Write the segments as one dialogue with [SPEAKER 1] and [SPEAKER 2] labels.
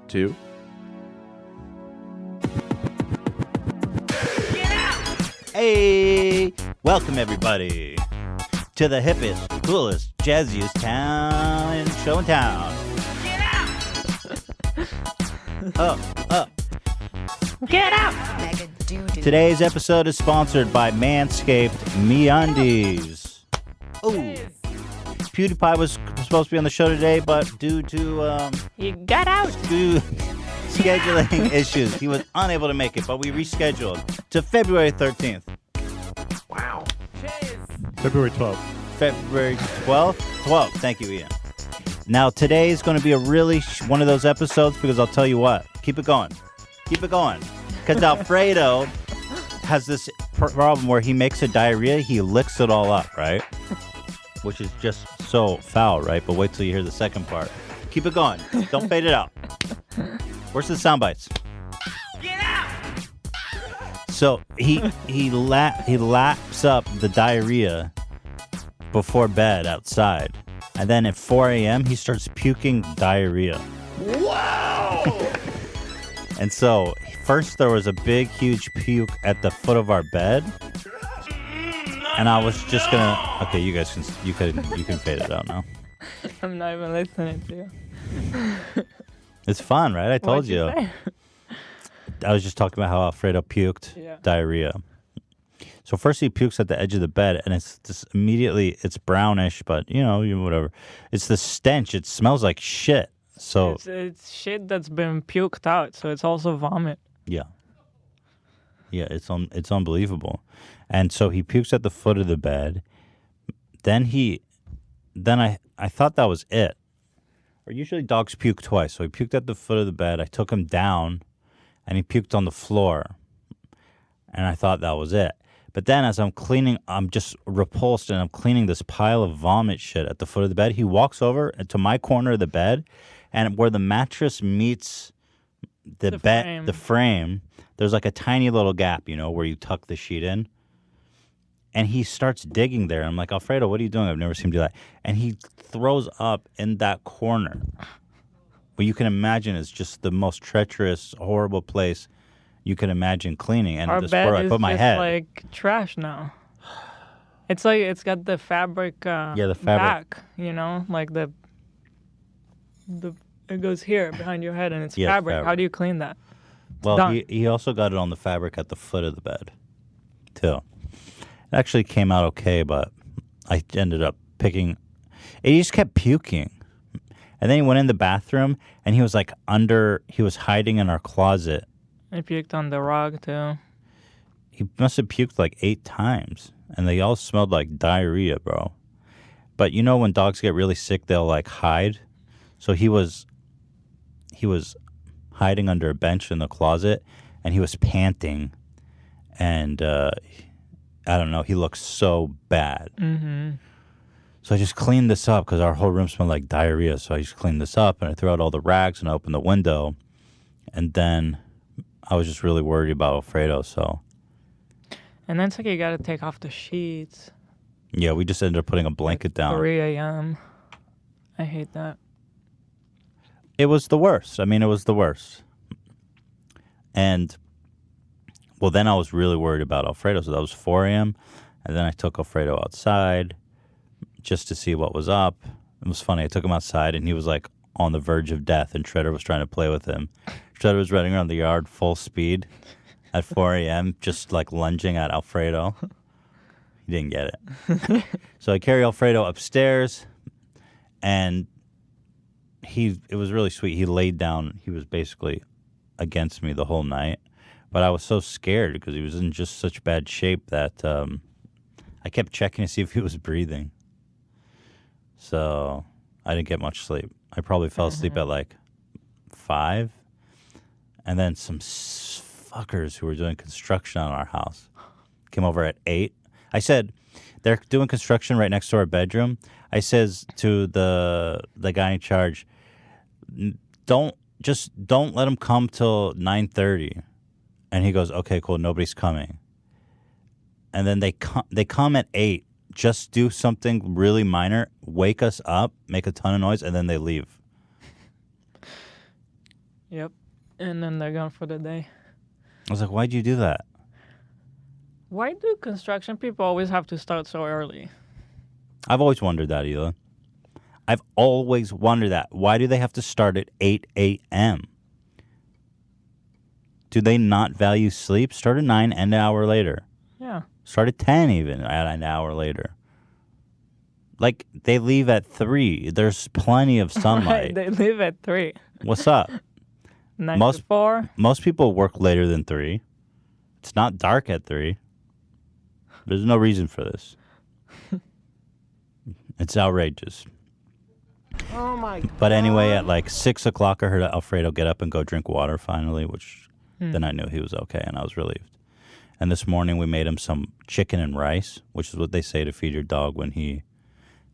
[SPEAKER 1] 2.
[SPEAKER 2] Hey, welcome everybody to the hippest, coolest, jazziest show in town. Get out! Up.
[SPEAKER 3] Get out!
[SPEAKER 2] Today's episode is sponsored by Manscaped MeUndies. Oh, PewDiePie was supposed to be on the show today, but due to
[SPEAKER 3] you got out.
[SPEAKER 2] Scheduling issues, he was unable to make it, but we rescheduled to February 13th.
[SPEAKER 1] Wow.
[SPEAKER 4] February 12th.
[SPEAKER 2] February 12th? 12th. Thank you, Ian. Now, today is going to be a really one of those episodes because I'll tell you what. Keep it going. Keep it going. Because Alfredo has this problem where he makes a diarrhea, he licks it all up, right? Which is just so foul, right? But wait till you hear the second part. Keep it going. Don't fade it out. Where's the sound bites?
[SPEAKER 3] Get out!
[SPEAKER 2] So he laps up the diarrhea before bed outside. And then at 4 a.m., he starts puking diarrhea.
[SPEAKER 1] Wow!
[SPEAKER 2] And so first there was a big, huge puke at the foot of our bed. And I was just going to... Okay, you guys can fade it out now.
[SPEAKER 3] I'm not even listening to you.
[SPEAKER 2] It's fun, right? I told
[SPEAKER 3] What'd you say?
[SPEAKER 2] I was just talking about how Alfredo puked diarrhea. So first he pukes at the edge of the bed, and it's just immediately, it's brownish, but whatever. It's the stench. It smells like shit. So
[SPEAKER 3] it's shit that's been puked out, so it's also vomit.
[SPEAKER 2] Yeah, it's unbelievable. And so he pukes at the foot of the bed. Then I thought that was it. Or usually dogs puke twice. So he puked at the foot of the bed. I took him down, and he puked on the floor. And I thought that was it. But then as I'm cleaning, I'm just repulsed, and I'm cleaning this pile of vomit shit at the foot of the bed. He walks over to my corner of the bed, and where the mattress meets the frame, there's like a tiny little gap, where you tuck the sheet in. And he starts digging there. I'm like, Alfredo, what are you doing? I've never seen him do that. And he throws up in that corner. But you can imagine it's just the most treacherous, horrible place you can imagine cleaning. And
[SPEAKER 3] our
[SPEAKER 2] this
[SPEAKER 3] bed
[SPEAKER 2] where I put my
[SPEAKER 3] is
[SPEAKER 2] head.
[SPEAKER 3] like trash now. It's like it's got the fabric.
[SPEAKER 2] The fabric.
[SPEAKER 3] Back, like the it goes here behind your head, and it's fabric. How do you clean that?
[SPEAKER 2] Well, he also got it on the fabric at the foot of the bed, too. It actually came out okay, but I ended up picking... He just kept puking. And then he went in the bathroom, and he was he was hiding in our closet.
[SPEAKER 3] He puked on the rug, too.
[SPEAKER 2] He must have puked like 8 times, and they all smelled like diarrhea, bro. But when dogs get really sick, they'll hide. So he was hiding under a bench in the closet, and he was panting, and... I don't know. He looks so bad.
[SPEAKER 3] Mm-hmm.
[SPEAKER 2] So I just cleaned this up because our whole room smelled like diarrhea. So I just cleaned this up, and I threw out all the rags, and I opened the window. And then I was just really worried about Alfredo. So.
[SPEAKER 3] And then it's like you got to take off the sheets.
[SPEAKER 2] Yeah, we just ended up putting a blanket down.
[SPEAKER 3] 3 a.m. I hate that.
[SPEAKER 2] It was the worst. I mean, it was the worst. And... Well, then I was really worried about Alfredo, so that was 4 a.m., and then I took Alfredo outside just to see what was up. It was funny. I took him outside, and he was, on the verge of death, and Shredder was trying to play with him. Shredder was running around the yard full speed at 4 a.m., just, lunging at Alfredo. He didn't get it. So I carry Alfredo upstairs, and it was really sweet. He laid down. He was basically against me the whole night. But I was so scared because he was in just such bad shape that I kept checking to see if he was breathing. So I didn't get much sleep. I probably fell asleep at 5. And then some fuckers who were doing construction on our house came over at 8. I said, they're doing construction right next to our bedroom. I says to the guy in charge, don't let them come till 9:30. And he goes, okay, cool, nobody's coming. And then they come at 8, just do something really minor, wake us up, make a ton of noise, and then they leave.
[SPEAKER 3] Yep. And then they're gone for the day.
[SPEAKER 2] I was like, why'd you do that?
[SPEAKER 3] Why do construction people always have to start so early?
[SPEAKER 2] I've always wondered that, Hila. I've always wondered that. Why do they have to start at 8 a.m.? Do they not value sleep? Start at 9 and an hour later.
[SPEAKER 3] Yeah.
[SPEAKER 2] Start at 10 even, an hour later. Like, they leave at 3. There's plenty of sunlight.
[SPEAKER 3] They leave at 3.
[SPEAKER 2] What's up?
[SPEAKER 3] 9 to 4.
[SPEAKER 2] Most people work later than 3. It's not dark at 3. There's no reason for this. It's outrageous.
[SPEAKER 1] Oh my God.
[SPEAKER 2] But anyway, at like 6 o'clock, I heard Alfredo get up and go drink water finally, which then I knew he was okay, and I was relieved. And this morning, we made him some chicken and rice, which is what they say to feed your dog when he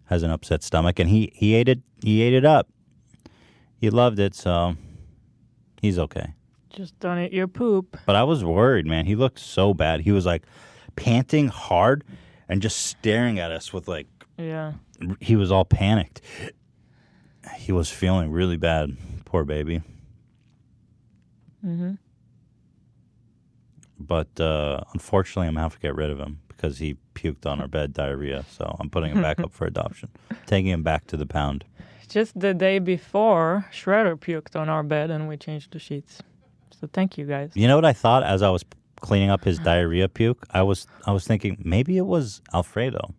[SPEAKER 2] has an upset stomach. And he ate it. He ate it up. He loved it, so he's okay.
[SPEAKER 3] Just don't eat your poop.
[SPEAKER 2] But I was worried, man. He looked so bad. He was like panting hard and just staring at us with like,
[SPEAKER 3] Yeah.
[SPEAKER 2] he was all panicked. He was feeling really bad. Poor baby.
[SPEAKER 3] Mm-hmm.
[SPEAKER 2] But unfortunately, I'm going to have to get rid of him because he puked on our bed, diarrhea. So I'm putting him back up for adoption. Taking him back to the pound.
[SPEAKER 3] Just the day before, Shredder puked on our bed and we changed the sheets. So thank you guys.
[SPEAKER 2] You know what I thought as I was cleaning up his diarrhea puke? I was thinking maybe it was Alfredo.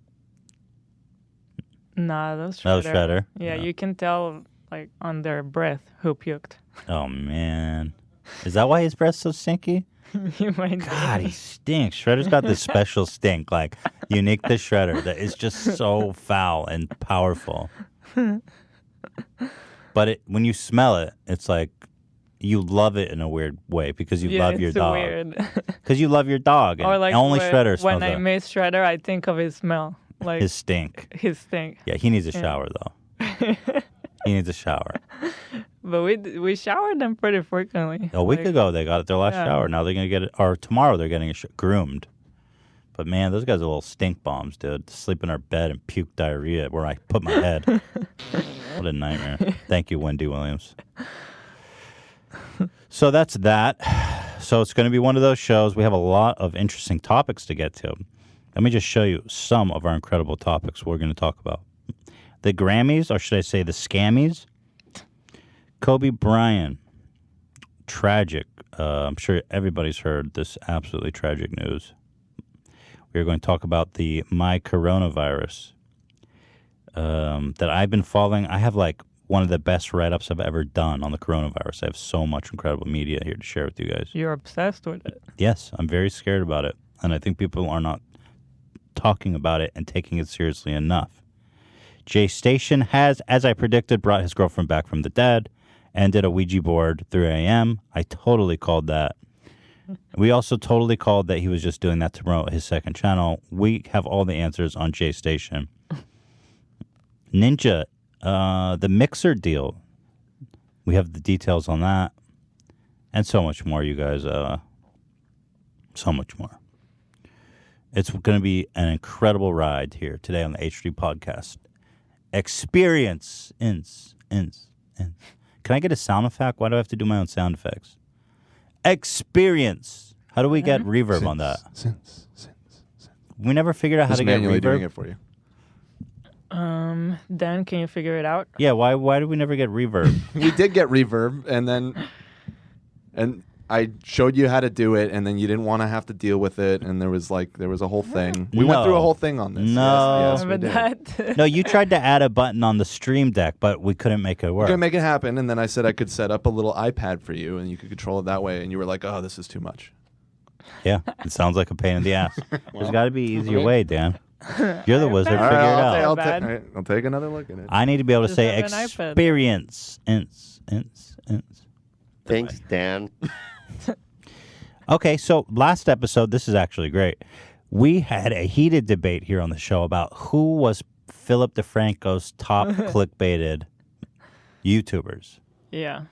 [SPEAKER 3] Nah, that was Shredder.
[SPEAKER 2] That was Shredder?
[SPEAKER 3] Yeah,
[SPEAKER 2] Yeah.
[SPEAKER 3] you can tell like on their breath who puked.
[SPEAKER 2] Oh, man. Is that why his breath's so stinky?
[SPEAKER 3] You might
[SPEAKER 2] God, he stinks. Shredder's got this special stink, like unique to Shredder, that is just so foul and powerful. But when you smell it, it's like you love it in a weird way because you love your dog.
[SPEAKER 3] Weird.
[SPEAKER 2] Because you love your dog. And
[SPEAKER 3] Or like
[SPEAKER 2] only Shredder smells
[SPEAKER 3] when I
[SPEAKER 2] it.
[SPEAKER 3] made Shredder, I think of his smell. Like
[SPEAKER 2] His stink.
[SPEAKER 3] His stink.
[SPEAKER 2] Yeah, he needs a shower, though. He needs a shower.
[SPEAKER 3] But we showered them pretty frequently.
[SPEAKER 2] A week
[SPEAKER 3] Like,
[SPEAKER 2] ago, they got their last shower. Now they're going to get it, or tomorrow they're getting groomed. But man, those guys are little stink bombs, dude. Sleep in our bed and puke diarrhea where I put my head. What a nightmare. Thank you, Wendy Williams. So that's that. So it's going to be one of those shows. We have a lot of interesting topics to get to. Let me just show you some of our incredible topics we're going to talk about. The Grammys, or should I say the Scammies? Kobe Bryant. Tragic. I'm sure everybody's heard this absolutely tragic news. We're going to talk about the My Coronavirus that I've been following. I have like one of the best write-ups I've ever done on the coronavirus. I have so much incredible media here to share with you guys.
[SPEAKER 3] You're obsessed with it.
[SPEAKER 2] Yes, I'm very scared about it. And I think people are not talking about it and taking it seriously enough. Jay Station has, as I predicted, brought his girlfriend back from the dead and did a Ouija board 3 a.m. I totally called that. We also totally called that he was just doing that to promote his second channel. We have all the answers on Jay Station. Ninja, the Mixer deal. We have the details on that. And so much more, you guys. So much more. It's going to be an incredible ride here today on the H3 podcast. Experience. Can I get a sound effect? Why do I have to do my own sound effects? Experience. How do we get reverb on that? We never figured out how to get
[SPEAKER 1] manually
[SPEAKER 2] reverb.
[SPEAKER 1] doing it for you.
[SPEAKER 3] Dan, can you figure it out?
[SPEAKER 2] Yeah, why did we never get reverb?
[SPEAKER 1] We did get reverb, and I showed you how to do it, and then you didn't want to have to deal with it, and there was a whole thing. We went through a whole thing on this.
[SPEAKER 2] No.
[SPEAKER 1] Yes, we
[SPEAKER 3] Remember
[SPEAKER 1] did.
[SPEAKER 3] that?
[SPEAKER 2] No, you tried to add a button on the Stream Deck, but we couldn't make it work.
[SPEAKER 1] We're gonna make it happen, and then I said I could set up a little iPad for you, and you could control it that way, and you were like, "Oh, this is too much."
[SPEAKER 2] Yeah, it sounds like a pain in the ass. There's got to be an easier way, Dan. You're the wizard.
[SPEAKER 3] All
[SPEAKER 2] Figure
[SPEAKER 3] right,
[SPEAKER 2] it out.
[SPEAKER 1] I'll
[SPEAKER 3] Bad.
[SPEAKER 1] I'll take another look at it.
[SPEAKER 2] I need to be able to
[SPEAKER 3] Just
[SPEAKER 2] say
[SPEAKER 3] have an iPad.
[SPEAKER 2] experience.
[SPEAKER 5] Thanks, Dan.
[SPEAKER 2] Okay, so last episode, this is actually great. We had a heated debate here on the show about who was Philip DeFranco's top clickbaited YouTubers.
[SPEAKER 3] Yeah.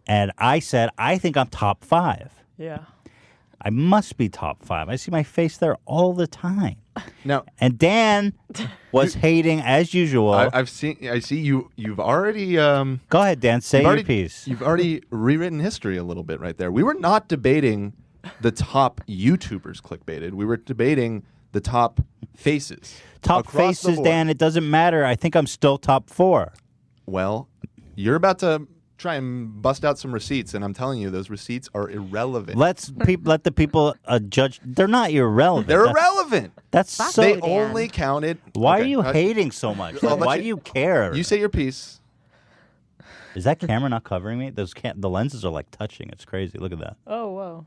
[SPEAKER 2] And I said, I think I'm top 5.
[SPEAKER 3] Yeah.
[SPEAKER 2] I must be top 5. I see my face there all the time.
[SPEAKER 1] Now,
[SPEAKER 2] and Dan was hating as usual.
[SPEAKER 1] I see you. You've already. Go
[SPEAKER 2] ahead, Dan. Say your piece.
[SPEAKER 1] You've already rewritten history a little bit right there. We were not debating the top YouTubers clickbaited. We were debating the top faces.
[SPEAKER 2] Top faces, Dan. It doesn't matter. I think I'm still top 4.
[SPEAKER 1] Well, you're about to try and bust out some receipts, and I'm telling you, those receipts are irrelevant.
[SPEAKER 2] Let the people judge. They're not irrelevant.
[SPEAKER 1] They're irrelevant.
[SPEAKER 2] That's so.
[SPEAKER 1] They only counted.
[SPEAKER 2] Why are you hating so much? Why do you care?
[SPEAKER 1] You say your piece.
[SPEAKER 2] Is that camera not covering me? The lenses are like touching. It's crazy. Look at that.
[SPEAKER 3] Oh, wow.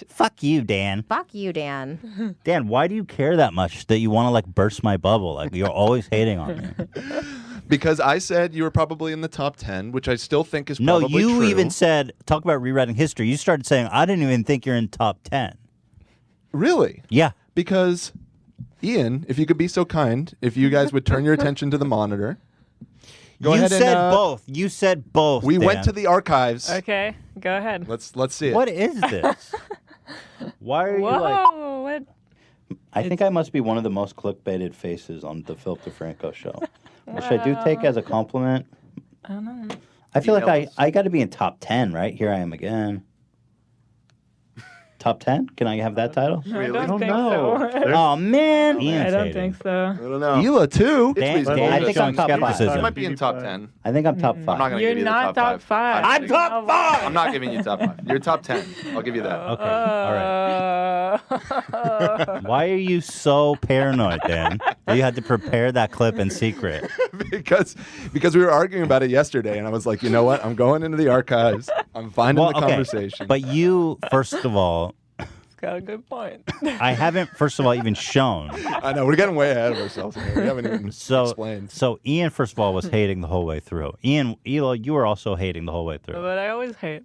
[SPEAKER 2] Fuck you, Dan.
[SPEAKER 5] Fuck you, Dan.
[SPEAKER 2] Dan, why do you care that much that you want to like burst my bubble? Like you're always hating on me.
[SPEAKER 1] Because I said you were probably in the top 10, which I still think is probably true.
[SPEAKER 2] No, you even said, talk about rewriting history. You started saying, I didn't even think you're in top 10.
[SPEAKER 1] Really?
[SPEAKER 2] Yeah.
[SPEAKER 1] Because, Ian, if you could be so kind, if you guys would turn your attention to the monitor.
[SPEAKER 2] You said both. You said both.
[SPEAKER 1] We
[SPEAKER 2] Dan.
[SPEAKER 1] went to the archives.
[SPEAKER 3] Okay, go ahead.
[SPEAKER 1] Let's see it.
[SPEAKER 2] What is this? Why are you like...
[SPEAKER 3] What?
[SPEAKER 2] I think I must be one of the most clickbaited faces on the Philip DeFranco show. Which I do take as a compliment.
[SPEAKER 3] I don't know.
[SPEAKER 2] I feel like I got to be in top 10, right? Here I am again. Top 10? Can I have that title?
[SPEAKER 3] Really?
[SPEAKER 4] I don't
[SPEAKER 3] think
[SPEAKER 4] know.
[SPEAKER 3] so.
[SPEAKER 2] Oh, man.
[SPEAKER 3] I don't think so.
[SPEAKER 1] I don't know. Hila, too.
[SPEAKER 2] Dan, I think I'm top 5.
[SPEAKER 1] You might be in top 10.
[SPEAKER 2] I think I'm top 5.
[SPEAKER 1] I'm not going to give you the top 5.
[SPEAKER 3] You're not top 5.
[SPEAKER 2] I'm top 5!
[SPEAKER 1] I'm not giving you top 5. You're top 10. I'll give you that.
[SPEAKER 2] Okay. All right. Why are you so paranoid, Dan? You had to prepare that clip in secret.
[SPEAKER 1] because we were arguing about it yesterday, and I was like, you know what? I'm going into the archives. I'm finding the conversation.
[SPEAKER 2] But you, first of all...
[SPEAKER 3] Got a good point.
[SPEAKER 2] I haven't, first of all, even shown.
[SPEAKER 1] I know. We're getting way ahead of ourselves here. We haven't even explained.
[SPEAKER 2] So Ian, first of all, was hating the whole way through. Elo, you were also hating the whole way through.
[SPEAKER 3] But I always hate.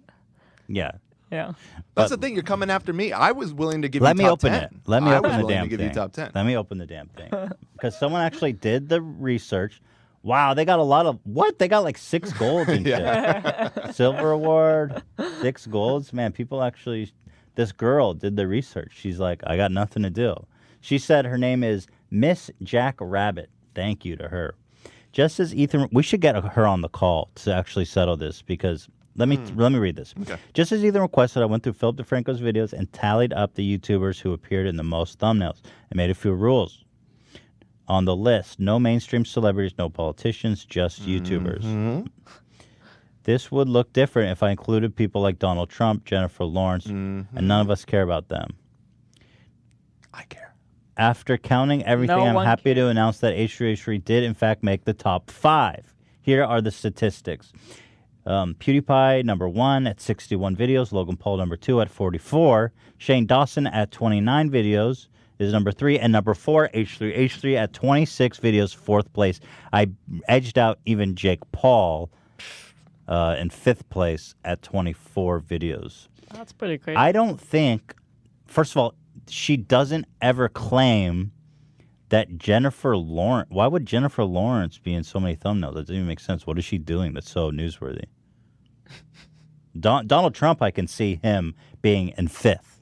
[SPEAKER 2] Yeah.
[SPEAKER 3] Yeah.
[SPEAKER 1] That's the thing. You're coming after me. I was willing to give you top 10.
[SPEAKER 2] Let me open it. Let me open the damn thing.
[SPEAKER 1] I was willing to give you top 10.
[SPEAKER 2] Let me open the damn thing. Because someone actually did the research. Wow, they got a lot of, what? They got like 6 golds and shit. Silver award, 6 golds. Man, people actually, this girl did the research. She's like, I got nothing to do. She said her name is Miss Jack Rabbit. Thank you to her. Just as Ethan, we should get her on the call to actually settle this because let me read this. Okay. Just as Ethan requested, I went through Philip DeFranco's videos and tallied up the YouTubers who appeared in the most thumbnails and made a few rules. On the list, no mainstream celebrities, no politicians, just YouTubers. This would look different if I included people like Donald Trump, Jennifer Lawrence, and none of us care about them.
[SPEAKER 1] I care.
[SPEAKER 2] After counting everything, I'm happy to announce that H3H3 did, in fact, make the top 5. Here are the statistics. PewDiePie, number 1 at 61 videos. Logan Paul, number 2 at 44. Shane Dawson at 29 videos is number 3. And number 4, H3H3 at 26 videos, 4th place. I edged out even Jake Paul in 5th place at 24 videos.
[SPEAKER 3] That's pretty crazy.
[SPEAKER 2] I don't think, first of all, she doesn't ever claim that Jennifer Lawrence, why would Jennifer Lawrence be in so many thumbnails? That doesn't even make sense. What is she doing that's so newsworthy? Donald Trump, I can see him being in 5th.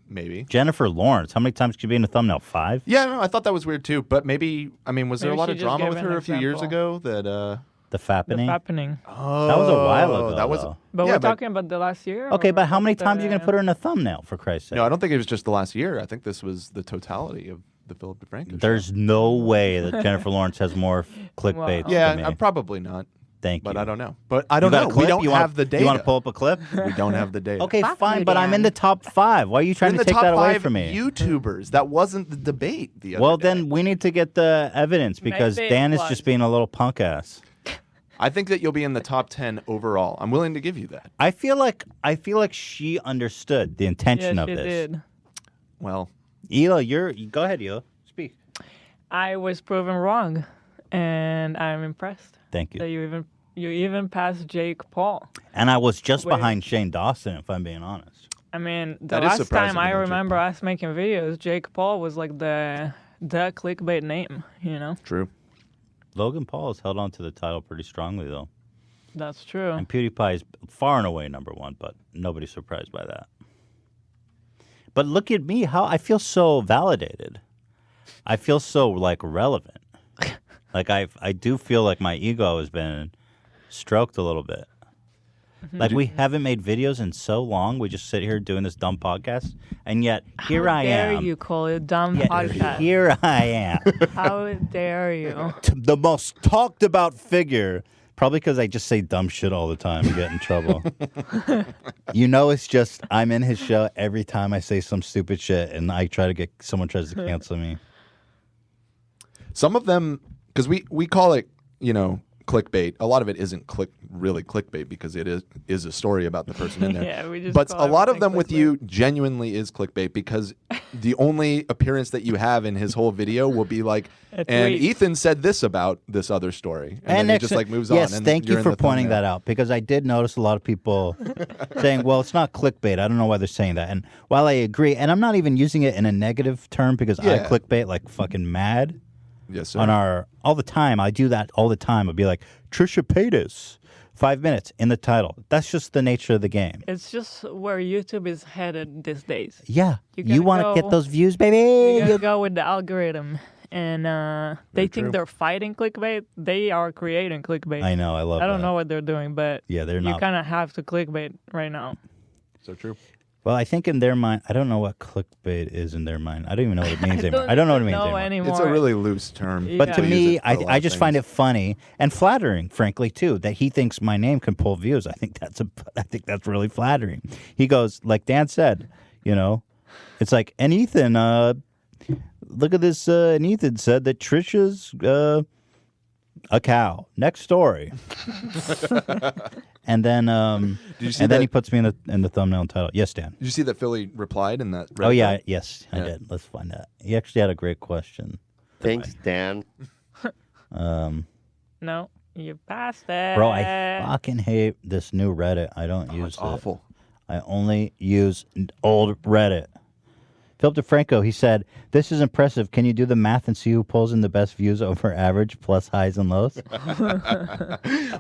[SPEAKER 1] Maybe.
[SPEAKER 2] Jennifer Lawrence, how many times could she be in a thumbnail? 5?
[SPEAKER 1] Yeah, no, I thought that was weird too. But maybe, I mean, was there a lot of drama with her a few years ago that...
[SPEAKER 2] The fappening?
[SPEAKER 3] The fappening.
[SPEAKER 2] Oh. That was a while ago.
[SPEAKER 1] That was...
[SPEAKER 2] though.
[SPEAKER 3] But we're talking about the last year?
[SPEAKER 2] Okay, but how many times are you going to put her in a thumbnail, for Christ's sake?
[SPEAKER 1] No, I don't think it was just the last year. I think this was the totality of the Philip DeFranco
[SPEAKER 2] There's no way that Jennifer Lawrence has more clickbait than me.
[SPEAKER 1] Probably not.
[SPEAKER 2] Thank you.
[SPEAKER 1] But I don't know. But I don't know. We don't have the data.
[SPEAKER 2] You want to pull up a clip?
[SPEAKER 1] We don't have the data.
[SPEAKER 2] Okay, fine, but I'm in the top 5. Why are you trying to take that away from me?
[SPEAKER 1] YouTubers. That wasn't the debate the other day.
[SPEAKER 2] Well, then we need to get the evidence because Dan is just being a little punk ass.
[SPEAKER 1] I think that you'll be in the top 10 overall. I'm willing to give you that.
[SPEAKER 2] I feel like she understood the intention of this.
[SPEAKER 3] Did.
[SPEAKER 1] Well,
[SPEAKER 2] Elo, go ahead, Elo. Speak.
[SPEAKER 3] I was proven wrong, and I'm impressed.
[SPEAKER 2] Thank you.
[SPEAKER 3] That you even passed Jake Paul.
[SPEAKER 2] And I was just behind Shane Dawson, if I'm being honest.
[SPEAKER 3] I mean, the last time I remember us making videos, Jake Paul was like the clickbait name, you know?
[SPEAKER 1] True.
[SPEAKER 2] Logan Paul has held on to the title pretty strongly, though.
[SPEAKER 3] That's true.
[SPEAKER 2] And PewDiePie is far and away number one, but nobody's surprised by that. But look at me, how I feel so validated. I feel so like relevant. Like I do feel like my ego has been stroked a little bit. Like we haven't made videos in so long. We just sit here doing this dumb podcast, and yet here I am.
[SPEAKER 3] How dare you call it dumb podcast?
[SPEAKER 2] Here I am.
[SPEAKER 3] How dare you?
[SPEAKER 2] The most talked about figure. Probably because I just say dumb shit all the time and get in trouble. It's just I'm in his show every time I say some stupid shit, and I try to someone tries to cancel me.
[SPEAKER 1] Some of them, because we call it, clickbait. A lot of it isn't really clickbait because it is a story about the person in there.
[SPEAKER 3] Yeah, we just
[SPEAKER 1] but
[SPEAKER 3] call
[SPEAKER 1] a lot of
[SPEAKER 3] everything
[SPEAKER 1] them with
[SPEAKER 3] clickbait.
[SPEAKER 1] you genuinely is clickbait because the only appearance that you have in his whole video will be like, and
[SPEAKER 3] tweet.
[SPEAKER 1] Ethan said this about this other story, and then he just like moves on.
[SPEAKER 2] Yes,
[SPEAKER 1] And
[SPEAKER 2] thank
[SPEAKER 1] you're
[SPEAKER 2] you
[SPEAKER 1] in
[SPEAKER 2] for
[SPEAKER 1] the
[SPEAKER 2] pointing
[SPEAKER 1] thumbnail.
[SPEAKER 2] that out because I did notice a lot of people saying, "Well, it's not clickbait." I don't know why they're saying that. And while I agree, and I'm not even using it in a negative term because I
[SPEAKER 1] Yeah.
[SPEAKER 2] clickbait like fucking mad.
[SPEAKER 1] Yes, sir.
[SPEAKER 2] On all the time. I do that all the time. I'll be like, Trisha Paytas, 5 minutes in the title. That's just the nature of the game.
[SPEAKER 3] It's just where YouTube is headed these days.
[SPEAKER 2] Yeah.
[SPEAKER 3] You
[SPEAKER 2] You
[SPEAKER 3] gotta
[SPEAKER 2] want to
[SPEAKER 3] go-
[SPEAKER 2] get those views, baby?
[SPEAKER 3] You gotta go with the algorithm. And they think they're fighting clickbait. They are creating clickbait.
[SPEAKER 2] I know. I love that.
[SPEAKER 3] I don't know what they're doing, but
[SPEAKER 2] Yeah, they're
[SPEAKER 3] you
[SPEAKER 2] not.
[SPEAKER 3] kind of have to clickbait right now.
[SPEAKER 1] So true.
[SPEAKER 2] Well, I think in their mind, I don't know what clickbait is in their mind. I don't even know what it means anymore.
[SPEAKER 3] don't
[SPEAKER 2] I don't know what it
[SPEAKER 3] even
[SPEAKER 2] means
[SPEAKER 3] know
[SPEAKER 2] anymore.
[SPEAKER 1] It's a really loose term.
[SPEAKER 3] Yeah.
[SPEAKER 2] But to
[SPEAKER 3] Yeah.
[SPEAKER 2] me,
[SPEAKER 1] Use it for a lot
[SPEAKER 2] I
[SPEAKER 1] of
[SPEAKER 2] just find it
[SPEAKER 1] things.
[SPEAKER 2] funny and flattering, frankly, too, that he thinks my name can pull views. I think that's really flattering. He goes, like Dan said, it's like, and Ethan, look at this. And Ethan said that Trisha's a cow. Next story. And then,
[SPEAKER 1] Did you see
[SPEAKER 2] and then
[SPEAKER 1] that?
[SPEAKER 2] he puts me in the thumbnail and title. Yes, Dan.
[SPEAKER 1] Did you see that Philly replied in that?
[SPEAKER 2] Oh yeah,
[SPEAKER 1] thread?
[SPEAKER 2] yes, I
[SPEAKER 1] Yeah.
[SPEAKER 2] did. Let's find out. He actually had a great question.
[SPEAKER 5] Thanks, Dan.
[SPEAKER 3] No, you passed it.
[SPEAKER 2] Bro, I fucking hate this new Reddit. I don't use
[SPEAKER 1] It's
[SPEAKER 2] it.
[SPEAKER 1] awful.
[SPEAKER 2] I only use old Reddit. Philip DeFranco, he said, "This is impressive. Can you do the math and see who pulls in the best views over average plus highs and lows?"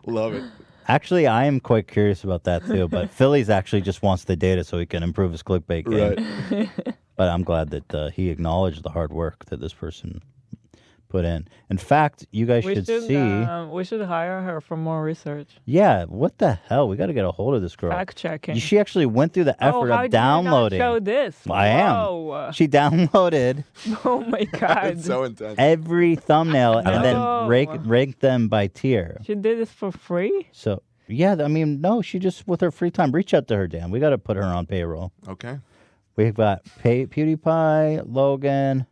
[SPEAKER 1] Love it.
[SPEAKER 2] Actually, I am quite curious about that too. But Phillies actually just wants the data so he can improve his clickbait game.
[SPEAKER 1] Right.
[SPEAKER 2] But I'm glad that he acknowledged the hard work that this person put in. In fact, you guys should see.
[SPEAKER 3] We should hire her for more research.
[SPEAKER 2] Yeah, what the hell? We got to get a hold of this girl.
[SPEAKER 3] Fact checking.
[SPEAKER 2] She actually went through the effort
[SPEAKER 3] how
[SPEAKER 2] of
[SPEAKER 3] did you not
[SPEAKER 2] downloading.
[SPEAKER 3] show this?
[SPEAKER 2] I am.
[SPEAKER 3] Whoa.
[SPEAKER 2] She downloaded
[SPEAKER 3] Oh my god.
[SPEAKER 1] It's so intense.
[SPEAKER 2] every thumbnail and then
[SPEAKER 3] No.
[SPEAKER 2] ranked them by tier.
[SPEAKER 3] She did this for free?
[SPEAKER 2] So yeah, I mean, no, she just with her free time. Reach out to her, Dan. We got to put her on payroll.
[SPEAKER 1] Okay.
[SPEAKER 2] We've got PewDiePie, Logan,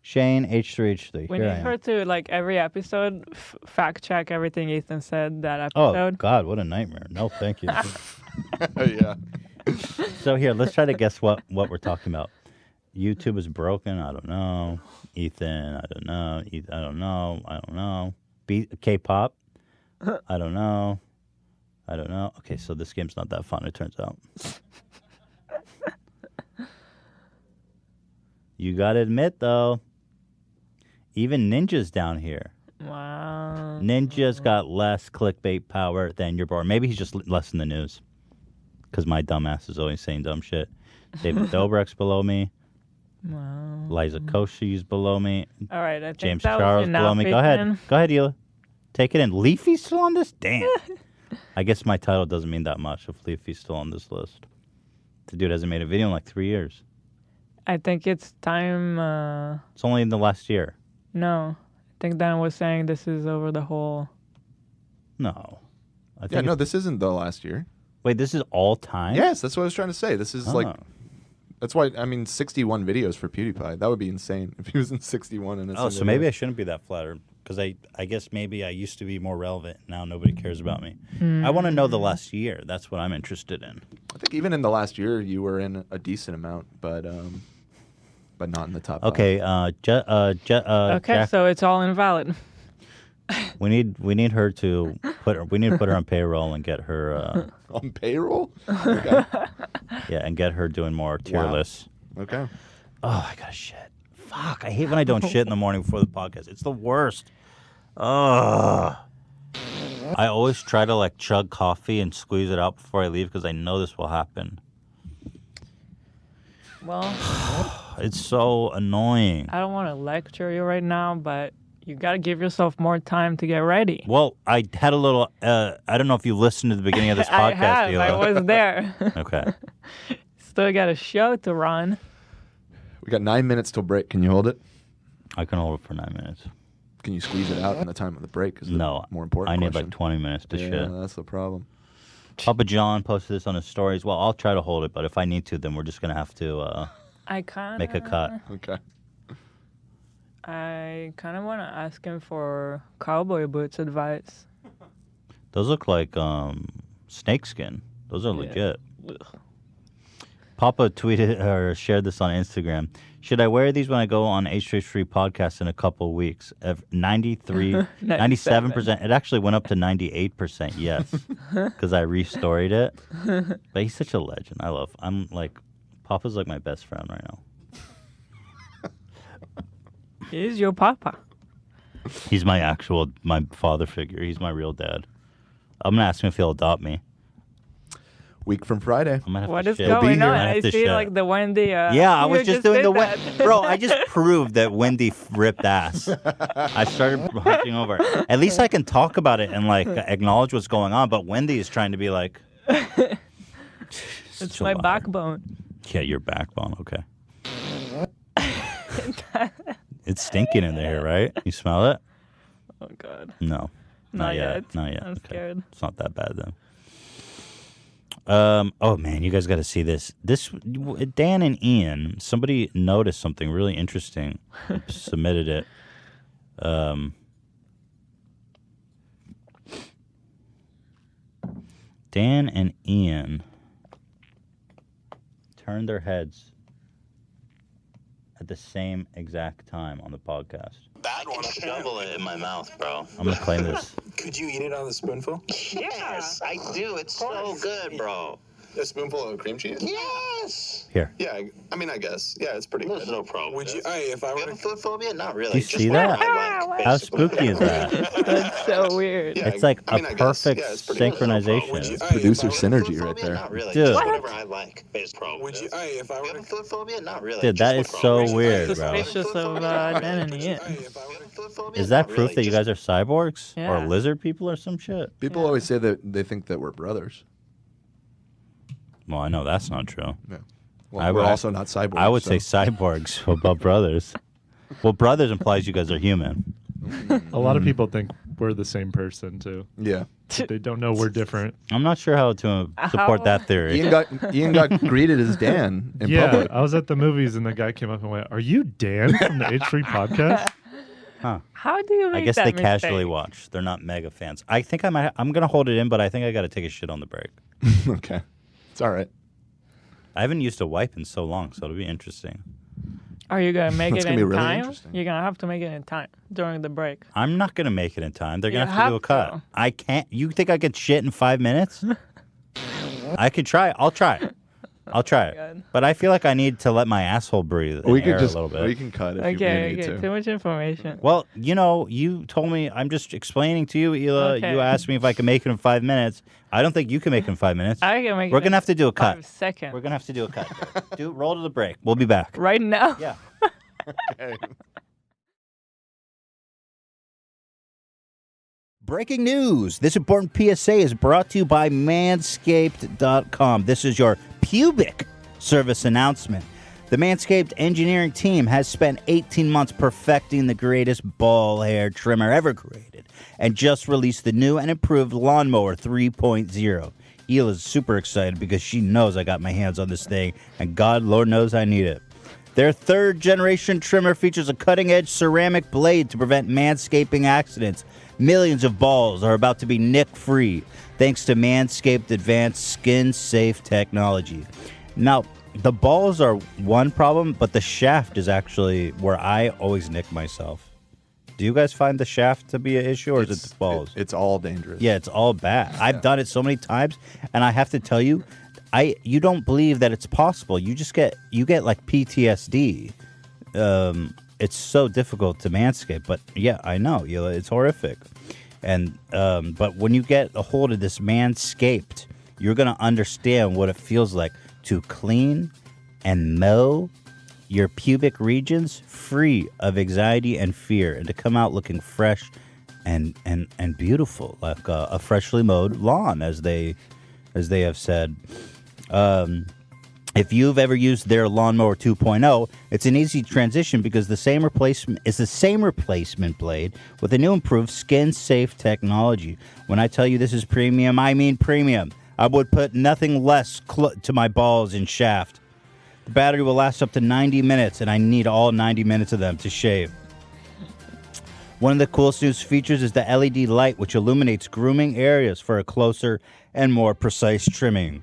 [SPEAKER 2] Shane, H3H3.
[SPEAKER 3] We
[SPEAKER 2] Here I
[SPEAKER 3] need
[SPEAKER 2] am.
[SPEAKER 3] her to, like, every episode, fact check everything Ethan said that
[SPEAKER 2] Oh
[SPEAKER 3] episode.
[SPEAKER 2] God, what a nightmare! No, thank you.
[SPEAKER 1] Yeah.
[SPEAKER 2] So here, let's try to guess what we're talking about. YouTube is broken. I don't know. Ethan, I don't know. I don't know. I don't know. K-pop. I don't know. I don't know. Okay, so this game's not that fun. It turns out. You gotta admit though, even Ninja's down here.
[SPEAKER 3] Wow.
[SPEAKER 2] Ninja's got less clickbait power than your boy. Maybe he's just less in the news. Because my dumbass is always saying dumb shit. David Dobrik's below me.
[SPEAKER 3] Wow.
[SPEAKER 2] Liza Koshy's below me.
[SPEAKER 3] All right, I think
[SPEAKER 2] James
[SPEAKER 3] that
[SPEAKER 2] Charles
[SPEAKER 3] was
[SPEAKER 2] below
[SPEAKER 3] enough,
[SPEAKER 2] me. Go ahead.
[SPEAKER 3] Ethan.
[SPEAKER 2] Go ahead, Hila. Take it in. Leafy's still on this? Damn. I guess my title doesn't mean that much if Leafy's still on this list. The dude hasn't made a video in like 3 years.
[SPEAKER 3] I think it's time.
[SPEAKER 2] It's only in the last year.
[SPEAKER 3] No, I think Dan was saying this is over the whole.
[SPEAKER 2] No. I think
[SPEAKER 1] Yeah, no, this isn't the last year.
[SPEAKER 2] Wait, this is all time?
[SPEAKER 1] Yes, that's what I was trying to say. This is like,
[SPEAKER 2] Oh.
[SPEAKER 1] that's why, 61 videos for PewDiePie. That would be insane if he was in 61 in a
[SPEAKER 2] Oh,
[SPEAKER 1] single
[SPEAKER 2] so maybe
[SPEAKER 1] day.
[SPEAKER 2] I shouldn't be that flattered. Because I guess maybe I used to be more relevant. Now nobody cares about me. I want to know the last year. That's what I'm interested in.
[SPEAKER 1] I think even in the last year, you were in a decent amount, but not in the top five.
[SPEAKER 2] Okay,
[SPEAKER 3] Okay,
[SPEAKER 2] Jack,
[SPEAKER 3] so it's all invalid.
[SPEAKER 2] we need her to put her on payroll and get her
[SPEAKER 1] On payroll? Okay.
[SPEAKER 2] and get her doing more tier
[SPEAKER 1] Wow.
[SPEAKER 2] lists.
[SPEAKER 1] Okay.
[SPEAKER 2] Oh, I got shit. Fuck, I hate when I don't shit in the morning before the podcast. It's the worst. Ugh. I always try to like chug coffee and squeeze it out before I leave because I know this will happen.
[SPEAKER 3] Well,
[SPEAKER 2] It's so annoying.
[SPEAKER 3] I don't want to lecture you right now, but you got to give yourself more time to get ready.
[SPEAKER 2] Well, I had a little. I don't know if you listened to the beginning of this podcast.
[SPEAKER 3] I was there.
[SPEAKER 2] Okay.
[SPEAKER 3] Still got a show to run.
[SPEAKER 1] We got 9 minutes till break. Can you hold it?
[SPEAKER 2] I can hold it for 9 minutes.
[SPEAKER 1] Can you squeeze it out in the time of the break? Is the
[SPEAKER 2] No.
[SPEAKER 1] more important
[SPEAKER 2] I need
[SPEAKER 1] question.
[SPEAKER 2] like 20 minutes to
[SPEAKER 1] Yeah,
[SPEAKER 2] shit.
[SPEAKER 1] that's the problem.
[SPEAKER 2] Papa John posted this on his stories. Well, I'll try to hold it, but if I need to, then we're just going to have to make a cut.
[SPEAKER 1] Okay.
[SPEAKER 3] I kind of want to ask him for cowboy boots advice.
[SPEAKER 2] Those look like snakeskin. Those are legit.
[SPEAKER 3] Ugh.
[SPEAKER 2] Papa tweeted or shared this on Instagram. Should I wear these when I go on H3 podcast in a couple of weeks? 97%. It actually went up to 98%, yes, because I restoried it. But he's such a legend. I'm like, Papa's like my best friend right now.
[SPEAKER 3] He's your papa.
[SPEAKER 2] He's my father figure. He's my real dad. I'm going to ask him if he'll adopt me.
[SPEAKER 1] Week from Friday.
[SPEAKER 3] What is
[SPEAKER 1] Be
[SPEAKER 3] going
[SPEAKER 1] here.
[SPEAKER 3] on?
[SPEAKER 2] I have
[SPEAKER 3] I
[SPEAKER 2] to
[SPEAKER 3] see
[SPEAKER 2] shit.
[SPEAKER 3] like the Wendy.
[SPEAKER 2] Yeah, I was just doing
[SPEAKER 3] did
[SPEAKER 2] the
[SPEAKER 3] that.
[SPEAKER 2] Bro, I just proved that Wendy ripped ass. I started hunching over. At least I can talk about it and like acknowledge what's going on. But Wendy is trying to be like,
[SPEAKER 3] It's my backbone.
[SPEAKER 2] Yeah, your backbone. Okay. It's stinking in there, right? You smell it?
[SPEAKER 3] Oh God.
[SPEAKER 2] No, not yet. Not yet.
[SPEAKER 3] I'm
[SPEAKER 2] Okay.
[SPEAKER 3] scared.
[SPEAKER 2] It's not that bad then. Oh man, you guys got to see this. Dan and Ian. Somebody noticed something really interesting. Submitted it. Dan and Ian turned their heads at the same exact time on the podcast.
[SPEAKER 5] Bad one. Shovel it in my mouth, bro.
[SPEAKER 2] I'm gonna claim this.
[SPEAKER 6] Could you eat it on the spoonful?
[SPEAKER 5] Yes, I do. It's so good, bro.
[SPEAKER 6] A spoonful of cream cheese?
[SPEAKER 5] Yes.
[SPEAKER 2] Here.
[SPEAKER 6] Yeah, I mean, I guess. Yeah, it's pretty
[SPEAKER 5] There's
[SPEAKER 6] good.
[SPEAKER 5] no problem.
[SPEAKER 6] Would you?
[SPEAKER 5] with
[SPEAKER 6] Hey, if I
[SPEAKER 5] You
[SPEAKER 6] were
[SPEAKER 5] have a
[SPEAKER 6] to,
[SPEAKER 5] food phobia? Not really.
[SPEAKER 2] Do you
[SPEAKER 5] Just
[SPEAKER 2] see
[SPEAKER 5] whatever
[SPEAKER 2] that?
[SPEAKER 5] I like,
[SPEAKER 2] How
[SPEAKER 5] basically.
[SPEAKER 2] spooky is that?
[SPEAKER 3] That's so weird.
[SPEAKER 6] Yeah,
[SPEAKER 2] It's like
[SPEAKER 6] I mean,
[SPEAKER 2] a
[SPEAKER 6] I guess.
[SPEAKER 2] perfect
[SPEAKER 6] Yeah, it's pretty good.
[SPEAKER 2] synchronization.
[SPEAKER 6] Would you?
[SPEAKER 2] It's
[SPEAKER 6] Hey,
[SPEAKER 1] Producer
[SPEAKER 6] if I were to-
[SPEAKER 1] synergy
[SPEAKER 5] Food
[SPEAKER 1] right
[SPEAKER 5] phobia?
[SPEAKER 1] there.
[SPEAKER 5] Not really.
[SPEAKER 2] Dude.
[SPEAKER 5] Just whatever I like. Basically.
[SPEAKER 6] Would you? Hey, if I
[SPEAKER 5] You
[SPEAKER 6] were
[SPEAKER 5] have a
[SPEAKER 6] to,
[SPEAKER 5] food phobia? Not really.
[SPEAKER 2] Dude, that is
[SPEAKER 5] Just
[SPEAKER 2] so
[SPEAKER 5] whatever.
[SPEAKER 2] weird, bro.
[SPEAKER 3] Suspicious of Dan and Ian.
[SPEAKER 6] hey, if I were
[SPEAKER 5] You
[SPEAKER 6] to,
[SPEAKER 5] have a food phobia?
[SPEAKER 2] Is that
[SPEAKER 5] Not
[SPEAKER 2] proof
[SPEAKER 5] really.
[SPEAKER 2] that you guys are cyborgs
[SPEAKER 3] Yeah.
[SPEAKER 2] or lizard people or some shit?
[SPEAKER 1] People always say that they think that we're brothers.
[SPEAKER 2] Well, I know that's not true.
[SPEAKER 1] Yeah. Well,
[SPEAKER 2] I
[SPEAKER 1] we're
[SPEAKER 2] would-
[SPEAKER 1] also not cyborgs.
[SPEAKER 2] I would
[SPEAKER 1] so-
[SPEAKER 2] say cyborgs above brothers. Well, brothers implies you guys are human.
[SPEAKER 4] A lot of people think we're the same person too.
[SPEAKER 1] Yeah.
[SPEAKER 4] They don't know we're different.
[SPEAKER 2] I'm not sure how to support
[SPEAKER 3] How?
[SPEAKER 2] that theory.
[SPEAKER 1] Ian got greeted as Dan in
[SPEAKER 4] Yeah,
[SPEAKER 1] public.
[SPEAKER 4] I was at the movies and the guy came up and went, "Are you Dan from the H3 podcast?"
[SPEAKER 3] How do you make
[SPEAKER 2] I guess
[SPEAKER 3] that
[SPEAKER 2] they
[SPEAKER 3] mistake?
[SPEAKER 2] casually watch. They're not mega fans. I think I'm gonna hold it in, but I think I got to take a shit on the break.
[SPEAKER 1] Okay. It's all right.
[SPEAKER 2] I haven't used a wipe in so long, so it'll be interesting.
[SPEAKER 3] Are you gonna make
[SPEAKER 1] It's
[SPEAKER 3] it
[SPEAKER 1] gonna be
[SPEAKER 3] in
[SPEAKER 1] really
[SPEAKER 3] time?
[SPEAKER 1] interesting.
[SPEAKER 3] You're gonna have to make it in time during the break.
[SPEAKER 2] I'm not gonna make it in time. They're gonna
[SPEAKER 3] You
[SPEAKER 2] have to do a
[SPEAKER 3] have
[SPEAKER 2] cut.
[SPEAKER 3] to.
[SPEAKER 2] I can't. You think I could shit in 5 minutes? I could try. I'll try it. I'll try it.
[SPEAKER 3] God.
[SPEAKER 2] But I feel like I need to let my asshole breathe in
[SPEAKER 1] We
[SPEAKER 2] air
[SPEAKER 1] could just
[SPEAKER 2] a little bit.
[SPEAKER 1] we can cut if you
[SPEAKER 3] Okay,
[SPEAKER 1] need
[SPEAKER 3] okay.
[SPEAKER 1] to.
[SPEAKER 3] Too much information.
[SPEAKER 2] Well, you told me. I'm just explaining to you, Hila.
[SPEAKER 3] Okay.
[SPEAKER 2] You asked me if I can make it in 5 minutes. I don't think you can make it in 5 minutes.
[SPEAKER 3] I can make
[SPEAKER 2] We're
[SPEAKER 3] it
[SPEAKER 2] gonna
[SPEAKER 3] in
[SPEAKER 2] have to do a cut.
[SPEAKER 3] 5 seconds.
[SPEAKER 2] We're gonna have to do a cut. Roll to the break. We'll be back.
[SPEAKER 3] Right now?
[SPEAKER 2] Yeah. Breaking news. This important PSA is brought to you by Manscaped.com. This is your pubic service announcement. The Manscaped engineering team has spent 18 months perfecting the greatest ball hair trimmer ever created and just released the new and improved Lawnmower 3.0. Hila's super excited because she knows I got my hands on this thing, and God, Lord knows I need it. Their third-generation trimmer features a cutting-edge ceramic blade to prevent manscaping accidents. Millions of balls are about to be nick-free thanks to Manscaped advanced skin-safe technology. Now, the balls are one problem, but the shaft is actually where I always nick myself. Do you guys find the shaft to be an issue, or is it the balls?
[SPEAKER 1] It's all dangerous.
[SPEAKER 2] Yeah, it's all bad. I've done it so many times, and I have to tell you, you don't believe that it's possible. You get like PTSD. It's so difficult to manscape, but yeah, I know. It's horrific. And but when you get a hold of this Manscaped, you're going to understand what it feels like to clean and mow your pubic regions free of anxiety and fear, and to come out looking fresh and beautiful, like a freshly mowed lawn, as they have said. If you've ever used their Lawnmower 2.0, it's an easy transition because the same replacement blade with a new improved skin-safe technology. When I tell you this is premium, I mean premium. I would put nothing less to my balls and shaft. The battery will last up to 90 minutes, and I need all 90 minutes of them to shave. One of the coolest new features is the LED light, which illuminates grooming areas for a closer and more precise trimming.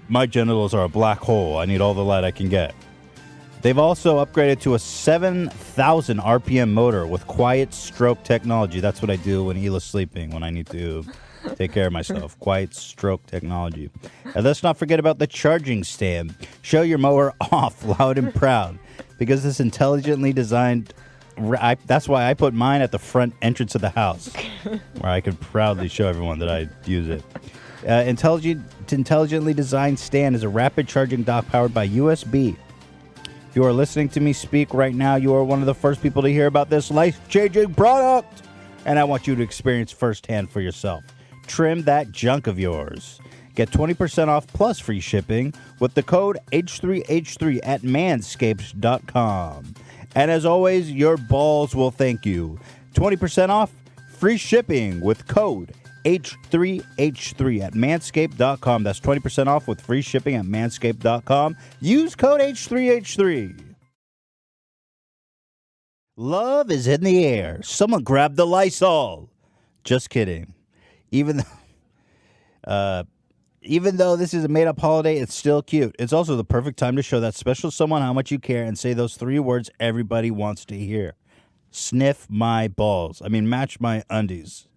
[SPEAKER 2] My genitals are a black hole. I need all the light I can get. They've also upgraded to a 7,000 RPM motor with quiet stroke technology. That's what I do when Hila's sleeping, when I need to take care of myself. Quiet stroke technology. And let's not forget about the charging stand. Show your mower off loud and proud, because this intelligently designed... that's why I put mine at the front entrance of the house, where I could proudly show everyone that I use it. Intelligently designed stand is a rapid charging dock powered by USB. If you are listening to me speak right now, you are one of the first people to hear about this life-changing product, and I want you to experience firsthand for yourself. Trim that junk of yours. Get 20% off plus free shipping with the code H3H3 at manscaped.com. And as always, your balls will thank you. 20% off, free shipping with code H3H3 at manscaped.com. That's 20% off with free shipping at manscaped.com. Use code H3H3. Love is in the air. Someone grab the Lysol. Just kidding. Even though this is a made-up holiday, it's still cute. It's also the perfect time to show that special someone how much you care and say those 3 words everybody wants to hear. Sniff my balls. Match my undies.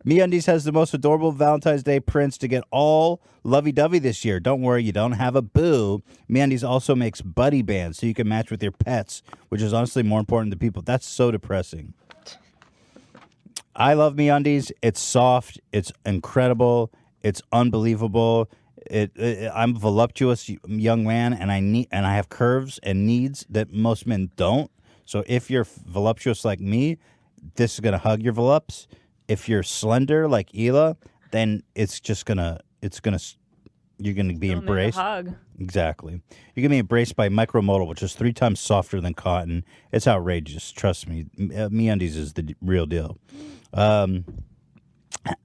[SPEAKER 2] MeUndies has the most adorable Valentine's Day prints to get all lovey-dovey this year. Don't worry, you don't have a boo. MeUndies also makes buddy bands so you can match with your pets, which is honestly more important to people. That's so depressing. I love MeUndies. It's soft. It's incredible. It's unbelievable. I'm a voluptuous young man, and I have curves and needs that most men don't. So if you're voluptuous like me, this is gonna hug your volupts. If you're slender like Hila, then you're gonna be embraced.
[SPEAKER 3] Need a hug.
[SPEAKER 2] Exactly. You're gonna be embraced by micromodal, which is 3 times softer than cotton. It's outrageous. Trust me. MeUndies is the real deal.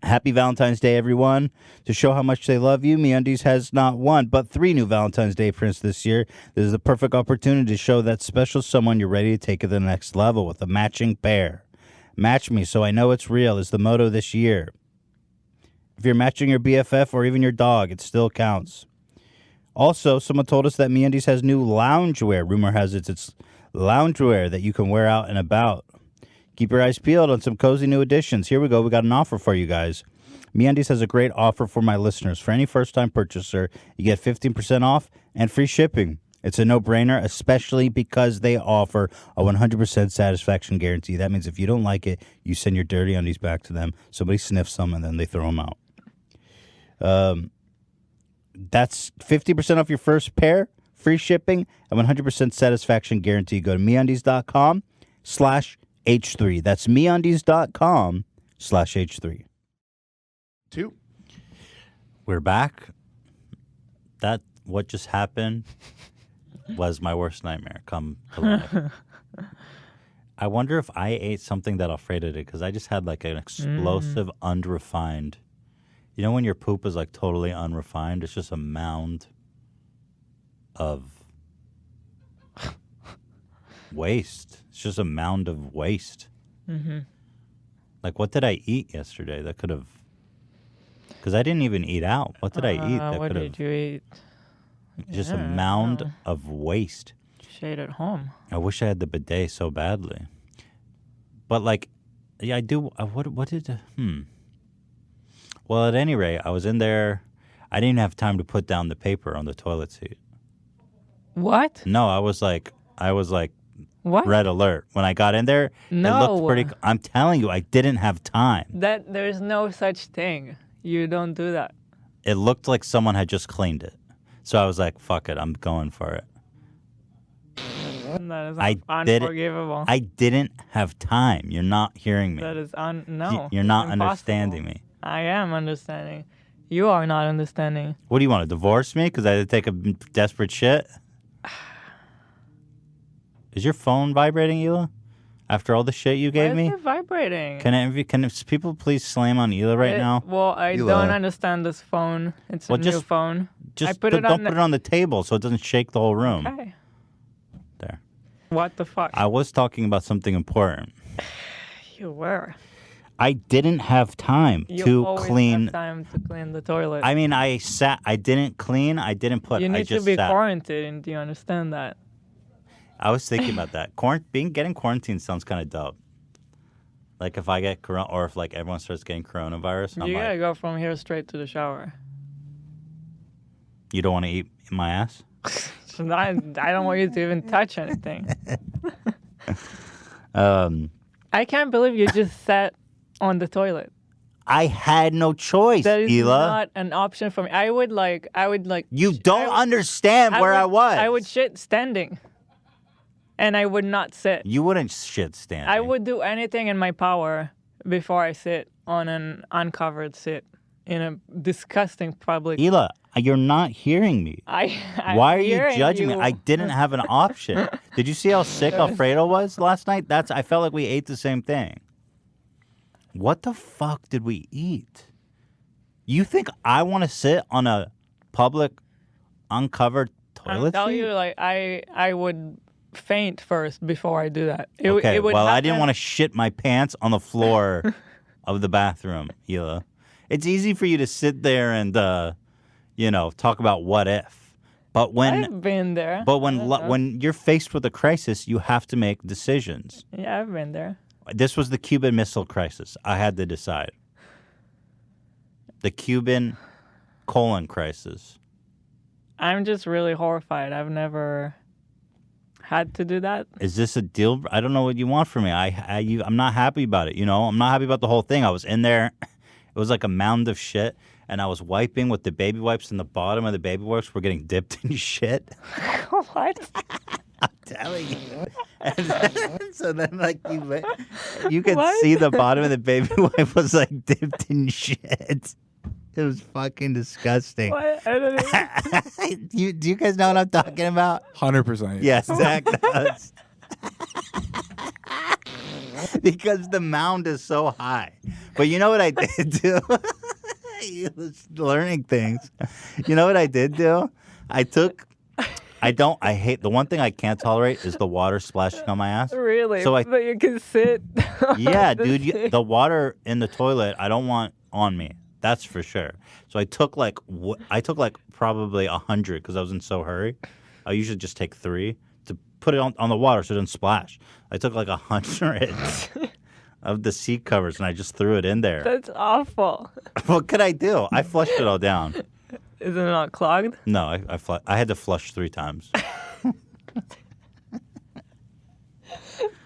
[SPEAKER 2] Happy Valentine's Day, everyone. To show how much they love you, MeUndies has not 1, but 3 new Valentine's Day prints this year. This is the perfect opportunity to show that special someone you're ready to take it to the next level with a matching pair. Match me so I know it's real is the motto this year. If you're matching your BFF or even your dog, it still counts. Also, someone told us that MeUndies has new loungewear. Rumor has it's loungewear that you can wear out and about. Keep your eyes peeled on some cozy new additions. Here we go. We got an offer for you guys. MeUndies has a great offer for my listeners. For any first-time purchaser, you get 15% off and free shipping. It's a no-brainer, especially because they offer a 100% satisfaction guarantee. That means if you don't like it, you send your dirty undies back to them. Somebody sniffs them, and then they throw them out. That's 50% off your first pair, free shipping, and 100% satisfaction guarantee. Go to MeUndies.com/H3. That's MeUndies.com/H3.
[SPEAKER 1] 2.
[SPEAKER 2] We're back. What just happened was my worst nightmare come to life. I wonder if I ate something that Alfredo did, because I just had like an explosive, unrefined. You know when your poop is like totally unrefined? It's just a mound of waste. It's just a mound of waste.
[SPEAKER 3] Mm-hmm.
[SPEAKER 2] Like, what did I eat yesterday that could have... Because I didn't even eat out. What did I eat that
[SPEAKER 3] what
[SPEAKER 2] could have...
[SPEAKER 3] did you eat?
[SPEAKER 2] Just a mound of waste.
[SPEAKER 3] Just ate at home.
[SPEAKER 2] I wish I had the bidet so badly. But, like, yeah, I do... What did... Well, at any rate, I was in there. I didn't have time to put down the paper on the toilet seat.
[SPEAKER 3] What?
[SPEAKER 2] No, I was like
[SPEAKER 3] What?
[SPEAKER 2] red alert. When I got in there, it looked pretty. I'm telling you, I didn't have time.
[SPEAKER 3] There's no such thing. You don't do that.
[SPEAKER 2] It looked like someone had just cleaned it. So I was like, fuck it, I'm going for it.
[SPEAKER 3] That is unforgivable.
[SPEAKER 2] I didn't have time. You're not hearing me.
[SPEAKER 3] That is no.
[SPEAKER 2] You're not
[SPEAKER 3] impossible.
[SPEAKER 2] understanding me.
[SPEAKER 3] I am understanding. You are not understanding.
[SPEAKER 2] What do you want to divorce me because I had to take a desperate shit? Is your phone vibrating, Hila? After all the shit you gave me?
[SPEAKER 3] Why is it vibrating?
[SPEAKER 2] Can people please slam on Hila right now?
[SPEAKER 3] Well, I
[SPEAKER 1] Hila.
[SPEAKER 3] don't understand this phone. It's a new phone.
[SPEAKER 2] Just
[SPEAKER 3] don't
[SPEAKER 2] put it on the table so it doesn't shake the whole room.
[SPEAKER 3] Okay.
[SPEAKER 2] There.
[SPEAKER 3] What the fuck?
[SPEAKER 2] I was talking about something important.
[SPEAKER 3] You were.
[SPEAKER 2] I didn't have time
[SPEAKER 3] You always
[SPEAKER 2] clean.
[SPEAKER 3] have time to clean the toilet.
[SPEAKER 2] I mean, I didn't clean. I didn't put.
[SPEAKER 3] You
[SPEAKER 2] I
[SPEAKER 3] need to
[SPEAKER 2] just
[SPEAKER 3] be
[SPEAKER 2] sat.
[SPEAKER 3] quarantined. Do you understand that?
[SPEAKER 2] I was thinking about that. Getting quarantined sounds kind of dumb. Like if I get corona, or if like everyone starts getting coronavirus, I'm
[SPEAKER 3] You gotta
[SPEAKER 2] like,
[SPEAKER 3] go from here straight to the shower.
[SPEAKER 2] you don't want to eat my ass.
[SPEAKER 3] So I don't want you to even touch anything. I can't believe you just sat on the toilet.
[SPEAKER 2] I had no choice,
[SPEAKER 3] That is
[SPEAKER 2] Hila.
[SPEAKER 3] not an option for me. I would like.
[SPEAKER 2] You don't understand where I was.
[SPEAKER 3] I would shit standing. And I would not sit.
[SPEAKER 2] You wouldn't shit standing.
[SPEAKER 3] I would do anything in my power before I sit on an uncovered sit in a disgusting public.
[SPEAKER 2] Hila, you're not hearing me.
[SPEAKER 3] I'm
[SPEAKER 2] Why are you
[SPEAKER 3] hearing
[SPEAKER 2] judging me?
[SPEAKER 3] you.
[SPEAKER 2] I didn't have an option. Did you see how sick Alfredo was last night? I felt like we ate the same thing. What the fuck did we eat? You think I want to sit on a public uncovered toilet
[SPEAKER 3] I'm telling
[SPEAKER 2] seat?
[SPEAKER 3] you, like I would faint first before I do that.
[SPEAKER 2] Okay,
[SPEAKER 3] it would
[SPEAKER 2] well, I
[SPEAKER 3] happen.
[SPEAKER 2] didn't want to shit my pants on the floor of the bathroom, Hila. It's easy for you to sit there and, talk about what if. But
[SPEAKER 3] I've been there.
[SPEAKER 2] But when you're faced with a crisis, you have to make decisions.
[SPEAKER 3] Yeah, I've been there.
[SPEAKER 2] This was the Cuban Missile Crisis. I had to decide. The Cuban colon crisis.
[SPEAKER 3] I'm just really horrified. I've never had to do that.
[SPEAKER 2] Is this a deal? I don't know what you want from me. I'm not happy about it. I'm not happy about the whole thing. I was in there. It was like a mound of shit, and I was wiping with the baby wipes, and the bottom of the baby wipes were getting dipped in shit.
[SPEAKER 3] What?
[SPEAKER 2] I'm telling you. So then, like, you could
[SPEAKER 3] What?
[SPEAKER 2] see the bottom of the baby wipe was like dipped in shit. It was fucking disgusting.
[SPEAKER 3] What? I don't even...
[SPEAKER 2] Do you guys know what I'm talking about?
[SPEAKER 1] 100%.
[SPEAKER 2] Yes, Zach does. Because the mound is so high. But you know what I did do? He was learning things. You know what I did do? I hate, the one thing I can't tolerate is the water splashing on my ass.
[SPEAKER 3] Really?
[SPEAKER 2] So
[SPEAKER 3] But you can sit.
[SPEAKER 2] Yeah,
[SPEAKER 3] on the
[SPEAKER 2] dude,
[SPEAKER 3] seat.
[SPEAKER 2] the water in the toilet, I don't want on me. That's for sure. So I took probably 100 because I was in so hurry. I usually just take 3 to put it on the water so it doesn't splash. I took like 100 of the seat covers and I just threw it in there.
[SPEAKER 3] That's awful.
[SPEAKER 2] What could I do? I flushed it all down.
[SPEAKER 3] Is it not clogged?
[SPEAKER 2] No, I had to flush 3 times.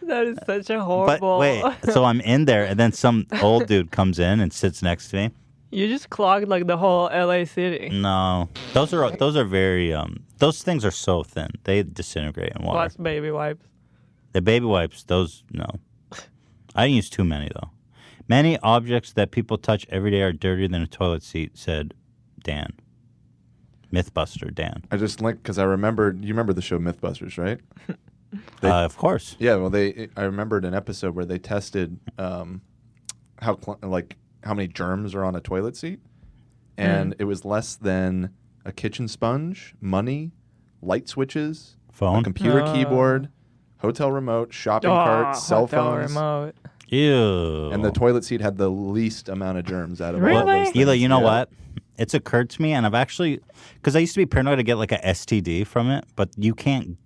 [SPEAKER 3] That is such a
[SPEAKER 2] But
[SPEAKER 3] horrible...
[SPEAKER 2] wait, so I'm in there and then some old dude comes in and sits next to me.
[SPEAKER 3] You just clogged like the whole LA city.
[SPEAKER 2] No, those are very those things are so thin they disintegrate in water.
[SPEAKER 3] Plus baby wipes.
[SPEAKER 2] The baby wipes, those no. I didn't use too many though. Many objects that people touch every day are dirtier than a toilet seat, said Dan. Mythbuster Dan.
[SPEAKER 1] I just because I remembered. You remember the show Mythbusters, right?
[SPEAKER 2] Of course.
[SPEAKER 1] Yeah. Well, I remembered an episode where they tested how many germs are on a toilet seat, and it was less than a kitchen sponge, money, light switches,
[SPEAKER 2] Phone?
[SPEAKER 1] a computer keyboard, hotel remote, shopping cart, cell
[SPEAKER 3] hotel
[SPEAKER 1] phones,
[SPEAKER 3] remote.
[SPEAKER 2] Ew.
[SPEAKER 1] and the toilet seat had the least amount of germs out of all
[SPEAKER 3] Really?
[SPEAKER 1] of those things.
[SPEAKER 2] Hila, you know
[SPEAKER 1] Yeah.
[SPEAKER 2] what? It's occurred to me, and I've actually, because I used to be paranoid to get like a STD from it, but you can't.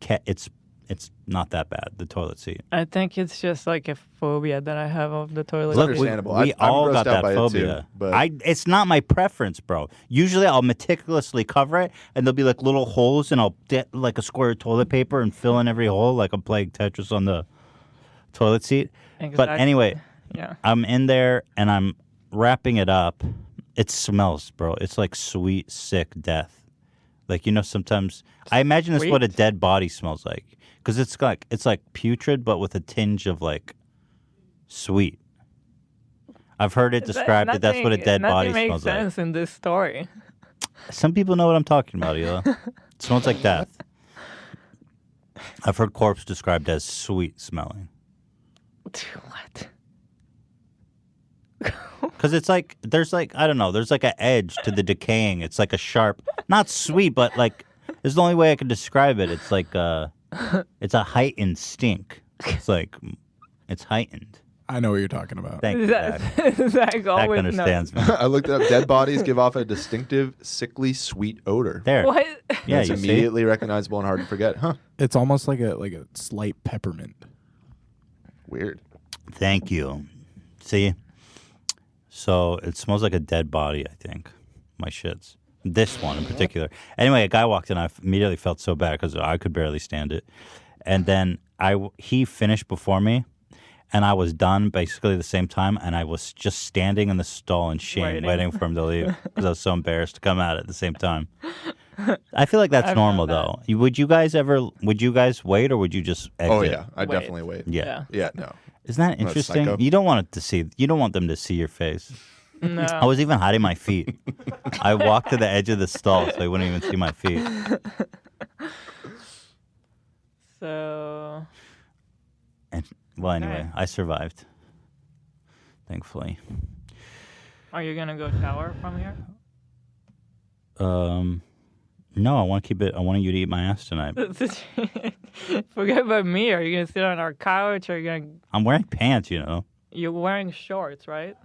[SPEAKER 2] it's not that bad. The toilet seat.
[SPEAKER 3] I think it's just like a phobia that I have of the toilet.
[SPEAKER 2] Look,
[SPEAKER 3] seat.
[SPEAKER 1] understandable.
[SPEAKER 2] we
[SPEAKER 1] I'm
[SPEAKER 2] all
[SPEAKER 1] grossed
[SPEAKER 2] got
[SPEAKER 1] out
[SPEAKER 2] that
[SPEAKER 1] by it
[SPEAKER 2] phobia.
[SPEAKER 1] too, but-
[SPEAKER 2] It's not my preference, bro. Usually, I'll meticulously cover it, and there'll be like little holes, and I'll get like a square of toilet paper and fill in every hole, like I'm playing Tetris on the toilet seat. But
[SPEAKER 3] Exactly.
[SPEAKER 2] anyway,
[SPEAKER 3] Yeah.
[SPEAKER 2] I'm in there and I'm wrapping it up. It smells, bro. It's like sweet, sick death. Like, sometimes I imagine this is what a
[SPEAKER 3] Sweet?
[SPEAKER 2] dead body smells like, because it's like putrid, but with a tinge of like sweet. I've heard it described that that's what a dead body
[SPEAKER 3] Nothing
[SPEAKER 2] smells
[SPEAKER 3] makes
[SPEAKER 2] like.
[SPEAKER 3] sense in this story.
[SPEAKER 2] Some people know what I'm talking about, Hila. It smells like death. I've heard corpse described as sweet smelling.
[SPEAKER 3] What?
[SPEAKER 2] Because it's like, there's like, I don't know, there's like an edge to the decaying. It's like a sharp, not sweet, but like, it's the only way I can describe it. It's like, it's a heightened stink. It's like, it's heightened.
[SPEAKER 7] I know what you're talking about.
[SPEAKER 2] Thank you, Zach.
[SPEAKER 3] Zach
[SPEAKER 2] Zach
[SPEAKER 3] always
[SPEAKER 2] understands me.
[SPEAKER 1] I looked it up. Dead bodies give off a distinctive, sickly, sweet odor.
[SPEAKER 2] There.
[SPEAKER 3] What?
[SPEAKER 2] Yeah,
[SPEAKER 1] It's
[SPEAKER 2] you see?
[SPEAKER 1] immediately recognizable and hard to forget. Huh?
[SPEAKER 7] It's almost like a slight peppermint.
[SPEAKER 1] Weird.
[SPEAKER 2] Thank you. See? So it smells like a dead body, I think. My shits. This one in particular. Anyway, a guy walked in. I immediately felt so bad because I could barely stand it. And then he finished before me, and I was done basically the same time, and I was just standing in the stall in shame, waiting for him to leave because I was so embarrassed to come out at the same time. I feel like that's
[SPEAKER 3] I've
[SPEAKER 2] normal,
[SPEAKER 3] done
[SPEAKER 2] though. Would you guys wait, or would you just exit?
[SPEAKER 1] Oh yeah, I
[SPEAKER 3] Wait.
[SPEAKER 1] definitely wait.
[SPEAKER 2] Yeah.
[SPEAKER 1] Yeah. No.
[SPEAKER 2] Isn't that
[SPEAKER 1] I'm a
[SPEAKER 2] interesting?
[SPEAKER 1] psycho.
[SPEAKER 2] You don't want them to see your face.
[SPEAKER 3] No.
[SPEAKER 2] I was even hiding my feet. I walked to the edge of the stall so he wouldn't even see my feet.
[SPEAKER 3] So
[SPEAKER 2] And well, anyway,
[SPEAKER 3] Okay.
[SPEAKER 2] I survived. Thankfully.
[SPEAKER 3] are you gonna go shower from here?
[SPEAKER 2] No, I want to keep it. I want you to eat my ass tonight.
[SPEAKER 3] Forget about me. Are you gonna sit on our couch? Or are you gonna?
[SPEAKER 2] I'm wearing pants,
[SPEAKER 3] You're wearing shorts, right?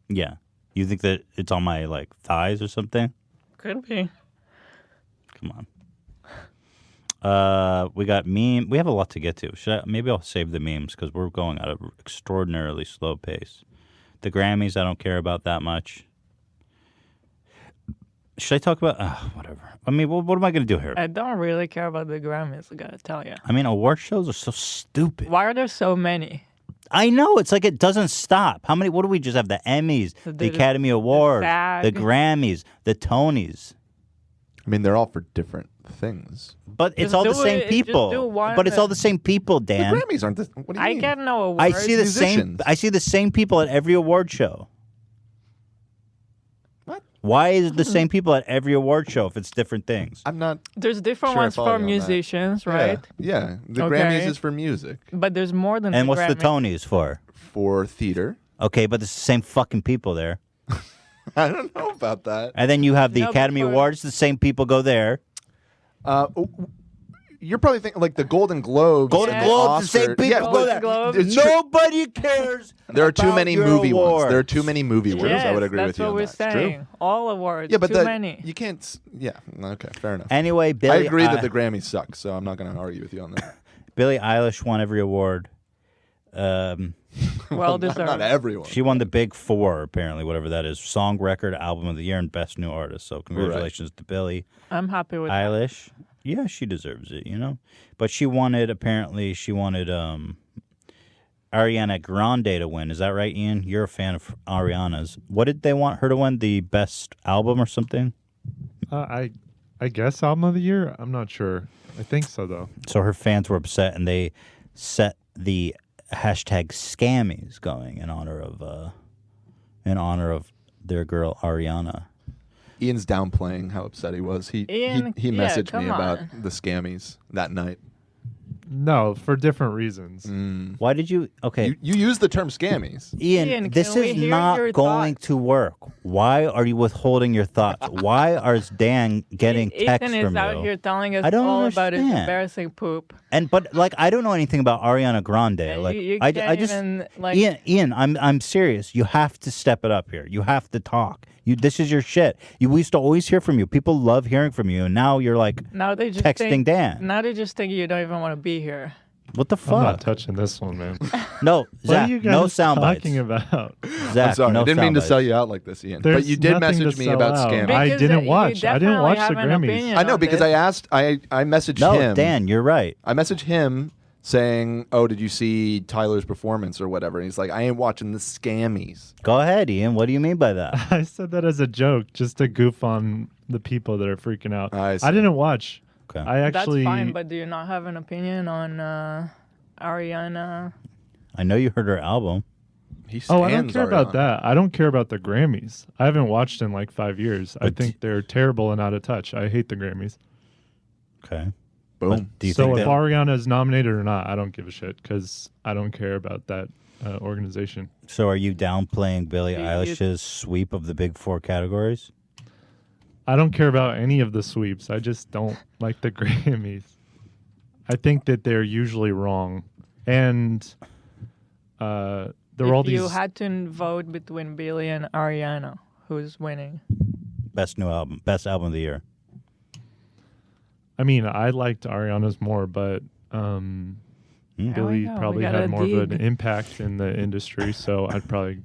[SPEAKER 2] Yeah. You think that it's on my like thighs or something?
[SPEAKER 3] Could be.
[SPEAKER 2] Come on. We got meme. We have a lot to get to. Maybe I'll save the memes because we're going at an extraordinarily slow pace. The Grammys, I don't care about that much. Should I talk about whatever? I mean, what am I going to do here?
[SPEAKER 3] I don't really care about the Grammys. I gotta tell you.
[SPEAKER 2] I mean, award shows are so stupid.
[SPEAKER 3] Why are there so many?
[SPEAKER 2] I know, it's like it doesn't stop. How many? What do we just have? The Emmys, the Academy Awards, the
[SPEAKER 3] SAG.
[SPEAKER 2] Grammys, the Tonys.
[SPEAKER 1] I mean, they're all for different things.
[SPEAKER 2] But it's
[SPEAKER 3] Just
[SPEAKER 2] all the
[SPEAKER 3] do
[SPEAKER 2] same
[SPEAKER 3] it- just
[SPEAKER 2] people.
[SPEAKER 3] do one
[SPEAKER 2] But it's all
[SPEAKER 3] and-
[SPEAKER 2] the same people,
[SPEAKER 1] The
[SPEAKER 2] Dan.
[SPEAKER 1] Grammys aren't. What do you
[SPEAKER 3] I
[SPEAKER 1] mean?
[SPEAKER 3] get no awards.
[SPEAKER 2] I see the same.
[SPEAKER 1] musicians.
[SPEAKER 2] I see the same people at every award show.
[SPEAKER 1] What?
[SPEAKER 2] Why is it the same people at every award show if it's different things?
[SPEAKER 1] I'm not.
[SPEAKER 3] There's different
[SPEAKER 1] Sure, I
[SPEAKER 3] ones
[SPEAKER 1] follow
[SPEAKER 3] for
[SPEAKER 1] you on that.
[SPEAKER 3] musicians, right?
[SPEAKER 1] Yeah. The
[SPEAKER 3] Okay.
[SPEAKER 1] Grammys is for music,
[SPEAKER 3] But there's more than.
[SPEAKER 2] And
[SPEAKER 3] the
[SPEAKER 2] what's the
[SPEAKER 3] Grammy.
[SPEAKER 2] Tonys for?
[SPEAKER 1] for theater.
[SPEAKER 2] Okay, but it's the same fucking people there.
[SPEAKER 1] I don't know about that.
[SPEAKER 2] And then you have the
[SPEAKER 3] No, but
[SPEAKER 2] Academy
[SPEAKER 3] for-
[SPEAKER 2] Awards. The same people go there.
[SPEAKER 1] You're probably thinking like the Golden Globes.
[SPEAKER 2] Golden
[SPEAKER 1] and
[SPEAKER 2] Globes. The same
[SPEAKER 1] Oscar-
[SPEAKER 2] people
[SPEAKER 1] Yeah,
[SPEAKER 2] go
[SPEAKER 1] but
[SPEAKER 2] there.
[SPEAKER 3] Globes.
[SPEAKER 1] it's true.
[SPEAKER 2] Nobody cares.
[SPEAKER 1] There are too
[SPEAKER 2] about
[SPEAKER 1] many
[SPEAKER 2] your
[SPEAKER 1] movie ones.
[SPEAKER 2] awards.
[SPEAKER 1] There are too many movie ones.
[SPEAKER 3] Yes,
[SPEAKER 1] I would agree
[SPEAKER 3] that's
[SPEAKER 1] with you
[SPEAKER 3] what
[SPEAKER 1] on
[SPEAKER 3] we're
[SPEAKER 1] that. It's
[SPEAKER 3] saying.
[SPEAKER 1] true.
[SPEAKER 3] All awards.
[SPEAKER 1] Yeah, but
[SPEAKER 3] too many.
[SPEAKER 1] you can't. Yeah. Okay. Fair enough.
[SPEAKER 2] Anyway, Billie,
[SPEAKER 1] I agree that the Grammys suck, so I'm not going to argue with you on that.
[SPEAKER 2] Billie Eilish won every award.
[SPEAKER 3] Well
[SPEAKER 1] not,
[SPEAKER 3] deserved.
[SPEAKER 1] not everyone.
[SPEAKER 2] She won the big four, apparently, whatever that is. Song, record, album of the year, and best new artist. So congratulations to Billie
[SPEAKER 3] I'm happy with that.
[SPEAKER 2] Eilish. Yeah, she deserves it, But she wanted, apparently, Ariana Grande to win. Is that right, Ian? You're a fan of Ariana's. What did they want her to win? The best album or something?
[SPEAKER 4] I guess album of the year. I'm not sure. I think so though.
[SPEAKER 2] So her fans were upset, and they set the hashtag Scammies going in honor of their girl Ariana.
[SPEAKER 1] Ian's downplaying how upset he was. He
[SPEAKER 3] Ian,
[SPEAKER 1] he
[SPEAKER 3] yeah,
[SPEAKER 1] messaged me
[SPEAKER 3] come
[SPEAKER 1] about
[SPEAKER 3] on.
[SPEAKER 1] the scammies that night.
[SPEAKER 4] No, for different reasons.
[SPEAKER 2] Why did you? Okay,
[SPEAKER 1] You used the term scammies.
[SPEAKER 2] Ian, this
[SPEAKER 3] can we
[SPEAKER 2] is
[SPEAKER 3] hear
[SPEAKER 2] not
[SPEAKER 3] your
[SPEAKER 2] going
[SPEAKER 3] thoughts?
[SPEAKER 2] to work. Why are you withholding your thoughts? Why is Dan getting texts
[SPEAKER 3] Ethan is
[SPEAKER 2] from
[SPEAKER 3] out
[SPEAKER 2] you?
[SPEAKER 3] here telling us
[SPEAKER 2] I don't
[SPEAKER 3] all about his
[SPEAKER 2] understand.
[SPEAKER 3] embarrassing poop.
[SPEAKER 2] But like I don't know anything about Ariana Grande. Like
[SPEAKER 3] you
[SPEAKER 2] I
[SPEAKER 3] can't
[SPEAKER 2] just
[SPEAKER 3] even, like-
[SPEAKER 2] Ian, I'm serious. You have to step it up here. You have to talk. This is your shit. We used to always hear from you. People love hearing from you, and now you're like
[SPEAKER 3] Now they just
[SPEAKER 2] texting
[SPEAKER 3] think,
[SPEAKER 2] Dan.
[SPEAKER 3] Now they just think you don't even want to be here.
[SPEAKER 2] What the fuck?
[SPEAKER 4] I'm not touching this one, man.
[SPEAKER 2] No,
[SPEAKER 4] What
[SPEAKER 2] Zach,
[SPEAKER 4] are you guys
[SPEAKER 2] no sound bites.
[SPEAKER 4] talking about?
[SPEAKER 2] Zach,
[SPEAKER 1] I'm sorry.
[SPEAKER 2] no
[SPEAKER 1] I didn't mean
[SPEAKER 2] sound
[SPEAKER 1] to
[SPEAKER 2] bites.
[SPEAKER 1] sell you out like this, Ian.
[SPEAKER 4] There's
[SPEAKER 1] but you did
[SPEAKER 4] nothing
[SPEAKER 1] message
[SPEAKER 4] to
[SPEAKER 1] me
[SPEAKER 4] sell
[SPEAKER 1] about
[SPEAKER 4] out.
[SPEAKER 1] scamming.
[SPEAKER 4] I
[SPEAKER 3] Because
[SPEAKER 4] didn't
[SPEAKER 3] you
[SPEAKER 4] watch. I didn't
[SPEAKER 3] definitely
[SPEAKER 4] watch
[SPEAKER 3] have
[SPEAKER 4] the
[SPEAKER 3] an
[SPEAKER 4] Grammys.
[SPEAKER 3] opinion
[SPEAKER 1] I know
[SPEAKER 3] on
[SPEAKER 1] because
[SPEAKER 3] this.
[SPEAKER 1] I asked. I messaged
[SPEAKER 2] No,
[SPEAKER 1] him.
[SPEAKER 2] Dan, you're right.
[SPEAKER 1] I messaged him saying, "Oh, did you see Tyler's performance or whatever?" And he's like, "I ain't watching the scammies."
[SPEAKER 2] Go ahead, Ian. What do you mean by that?
[SPEAKER 4] I said that as a joke, just to goof on the people that are freaking out.
[SPEAKER 1] I see.
[SPEAKER 4] I didn't watch.
[SPEAKER 2] Okay.
[SPEAKER 4] I actually.
[SPEAKER 3] That's fine, but do you not have an opinion on Ariana?
[SPEAKER 2] I know you heard her album.
[SPEAKER 1] He
[SPEAKER 4] Oh, I don't
[SPEAKER 1] stands
[SPEAKER 4] care about
[SPEAKER 1] Ariana.
[SPEAKER 4] that. I don't care about the Grammys. I haven't watched in like 5 years. I
[SPEAKER 2] But
[SPEAKER 4] think they're terrible and out of touch. I hate the Grammys.
[SPEAKER 2] Okay.
[SPEAKER 1] Boom.
[SPEAKER 2] But do you
[SPEAKER 4] So
[SPEAKER 2] think
[SPEAKER 4] if
[SPEAKER 2] that,
[SPEAKER 4] Ariana is nominated or not, I don't give a shit because I don't care about that organization.
[SPEAKER 2] so are you downplaying Billie
[SPEAKER 3] You-
[SPEAKER 2] Eilish's sweep of the big 4 categories?
[SPEAKER 4] I don't care about any of the sweeps. I just don't like the Grammys. I think that they're usually wrong. And there are all
[SPEAKER 3] If you
[SPEAKER 4] these.
[SPEAKER 3] had to vote between Billie and Ariana, who's winning?
[SPEAKER 2] Best new album, best album of the year.
[SPEAKER 4] I mean, I liked Ariana's more, but Billie
[SPEAKER 3] go. We
[SPEAKER 4] probably
[SPEAKER 3] gotta
[SPEAKER 4] had more of an
[SPEAKER 3] dig.
[SPEAKER 4] impact in the industry, so I'd probably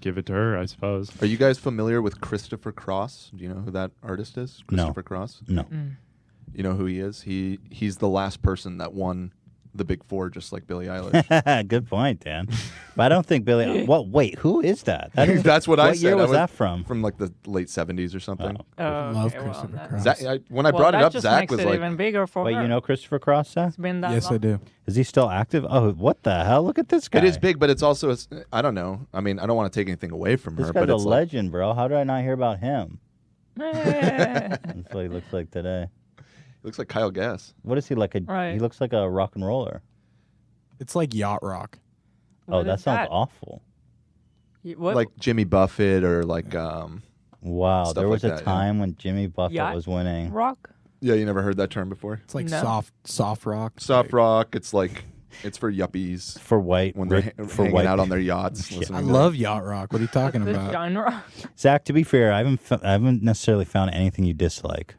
[SPEAKER 4] give it to her, I suppose.
[SPEAKER 1] Are you guys familiar with Christopher Cross? Do you know who that artist is?
[SPEAKER 2] No.
[SPEAKER 1] Christopher Cross?
[SPEAKER 2] No.
[SPEAKER 1] You know who he is? He's the last person that won the big 4, just like Billie Eilish.
[SPEAKER 2] Good point, Dan. But I don't think Billie. What? Wait, who is that? That is,
[SPEAKER 1] That's what I said.
[SPEAKER 2] What year was
[SPEAKER 1] I
[SPEAKER 2] that from?
[SPEAKER 1] From like the late 70s or something.
[SPEAKER 3] Oh,
[SPEAKER 7] Love
[SPEAKER 3] okay,
[SPEAKER 7] Christopher
[SPEAKER 3] that-
[SPEAKER 7] Cross.
[SPEAKER 1] When I
[SPEAKER 3] well,
[SPEAKER 1] brought it
[SPEAKER 3] that
[SPEAKER 1] up,
[SPEAKER 3] just
[SPEAKER 1] Zach
[SPEAKER 3] makes
[SPEAKER 1] was
[SPEAKER 3] it
[SPEAKER 1] like,
[SPEAKER 3] even bigger for
[SPEAKER 2] Wait,
[SPEAKER 3] her.
[SPEAKER 2] you know Christopher Cross, Zach?
[SPEAKER 3] It's been that
[SPEAKER 7] Yes,
[SPEAKER 3] long.
[SPEAKER 7] I do.
[SPEAKER 2] Is he still active? Oh, what the hell? Look at this guy.
[SPEAKER 1] it is big, but it's also, I don't know. I mean, I don't want to take anything away from
[SPEAKER 2] This
[SPEAKER 1] her,
[SPEAKER 2] guy's
[SPEAKER 1] but
[SPEAKER 2] a
[SPEAKER 1] it's like,
[SPEAKER 2] legend, bro. How did I not hear about him?
[SPEAKER 3] Eh.
[SPEAKER 2] That's what he looks like today.
[SPEAKER 1] it looks like Kyle Gass.
[SPEAKER 2] What is he like?
[SPEAKER 3] Right.
[SPEAKER 2] He looks like a rock and roller.
[SPEAKER 7] It's like yacht rock.
[SPEAKER 2] Oh,
[SPEAKER 3] What
[SPEAKER 2] that
[SPEAKER 3] is
[SPEAKER 2] sounds awful.
[SPEAKER 3] What?
[SPEAKER 1] Like Jimmy Buffett or like,
[SPEAKER 2] Wow,
[SPEAKER 1] Stuff
[SPEAKER 2] there was
[SPEAKER 1] like
[SPEAKER 2] a
[SPEAKER 1] that, yeah.
[SPEAKER 2] time when Jimmy Buffett
[SPEAKER 3] Yacht
[SPEAKER 2] was winning.
[SPEAKER 3] rock?
[SPEAKER 1] yeah, you never heard that term before?
[SPEAKER 7] It's like
[SPEAKER 3] No.
[SPEAKER 7] soft rock.
[SPEAKER 1] Soft rock, it's like, it's for yuppies
[SPEAKER 2] For white,
[SPEAKER 1] when they're
[SPEAKER 2] for
[SPEAKER 1] hanging
[SPEAKER 2] white
[SPEAKER 1] out on their yachts.
[SPEAKER 2] Yeah.
[SPEAKER 1] listening
[SPEAKER 7] I
[SPEAKER 1] to-
[SPEAKER 7] love yacht rock. What are you talking
[SPEAKER 3] The
[SPEAKER 7] about?
[SPEAKER 3] genre?
[SPEAKER 2] Zach, to be fair, I haven't necessarily found anything you dislike.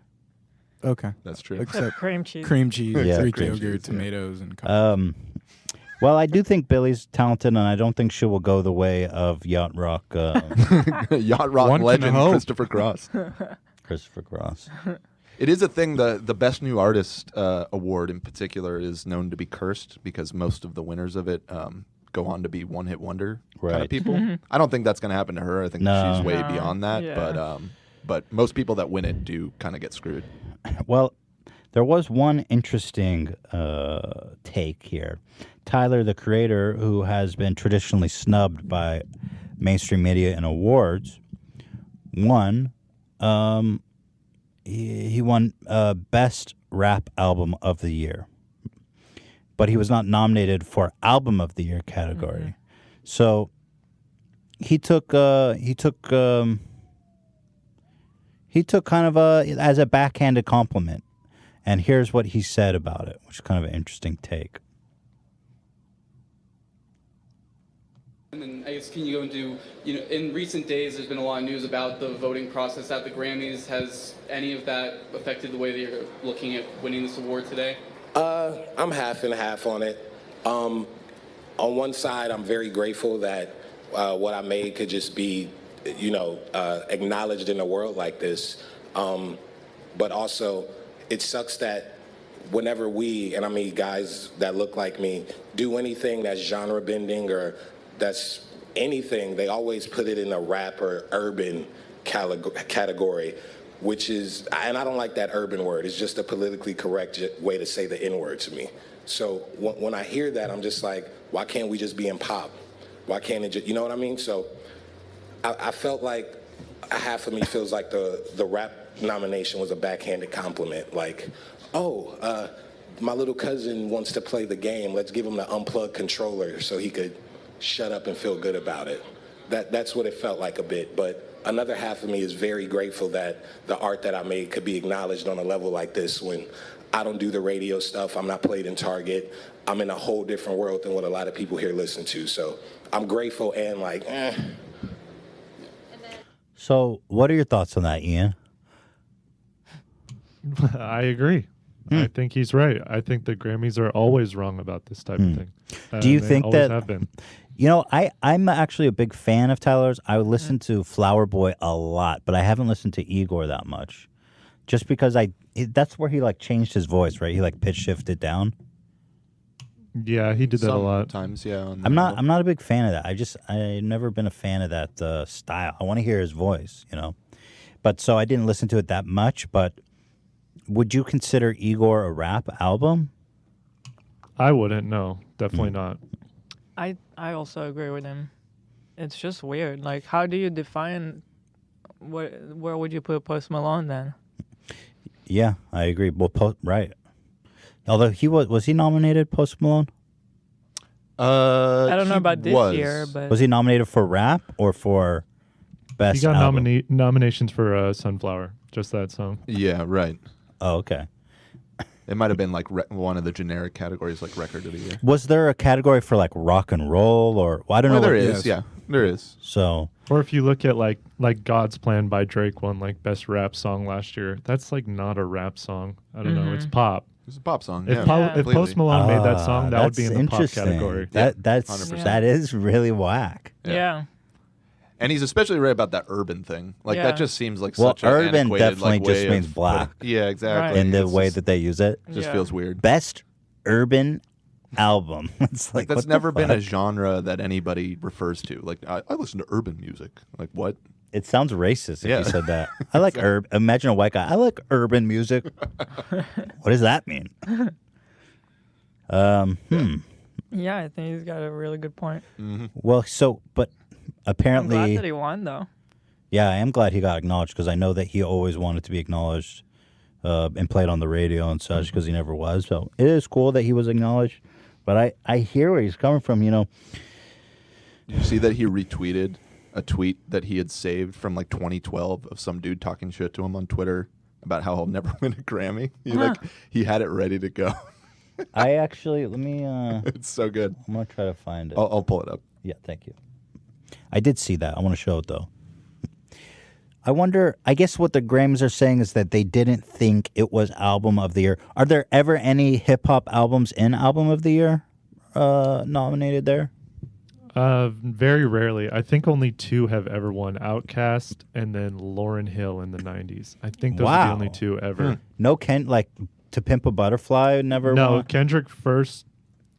[SPEAKER 7] Okay.
[SPEAKER 1] That's true.
[SPEAKER 7] Except
[SPEAKER 3] Cream cheese.
[SPEAKER 7] cream cheese,
[SPEAKER 2] Yeah.
[SPEAKER 7] Greek
[SPEAKER 1] Cream
[SPEAKER 7] yogurt,
[SPEAKER 1] cheese, yeah.
[SPEAKER 7] tomatoes, and
[SPEAKER 2] Well, I do think Billie's talented, and I don't think she will go the way of yacht rock
[SPEAKER 1] Yacht rock
[SPEAKER 7] One can
[SPEAKER 1] legend
[SPEAKER 7] hope.
[SPEAKER 1] Christopher Cross.
[SPEAKER 2] Christopher Cross.
[SPEAKER 1] It is a thing. The Best New Artist award in particular is known to be cursed because most of the winners of it go on to be one-hit wonder kind
[SPEAKER 2] Right.
[SPEAKER 1] of people. I don't think that's going to happen to her. I think
[SPEAKER 2] No.
[SPEAKER 1] she's way
[SPEAKER 3] No.
[SPEAKER 1] beyond that.
[SPEAKER 3] Yeah.
[SPEAKER 1] But most people that win it do kind of get screwed.
[SPEAKER 2] Well, there was one interesting take here. Tyler, the creator, who has been traditionally snubbed by mainstream media and awards, won. He won Best Rap Album of the Year, but he was not nominated for Album of the Year category. So he took kind of as a backhanded compliment. And here's what he said about it, which is kind of an interesting take.
[SPEAKER 8] And I guess can you go into, in recent days there's been a lot of news about the voting process at the Grammys. Has any of that affected the way that you're looking at winning this award today?
[SPEAKER 9] I'm half and half on it. On one side, I'm very grateful that what I made could just be, acknowledged in a world like this. But also, it sucks that whenever we, and I mean guys that look like me, do anything that's genre bending or that's anything, they always put it in a rap or urban category, which is, and I don't like that urban word. It's just a politically correct way to say the N-word to me. So when I hear that, I'm just like, why can't we just be in pop? Why can't it just, you know what I mean? So I felt like half of me feels like the rap nomination was a backhanded compliment. Like, my little cousin wants to play the game. Let's give him the unplugged controller so he could shut up and feel good about it. That's what it felt like a bit. But another half of me is very grateful that the art that I made could be acknowledged on a level like this when I don't do the radio stuff. I'm not played in Target. I'm in a whole different world than what a lot of people here listen to. So I'm grateful and like,
[SPEAKER 2] So, what are your thoughts on that, Ian?
[SPEAKER 4] I agree. I think he's right. I think the Grammys are always wrong about this type of thing.
[SPEAKER 2] Do you
[SPEAKER 4] They
[SPEAKER 2] think
[SPEAKER 4] always
[SPEAKER 2] that?
[SPEAKER 4] have been.
[SPEAKER 2] You know, I'm actually a big fan of Tyler's. I would listen to Flower Boy a lot, but I haven't listened to Igor that much, just because that's where he like changed his voice, right? He like pitch shifted down.
[SPEAKER 4] Yeah, he did that a lot.
[SPEAKER 1] Sometimes, yeah. on the
[SPEAKER 2] I'm
[SPEAKER 1] album.
[SPEAKER 2] not a big fan of that. I've never been a fan of that style. I want to hear his voice, you know. But so I didn't listen to it that much. But would you consider Igor a rap album?
[SPEAKER 4] I wouldn't. No, definitely not.
[SPEAKER 3] I also agree with him. It's just weird. Like, how do you define where would you put Post Malone then?
[SPEAKER 2] Yeah, I agree. Well, right. Although he was he nominated, Post Malone?
[SPEAKER 3] I don't know
[SPEAKER 1] he
[SPEAKER 3] about this
[SPEAKER 1] was.
[SPEAKER 3] year, but
[SPEAKER 2] Was he nominated for rap or for best?
[SPEAKER 4] He got
[SPEAKER 2] album?
[SPEAKER 4] nominations for Sunflower, just that song.
[SPEAKER 1] Yeah, right.
[SPEAKER 2] Oh, okay.
[SPEAKER 1] It might have been like one of the generic categories, like record of the year.
[SPEAKER 2] Was there a category for like rock and roll or I don't know?
[SPEAKER 1] There
[SPEAKER 2] what-
[SPEAKER 1] is, yeah, there is.
[SPEAKER 2] So
[SPEAKER 4] Or if you look at like God's Plan by Drake won like best rap song last year. That's like not a rap song. I don't know. It's pop.
[SPEAKER 1] It's a pop song.
[SPEAKER 4] If,
[SPEAKER 1] Yeah,
[SPEAKER 4] if
[SPEAKER 1] completely.
[SPEAKER 4] Post Malone made that song, that would
[SPEAKER 2] that's
[SPEAKER 4] be in the pop
[SPEAKER 2] interesting.
[SPEAKER 4] category.
[SPEAKER 2] That's
[SPEAKER 1] 100%.
[SPEAKER 2] that is really whack.
[SPEAKER 3] yeah.
[SPEAKER 1] And he's especially right about that urban thing. Like
[SPEAKER 3] Yeah.
[SPEAKER 1] that just seems like
[SPEAKER 2] Well,
[SPEAKER 1] such an
[SPEAKER 2] urban
[SPEAKER 1] antiquated,
[SPEAKER 2] definitely
[SPEAKER 1] like,
[SPEAKER 2] just
[SPEAKER 1] way
[SPEAKER 2] means
[SPEAKER 1] of
[SPEAKER 2] black.
[SPEAKER 1] putting- yeah, exactly.
[SPEAKER 2] In the
[SPEAKER 1] It's
[SPEAKER 2] way
[SPEAKER 1] just,
[SPEAKER 2] that they use it.
[SPEAKER 1] just
[SPEAKER 3] Yeah.
[SPEAKER 1] feels weird.
[SPEAKER 2] Best urban album. It's
[SPEAKER 1] Like
[SPEAKER 2] like
[SPEAKER 1] that's
[SPEAKER 2] what the
[SPEAKER 1] never been a
[SPEAKER 2] fuck?
[SPEAKER 1] genre that anybody refers to. Like I listen to urban music. Like what?
[SPEAKER 2] It sounds racist if
[SPEAKER 1] Yeah.
[SPEAKER 2] you said that. I like Imagine a white guy. I like urban music. What does that mean?
[SPEAKER 3] Yeah, I think he's got a really good point.
[SPEAKER 2] Well, but
[SPEAKER 3] I'm
[SPEAKER 2] apparently,
[SPEAKER 3] glad that he won, though.
[SPEAKER 2] yeah, I am glad he got acknowledged because I know that he always wanted to be acknowledged and played on the radio and such because he never was. So it is cool that he was acknowledged. But I hear where he's coming from. You know,
[SPEAKER 1] Did you see that he retweeted a tweet that he had saved from like 2012 of some dude talking shit to him on Twitter about how he'll never win a Grammy? He had it ready to go.
[SPEAKER 2] I actually let me.
[SPEAKER 1] It's so good.
[SPEAKER 2] I'm gonna try to find it.
[SPEAKER 1] I'll pull it up.
[SPEAKER 2] Yeah, thank you. I did see that. I want to show it though. I wonder. I guess what the Grammys are saying is that they didn't think it was album of the year. Are there ever any hip hop albums in album of the year nominated there?
[SPEAKER 4] Very rarely. I think only two have ever won: Outkast and then Lauryn Hill in the '90s. I think those are
[SPEAKER 2] Wow.
[SPEAKER 4] the only two ever.
[SPEAKER 2] No, like To Pimp a Butterfly never.
[SPEAKER 4] No,
[SPEAKER 2] won?
[SPEAKER 4] Kendrick first.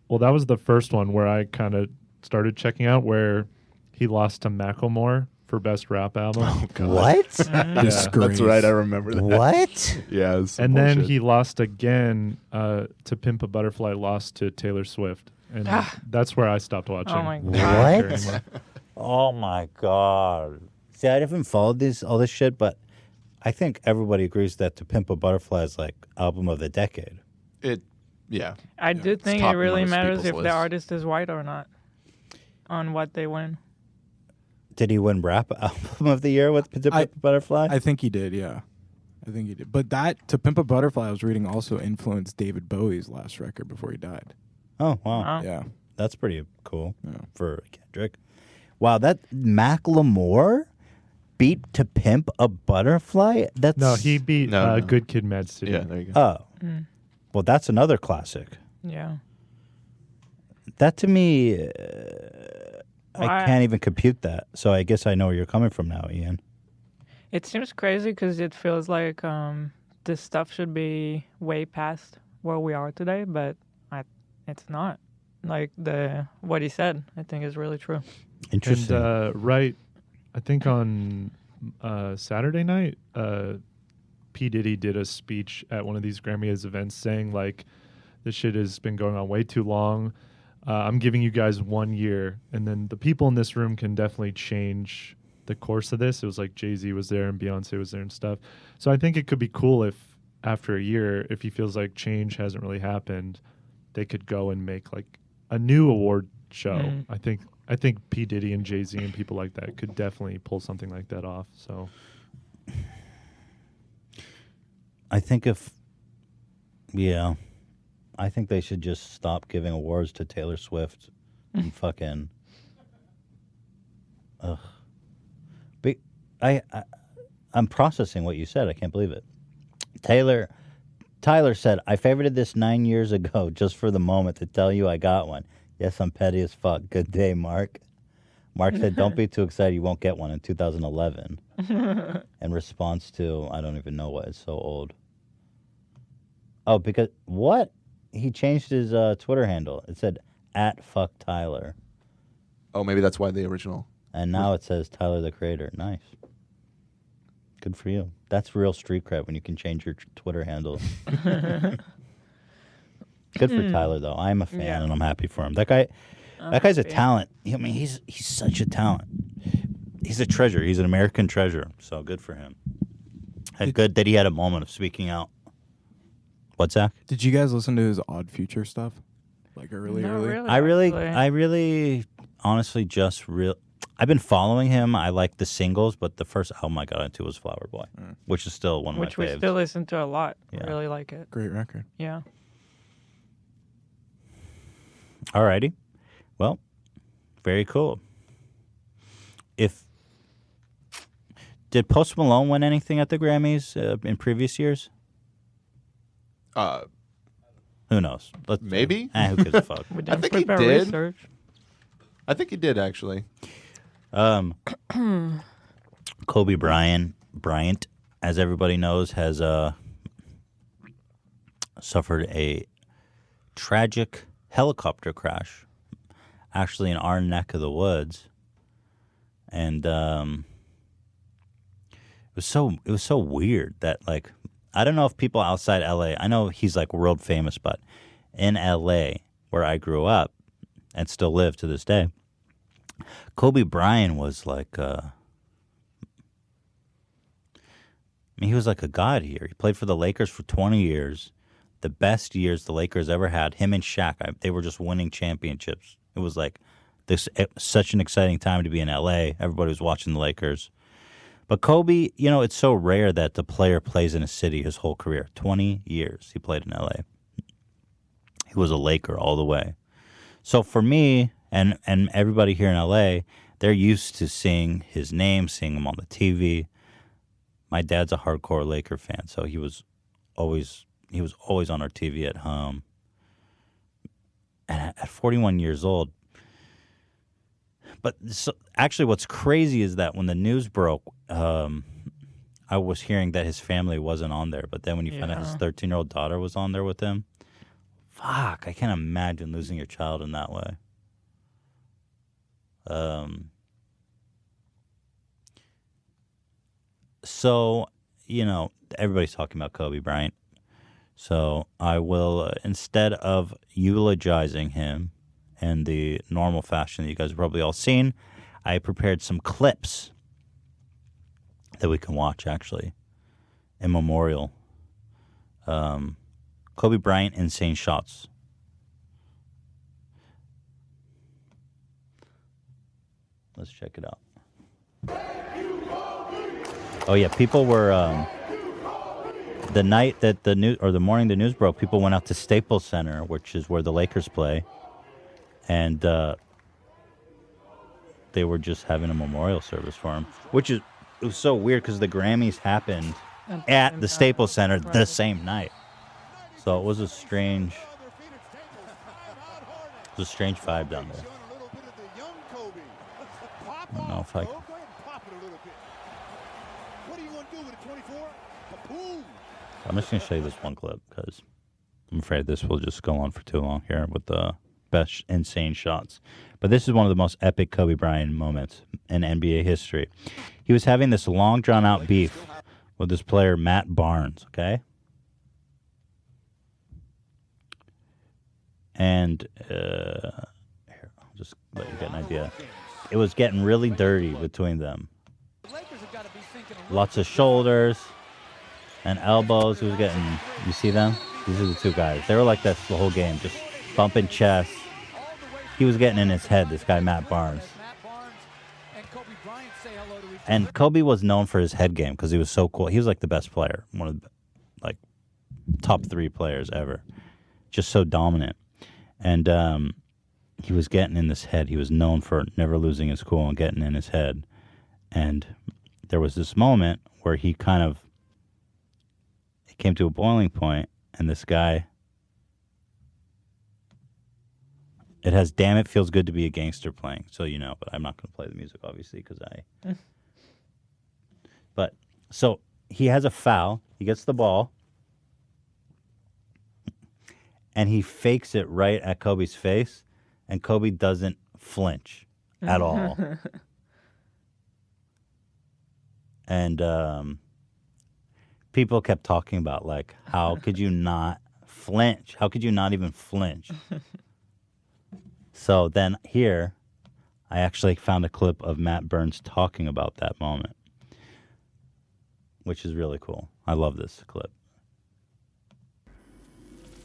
[SPEAKER 4] Well, that was the first one where I kind of started checking out, where he lost to Macklemore for best rap album.
[SPEAKER 2] What?
[SPEAKER 7] Disgrace.
[SPEAKER 1] That's right. I remember that.
[SPEAKER 2] What?
[SPEAKER 1] Yeah. It was some
[SPEAKER 4] And then
[SPEAKER 1] bullshit.
[SPEAKER 4] he lost again to Pimp a Butterfly, lost to Taylor Swift. And that's where I stopped watching.
[SPEAKER 3] Oh my
[SPEAKER 4] Don't
[SPEAKER 3] God.
[SPEAKER 4] care
[SPEAKER 2] What?
[SPEAKER 4] anymore.
[SPEAKER 2] Oh my god! See, I haven't followed all this shit, but I think everybody agrees that To Pimp a Butterfly is like album of the decade.
[SPEAKER 1] Yeah.
[SPEAKER 3] I do think it
[SPEAKER 1] top on
[SPEAKER 3] really
[SPEAKER 1] most
[SPEAKER 3] matters if
[SPEAKER 1] people's
[SPEAKER 3] the
[SPEAKER 1] lists.
[SPEAKER 3] artist is white or not on what they win.
[SPEAKER 2] Did he win rap album of the year with To Pimp a Butterfly?
[SPEAKER 7] I think he did, yeah. I think he did. But that, To Pimp a Butterfly, I was reading, also influenced David Bowie's last record before he died.
[SPEAKER 2] Oh wow,
[SPEAKER 3] Wow.
[SPEAKER 7] Yeah.
[SPEAKER 2] that's pretty cool
[SPEAKER 7] Yeah.
[SPEAKER 2] for Kendrick. Wow, that Macklemore beat To Pimp a Butterfly. That's
[SPEAKER 4] No, he beat
[SPEAKER 1] No.
[SPEAKER 4] Good Kid, Mad City.
[SPEAKER 1] Yeah. There you go.
[SPEAKER 2] Oh, well, that's another classic.
[SPEAKER 3] Yeah.
[SPEAKER 2] That to me,
[SPEAKER 3] Well,
[SPEAKER 2] I can't even compute that. So I guess I know where you're coming from now, Ian.
[SPEAKER 3] It seems crazy because it feels like this stuff should be way past where we are today, but it's not. Like what he said, I think is really true.
[SPEAKER 2] Interesting.
[SPEAKER 4] And I think on Saturday night, P. Diddy did a speech at one of these Grammys events saying, like, this shit has been going on way too long. I'm giving you guys 1 year, and then the people in this room can definitely change the course of this. It was like Jay-Z was there and Beyonce was there and stuff. So I think it could be cool if after a year, if he feels like change hasn't really happened, they could go and make like a new award show. I think P. Diddy and Jay-Z and people like that could definitely pull something like that off. So
[SPEAKER 2] I think I think they should just stop giving awards to Taylor Swift and fucking. Ugh. But I'm processing what you said. I can't believe it. Tyler said, I favorited this 9 years ago just for the moment to tell you I got one. Yes, I'm petty as fuck. Good day, Mark. Mark said, don't be too excited. You won't get one in 2011. In response to, I don't even know what. It's so old. Oh, because, what? He changed his Twitter handle. It said, @fuckTyler.
[SPEAKER 1] Oh, maybe that's why the original.
[SPEAKER 2] And now it says Tyler the Creator. Nice. Good for you. That's real street cred when you can change your Twitter handle. Good for Tyler, though. I'm a fan, and I'm happy for him. That guy's a talent. I mean, he's such a talent. He's a treasure. He's an American treasure. So good for him. Good that he had a moment of speaking out. What's that?
[SPEAKER 7] Did you guys listen to his Odd Future stuff? Like early?
[SPEAKER 2] I really, honestly, I've been following him. I like the singles, but the first album I got into was Flower Boy, which is still one of my faves.
[SPEAKER 3] Which we still listen to a lot.
[SPEAKER 2] Yeah.
[SPEAKER 3] I really like it.
[SPEAKER 7] Great record.
[SPEAKER 3] Yeah.
[SPEAKER 2] Alrighty. Well, very cool. Did Post Malone win anything at the Grammys in previous years? Who knows?
[SPEAKER 1] Maybe.
[SPEAKER 2] Who gives a fuck?
[SPEAKER 1] I think he did. Research. I think he did, actually.
[SPEAKER 2] Kobe Bryant, as everybody knows, has suffered a tragic helicopter crash, actually in our neck of the woods, and it was so weird that, like, I don't know if people outside LA, I know he's like world famous, but in LA where I grew up and still live to this day, Kobe Bryant was like he was like a god here. He played for the Lakers for 20 years. The best years the Lakers ever had. Him and Shaq, they were just winning championships. It was like such an exciting time to be in LA. Everybody was watching the Lakers. But Kobe, it's so rare that the player plays in a city his whole career. 20 years he played in LA. He was a Laker all the way. So for me and everybody here in LA, they're used to seeing his name, seeing him on the TV. My dad's a hardcore Laker fan, so he was always on our TV at home. And at 41 years old. But actually what's crazy is that when the news broke, I was hearing that his family wasn't on there. But then when you found out his 13-year-old daughter was on there with him, fuck, I can't imagine losing your child in that way. So, everybody's talking about Kobe Bryant. So I will, instead of eulogizing him in the normal fashion that you guys have probably all seen, I prepared some clips that we can watch, actually, in memorial. Kobe Bryant, insane shots. Let's check it out. Oh yeah, people were the night that the morning the news broke. People went out to Staples Center, which is where the Lakers play, and they were just having a memorial service for him. It was so weird because the Grammys happened at the Staples Center the same night, so it was a strange vibe down there. I don't know if I. I'm just going to show you this one clip because I'm afraid this will just go on for too long here with the best insane shots. But this is one of the most epic Kobe Bryant moments in NBA history. He was having this long, drawn-out beef with this player, Matt Barnes, okay? And here, I'll just let you get an idea. It was getting really dirty between them. Lots of shoulders and elbows. It was getting, you see them? These are the two guys. They were like this the whole game, just bumping chests. He was getting in his head, this guy, Matt Barnes. And Kobe was known for his head game because he was so cool. He was like the best player, one of the top 3 players ever. Just so dominant. And he was getting in his head. He was known for never losing his cool and getting in his head. And there was this moment where he kind of it came to a boiling point, and this guy. It has "Damn It Feels Good to Be a Gangster" playing, so you know. But I'm not going to play the music, obviously, because I. But so he has a foul. He gets the ball, and he fakes it right at Kobe's face, and Kobe doesn't flinch at all. And people kept talking about, like, how could you not flinch? How could you not even flinch? So then here, I actually found a clip of Matt Burns talking about that moment, which is really cool. I love this clip.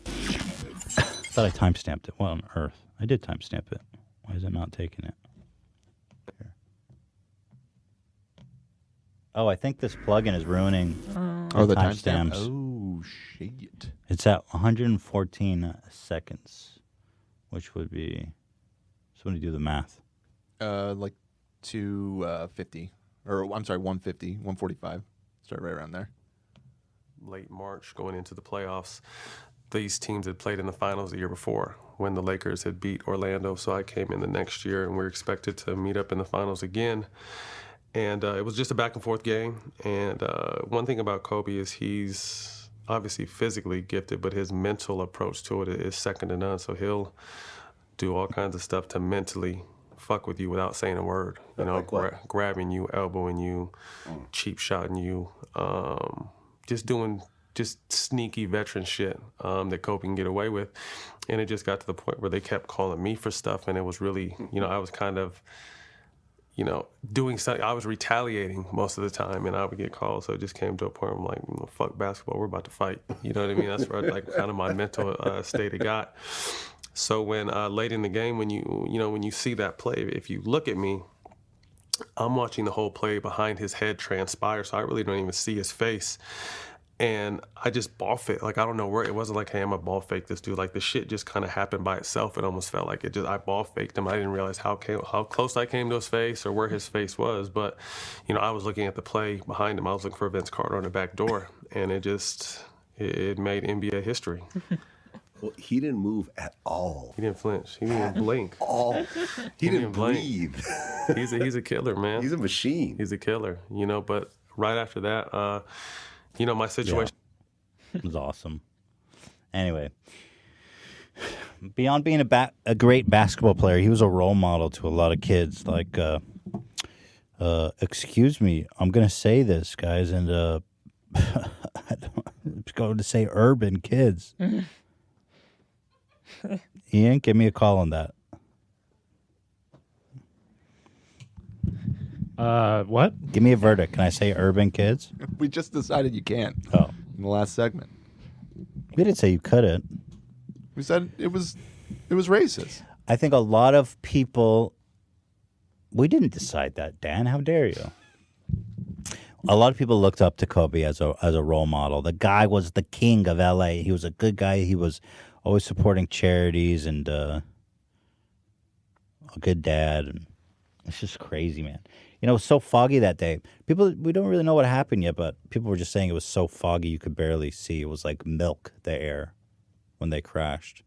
[SPEAKER 2] I thought I timestamped it. What on earth? I did timestamp it. Why is it not taking it? Here. Oh, I think this plugin is ruining
[SPEAKER 1] the timestamp.
[SPEAKER 2] timestamps.
[SPEAKER 1] Oh, shit.
[SPEAKER 2] It's at 114 seconds, which would be... So when you do the math.
[SPEAKER 1] Like 250. Or, I'm sorry, 150, 145. Start right around there.
[SPEAKER 10] Late March, going into the playoffs, these teams had played in the finals the year before when the Lakers had beat Orlando. So I came in the next year, and we were expected to meet up in the finals again. And it was just a back-and-forth game. And one thing about Kobe is he's obviously physically gifted, but his mental approach to it is second to none. So he'll do all kinds of stuff to mentally fuck with you without saying a word. You know,
[SPEAKER 11] like
[SPEAKER 10] grabbing you, elbowing you, cheap shotting you, just sneaky veteran shit that Kobe can get away with. And it just got to the point where they kept calling me for stuff, and it was really, you know, I was kind of, you know, doing something. I was retaliating most of the time, and I would get called. So it just came to a point where I'm like, fuck basketball, we're about to fight. You know what I mean? That's where like kind of my mental state it got. So when late in the game, when you see that play, if you look at me, I'm watching the whole play behind his head transpire, so I really don't even see his face. And I just ball fake. Like, I don't know where, it wasn't like, hey, I'm a ball fake this dude. Like, the shit just kind of happened by itself. It almost felt like I ball faked him. I didn't realize how close I came to his face or where his face was. But, you know, I was looking at the play behind him. I was looking for Vince Carter on the back door. And it made NBA history.
[SPEAKER 11] Well, he didn't move at all.
[SPEAKER 10] He didn't flinch. He didn't even blink.
[SPEAKER 11] He didn't breathe.
[SPEAKER 10] He's a killer, man.
[SPEAKER 11] He's a machine.
[SPEAKER 10] He's a killer, you know. But right after that, you know, my situation.
[SPEAKER 2] It was awesome. Anyway, beyond being a great basketball player, he was a role model to a lot of kids. Like, excuse me, I'm going to say this, guys, and I'm going to say urban kids. Ian, give me a call on that.
[SPEAKER 4] What?
[SPEAKER 2] Give me a verdict. Can I say urban kids?
[SPEAKER 1] We just decided you can't.
[SPEAKER 2] Oh.
[SPEAKER 1] In the last segment.
[SPEAKER 2] We didn't say you couldn't.
[SPEAKER 1] We said it was racist.
[SPEAKER 2] I think a lot of people... We didn't decide that, Dan. How dare you? A lot of people looked up to Kobe as a role model. The guy was the king of L.A. He was a good guy. He was always supporting charities and a good dad. And it's just crazy, man. You know, it was so foggy that day. We don't really know what happened yet, but people were just saying it was so foggy you could barely see. It was like milk, the air, when they crashed.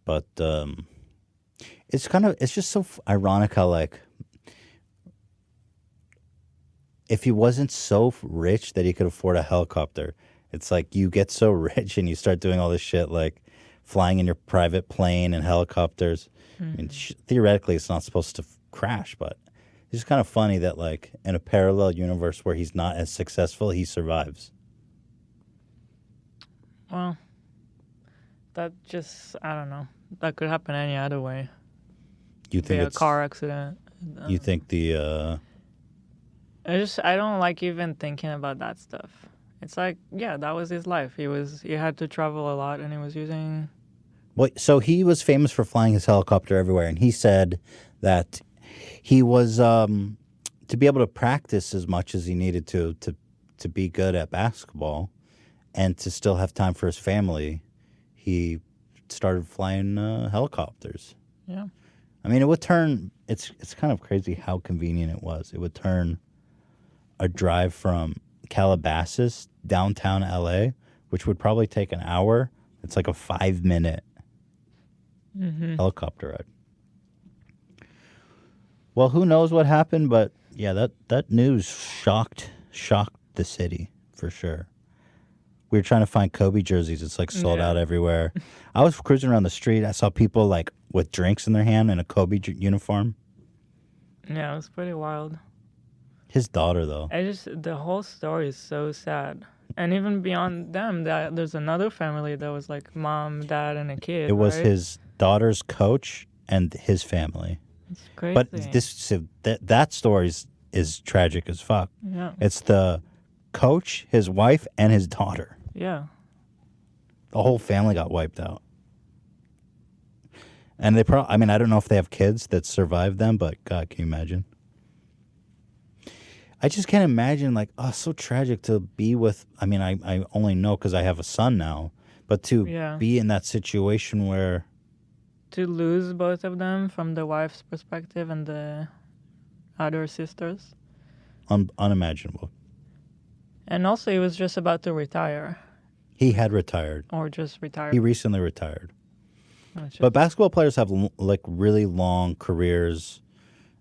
[SPEAKER 2] But it's just so ironic how, like, if he wasn't so rich that he could afford a helicopter, it's like you get so rich and you start doing all this shit, like flying in your private plane and helicopters. Mm-hmm. I mean, theoretically, it's not supposed to crash, but it's just kind of funny that, like, in a parallel universe where he's not as successful, he survives.
[SPEAKER 3] Well, that just, I don't know. That could happen any other way.
[SPEAKER 2] You think
[SPEAKER 3] it's a car accident?
[SPEAKER 2] You think the...
[SPEAKER 3] I don't like even thinking about that stuff. It's like, yeah, that was his life. He had to travel a lot, and he was using...
[SPEAKER 2] Well, so he was famous for flying his helicopter everywhere, and he said that he was, to be able to practice as much as he needed to be good at basketball and to still have time for his family, he started flying helicopters.
[SPEAKER 3] Yeah.
[SPEAKER 2] I mean, it would turn... It's kind of crazy how convenient it was. It would turn a drive from Calabasas downtown LA, which would probably take an hour. It's like a 5-minute helicopter ride. Well, who knows what happened, but yeah, that news shocked the city for sure. We were trying to find Kobe jerseys. It's like sold out everywhere. I was cruising around the street. I saw people like with drinks in their hand in a Kobe uniform.
[SPEAKER 3] Yeah, it was pretty wild.
[SPEAKER 2] His daughter, though.
[SPEAKER 3] The whole story is so sad. And even beyond them, there's another family that was like mom, dad, and a kid.
[SPEAKER 2] It was
[SPEAKER 3] right?
[SPEAKER 2] his daughter's coach and his family.
[SPEAKER 3] It's crazy.
[SPEAKER 2] But that story is tragic as fuck.
[SPEAKER 3] Yeah.
[SPEAKER 2] It's the coach, his wife, and his daughter.
[SPEAKER 3] Yeah.
[SPEAKER 2] The whole family got wiped out. And they I mean, I don't know if they have kids that survived them, but God, can you imagine? I just can't imagine, like, oh, so tragic to be with. I mean, I only know because I have a son now, but to be in that situation where.
[SPEAKER 3] To lose both of them from the wife's perspective and the other sisters.
[SPEAKER 2] Unimaginable.
[SPEAKER 3] And also, he was just about to retire.
[SPEAKER 2] He had retired.
[SPEAKER 3] Or just retired.
[SPEAKER 2] He recently retired. But basketball players have like really long careers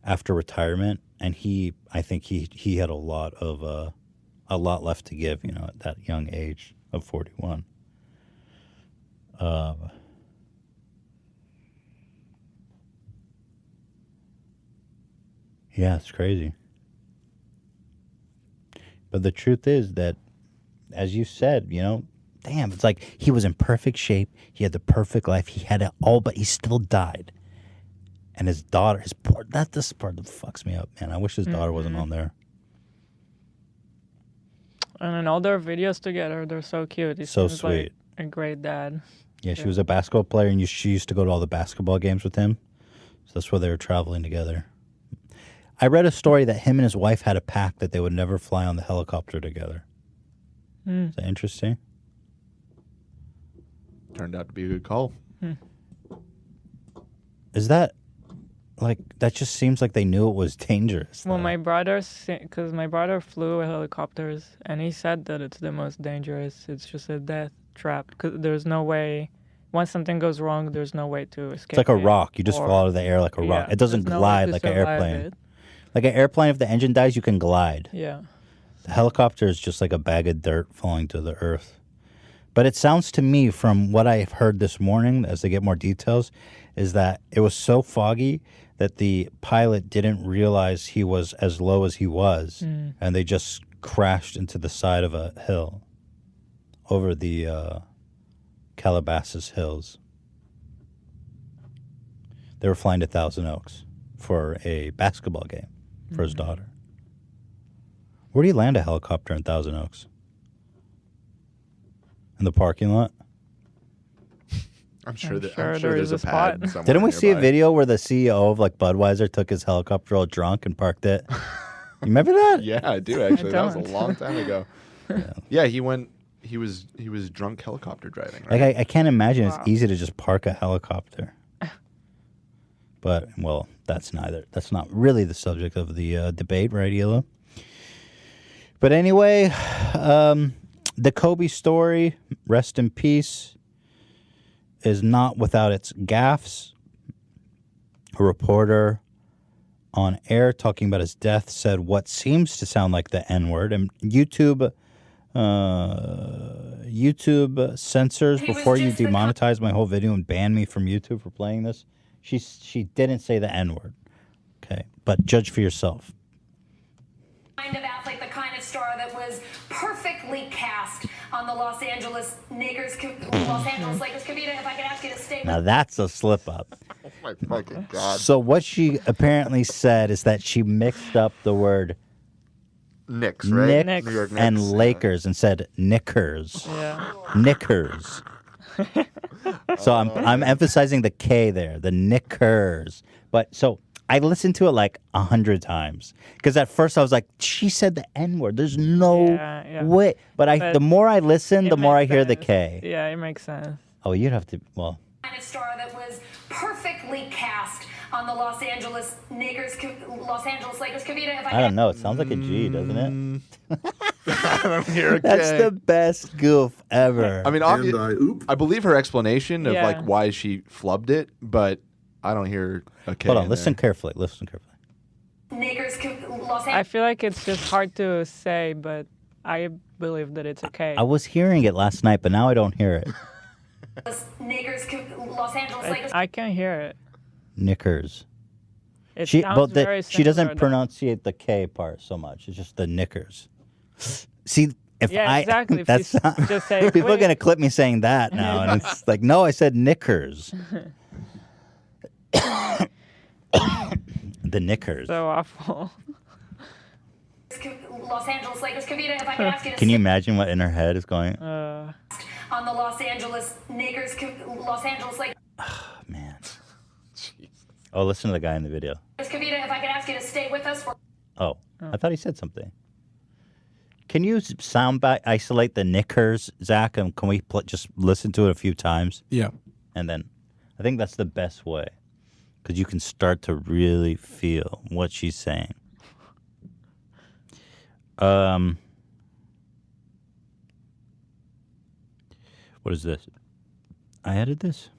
[SPEAKER 2] after retirement, and I think he had a lot left to give, you know, at that young age of 41. Yeah, it's crazy. But the truth is that, as you said, you know, damn, it's like he was in perfect shape. He had the perfect life. He had it all, but he still died. And his daughter, that's the part that fucks me up, man. I wish his daughter wasn't on there.
[SPEAKER 3] And in all their videos together, they're so cute. He
[SPEAKER 2] So
[SPEAKER 3] seems
[SPEAKER 2] sweet.
[SPEAKER 3] Like a great dad.
[SPEAKER 2] Yeah, she was a basketball player, and she used to go to all the basketball games with him. So that's where they were traveling together. I read a story that him and his wife had a pact that they would never fly on the helicopter together. Is that interesting?
[SPEAKER 1] Turned out to be a good call.
[SPEAKER 2] Is that, like, that just seems like they knew it was dangerous.
[SPEAKER 3] Well, my brother, because my brother flew helicopters, and he said that it's the most dangerous. It's just a death trap. Because there's no way, once something goes wrong, there's no way to escape.
[SPEAKER 2] It's like a rock. You just fall out of the air like a rock. It doesn't glide like an airplane. Like an airplane, if the engine dies, you can glide.
[SPEAKER 3] Yeah.
[SPEAKER 2] The helicopter is just like a bag of dirt falling to the earth. But it sounds to me, from what I've heard this morning, as they get more details, is that it was so foggy that the pilot didn't realize he was as low as he was, and they just crashed into the side of a hill over the Calabasas Hills. They were flying to Thousand Oaks for a basketball game for his daughter. Where do you land a helicopter in Thousand Oaks? In the parking lot?
[SPEAKER 1] I'm sure there's a pad somewhere.
[SPEAKER 2] Didn't we see a
[SPEAKER 1] nearby.
[SPEAKER 2] video where the CEO of like Budweiser took his helicopter all drunk and parked it? You remember that?
[SPEAKER 1] Yeah, I do actually. That was a long time ago. Yeah, he was drunk helicopter driving. Right?
[SPEAKER 2] Like I can't imagine it's easy to just park a helicopter. But well, that's not really the subject of the debate, right, Hila? But anyway, the Kobe story, rest in peace, is not without its gaffes. A reporter on air talking about his death said what seems to sound like the N-word, and YouTube censors before you demonetize my whole video and ban me from YouTube for playing this. She didn't say the N-word. Okay, but judge for yourself.
[SPEAKER 12] Kind of athlete, the kind of star that was perfectly cast on the Los Angeles Lakers. If I could ask you to stay.
[SPEAKER 2] Now that's a slip up.
[SPEAKER 1] Oh my fucking God.
[SPEAKER 2] So what she apparently said is that she mixed up the word
[SPEAKER 1] Knicks, right?
[SPEAKER 2] Knicks
[SPEAKER 1] New York
[SPEAKER 2] and
[SPEAKER 1] Knicks,
[SPEAKER 2] Lakers and said Knickers.
[SPEAKER 3] Yeah.
[SPEAKER 2] Knickers. So I'm emphasizing the K there, the Knickers. But so I listened to it like 100 times because at first I was like, she said the N-word. There's no way. But the more I listen, the more I hear the K.
[SPEAKER 3] Yeah, it makes sense.
[SPEAKER 2] Oh, you'd have to, well.
[SPEAKER 12] Kind of star that was perfectly cast on the Los Angeles Lakers. Kavita, if
[SPEAKER 2] I don't know. It sounds like a G, doesn't it?
[SPEAKER 1] I don't hear a
[SPEAKER 2] That's
[SPEAKER 1] K.
[SPEAKER 2] the best goof ever.
[SPEAKER 1] I mean, I believe her explanation of like why she flubbed it, but I don't hear a K.
[SPEAKER 2] Hold on, listen carefully. Listen carefully.
[SPEAKER 3] I feel like it's just hard to say, but I believe that it's okay.
[SPEAKER 2] I was hearing it last night, but now I don't hear it.
[SPEAKER 12] Los Angeles Lakers.
[SPEAKER 3] I can't hear it.
[SPEAKER 2] Knickers.
[SPEAKER 3] It sounds very
[SPEAKER 2] she doesn't
[SPEAKER 3] similar,
[SPEAKER 2] pronunciate the K part so much. It's just the knickers. See, if
[SPEAKER 3] Yeah,
[SPEAKER 2] I
[SPEAKER 3] exactly. If
[SPEAKER 2] that's
[SPEAKER 3] you
[SPEAKER 2] not,
[SPEAKER 3] just say,
[SPEAKER 2] people are
[SPEAKER 3] wait.
[SPEAKER 2] gonna clip me saying that now, and it's like, no, I said knickers. The knickers.
[SPEAKER 3] So awful.
[SPEAKER 12] Los Angeles Lakers. Kavita, if I could ask you to
[SPEAKER 2] Can you imagine what in her head is going?
[SPEAKER 12] on the Los Angeles Lakers. Los Angeles Lakers.
[SPEAKER 2] Man. Oh, listen to the guy in the video.
[SPEAKER 12] Kavita, if I could ask you to stay with us for.
[SPEAKER 2] Oh, I thought he said something. Can you isolate the knickers, Zach? And can we just listen to it a few times?
[SPEAKER 7] Yeah.
[SPEAKER 2] And then I think that's the best way. Because you can start to really feel what she's saying. What is this? I added this?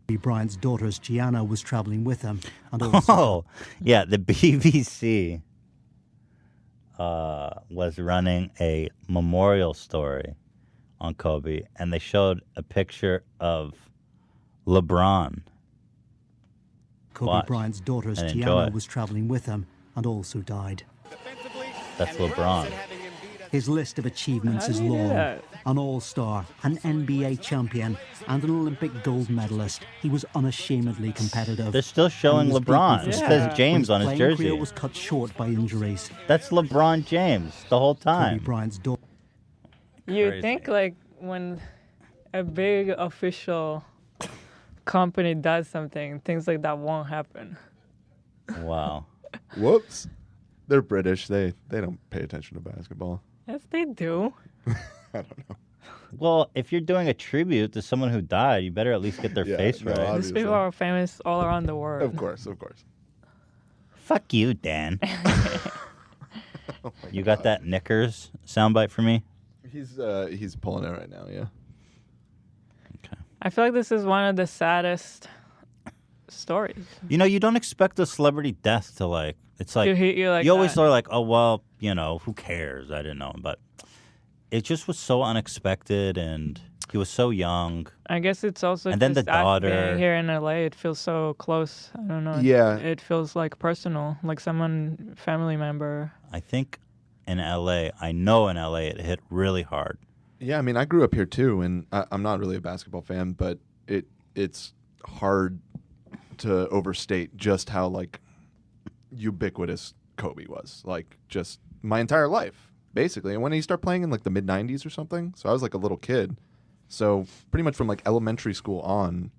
[SPEAKER 13] Bryant's daughter Gianna was traveling with him. And also
[SPEAKER 2] Oh, yeah. The BBC was running a memorial story on Kobe, and they showed a picture of LeBron.
[SPEAKER 13] Kobe Bryant's daughter
[SPEAKER 2] and
[SPEAKER 13] Gianna
[SPEAKER 2] enjoy.
[SPEAKER 13] was traveling with him and also died.
[SPEAKER 2] That's LeBron.
[SPEAKER 13] His list of achievements
[SPEAKER 3] How
[SPEAKER 13] is
[SPEAKER 3] do you do
[SPEAKER 13] long.
[SPEAKER 3] that?
[SPEAKER 13] An all-star, an NBA champion, and an Olympic gold medalist. He was unashamedly competitive.
[SPEAKER 2] They're still showing
[SPEAKER 13] And was
[SPEAKER 2] LeBron.
[SPEAKER 13] beaten
[SPEAKER 2] It
[SPEAKER 13] for
[SPEAKER 2] says
[SPEAKER 13] sport
[SPEAKER 2] James
[SPEAKER 13] when
[SPEAKER 2] on his
[SPEAKER 13] playing
[SPEAKER 2] jersey.
[SPEAKER 13] career was cut short by injuries.
[SPEAKER 2] That's LeBron James the whole time.
[SPEAKER 13] Kobe Bryant's daughter.
[SPEAKER 3] You
[SPEAKER 2] Crazy.
[SPEAKER 3] think like when a big official company does something, things like that won't happen.
[SPEAKER 2] Wow.
[SPEAKER 1] Whoops. They're British. They don't pay attention to basketball.
[SPEAKER 3] Yes, they do.
[SPEAKER 1] I don't know.
[SPEAKER 2] Well, if you're doing a tribute to someone who died, you better at least get their face
[SPEAKER 1] no,
[SPEAKER 2] right.
[SPEAKER 3] These
[SPEAKER 1] obviously.
[SPEAKER 3] people are famous all around the world.
[SPEAKER 1] Of course, of course.
[SPEAKER 2] Fuck you, Dan. You got that knickers soundbite for me?
[SPEAKER 1] He's pulling it right now, yeah.
[SPEAKER 3] I feel like this is one of the saddest stories.
[SPEAKER 2] You know, you don't expect a celebrity death to like. It's like
[SPEAKER 3] To hit you like
[SPEAKER 2] you always
[SPEAKER 3] that.
[SPEAKER 2] are like, oh well, you know, who cares? I didn't know, but it just was so unexpected, and he was so young.
[SPEAKER 3] I guess it's also
[SPEAKER 2] And then
[SPEAKER 3] just
[SPEAKER 2] the
[SPEAKER 3] us
[SPEAKER 2] daughter-
[SPEAKER 3] being here in LA. It feels so close. I don't know.
[SPEAKER 1] Yeah.
[SPEAKER 3] It feels like personal, like someone, family member.
[SPEAKER 2] I think in LA, I know in LA it hit really hard.
[SPEAKER 1] Yeah, I mean, I grew up here too, and I'm not really a basketball fan, but it's hard to overstate just how like ubiquitous Kobe was. Like just my entire life, basically. And when he started playing in like the mid '90s or something, so I was like a little kid. So pretty much from like elementary school on,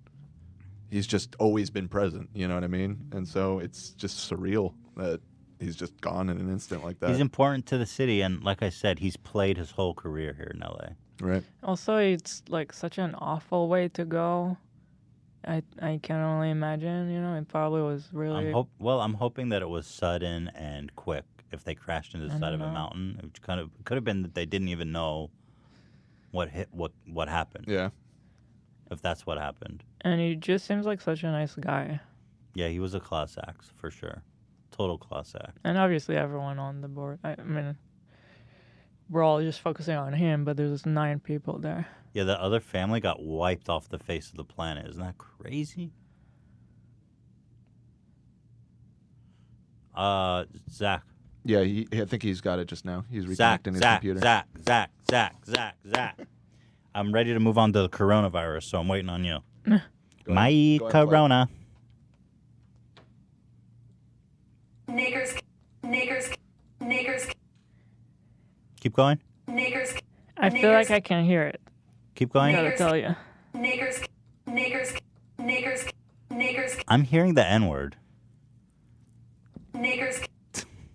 [SPEAKER 1] he's just always been present. You know what I mean? And so it's just surreal that he's just gone in an instant like that.
[SPEAKER 2] He's important to the city, and like I said, he's played his whole career here in LA.
[SPEAKER 1] Right.
[SPEAKER 3] Also, it's like such an awful way to go. I can only imagine. You know, it probably was really.
[SPEAKER 2] I'm hoping that it was sudden and quick. If they crashed into the
[SPEAKER 3] I
[SPEAKER 2] side of
[SPEAKER 3] don't
[SPEAKER 2] a
[SPEAKER 3] know.
[SPEAKER 2] mountain, it could have been that they didn't even know what happened.
[SPEAKER 1] Yeah.
[SPEAKER 2] If that's what happened.
[SPEAKER 3] And he just seems like such a nice guy.
[SPEAKER 2] Yeah, he was a class act for sure. Total class act.
[SPEAKER 3] And obviously, everyone on the board. I mean, we're all just focusing on him, but there's 9 people there.
[SPEAKER 2] Yeah, the other family got wiped off the face of the planet. Isn't that crazy? Zach.
[SPEAKER 1] Yeah, I think he's got it just now. He's
[SPEAKER 2] Zach,
[SPEAKER 1] reconnecting his
[SPEAKER 2] Zach,
[SPEAKER 1] computer.
[SPEAKER 2] Zach. I'm ready to move on to the coronavirus, so I'm waiting on you.
[SPEAKER 1] Go
[SPEAKER 2] My
[SPEAKER 1] ahead, Clay.
[SPEAKER 2] corona.
[SPEAKER 12] Nakers.
[SPEAKER 2] Keep going.
[SPEAKER 3] I feel like I can hear it.
[SPEAKER 2] Keep
[SPEAKER 3] I
[SPEAKER 2] going.
[SPEAKER 3] gotta tell you.
[SPEAKER 12] Nakers.
[SPEAKER 2] I'm hearing the N word.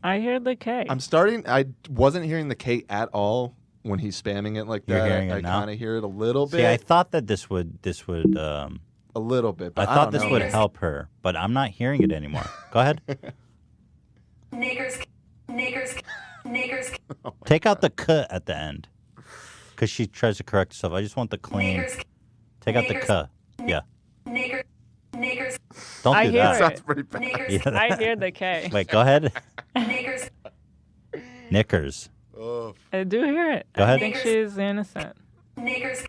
[SPEAKER 3] I hear the K.
[SPEAKER 1] I wasn't hearing the K at all when he's spamming it like
[SPEAKER 2] You're
[SPEAKER 1] that.
[SPEAKER 2] hearing it
[SPEAKER 1] I
[SPEAKER 2] now?
[SPEAKER 1] kind of hear it a little bit.
[SPEAKER 2] See, I thought that this would
[SPEAKER 1] A little bit.
[SPEAKER 2] I
[SPEAKER 1] But
[SPEAKER 2] thought
[SPEAKER 1] don't
[SPEAKER 2] this
[SPEAKER 1] know.
[SPEAKER 2] would help her, but I'm not hearing it anymore. Go ahead.
[SPEAKER 12] Niggers.
[SPEAKER 2] Take out the "k" at the end, because she tries to correct herself. I just want the clean. Take out the "k." Yeah.
[SPEAKER 12] Niggers.
[SPEAKER 2] Don't
[SPEAKER 3] I
[SPEAKER 2] do
[SPEAKER 3] hear
[SPEAKER 2] that.
[SPEAKER 3] it.
[SPEAKER 1] Sounds pretty bad.
[SPEAKER 3] Niggers. I hear the K.
[SPEAKER 2] Wait, go ahead.
[SPEAKER 12] Niggers.
[SPEAKER 2] Knickers.
[SPEAKER 1] Oh,
[SPEAKER 3] I do hear it.
[SPEAKER 2] Go ahead.
[SPEAKER 3] I think she's innocent.
[SPEAKER 12] Niggers.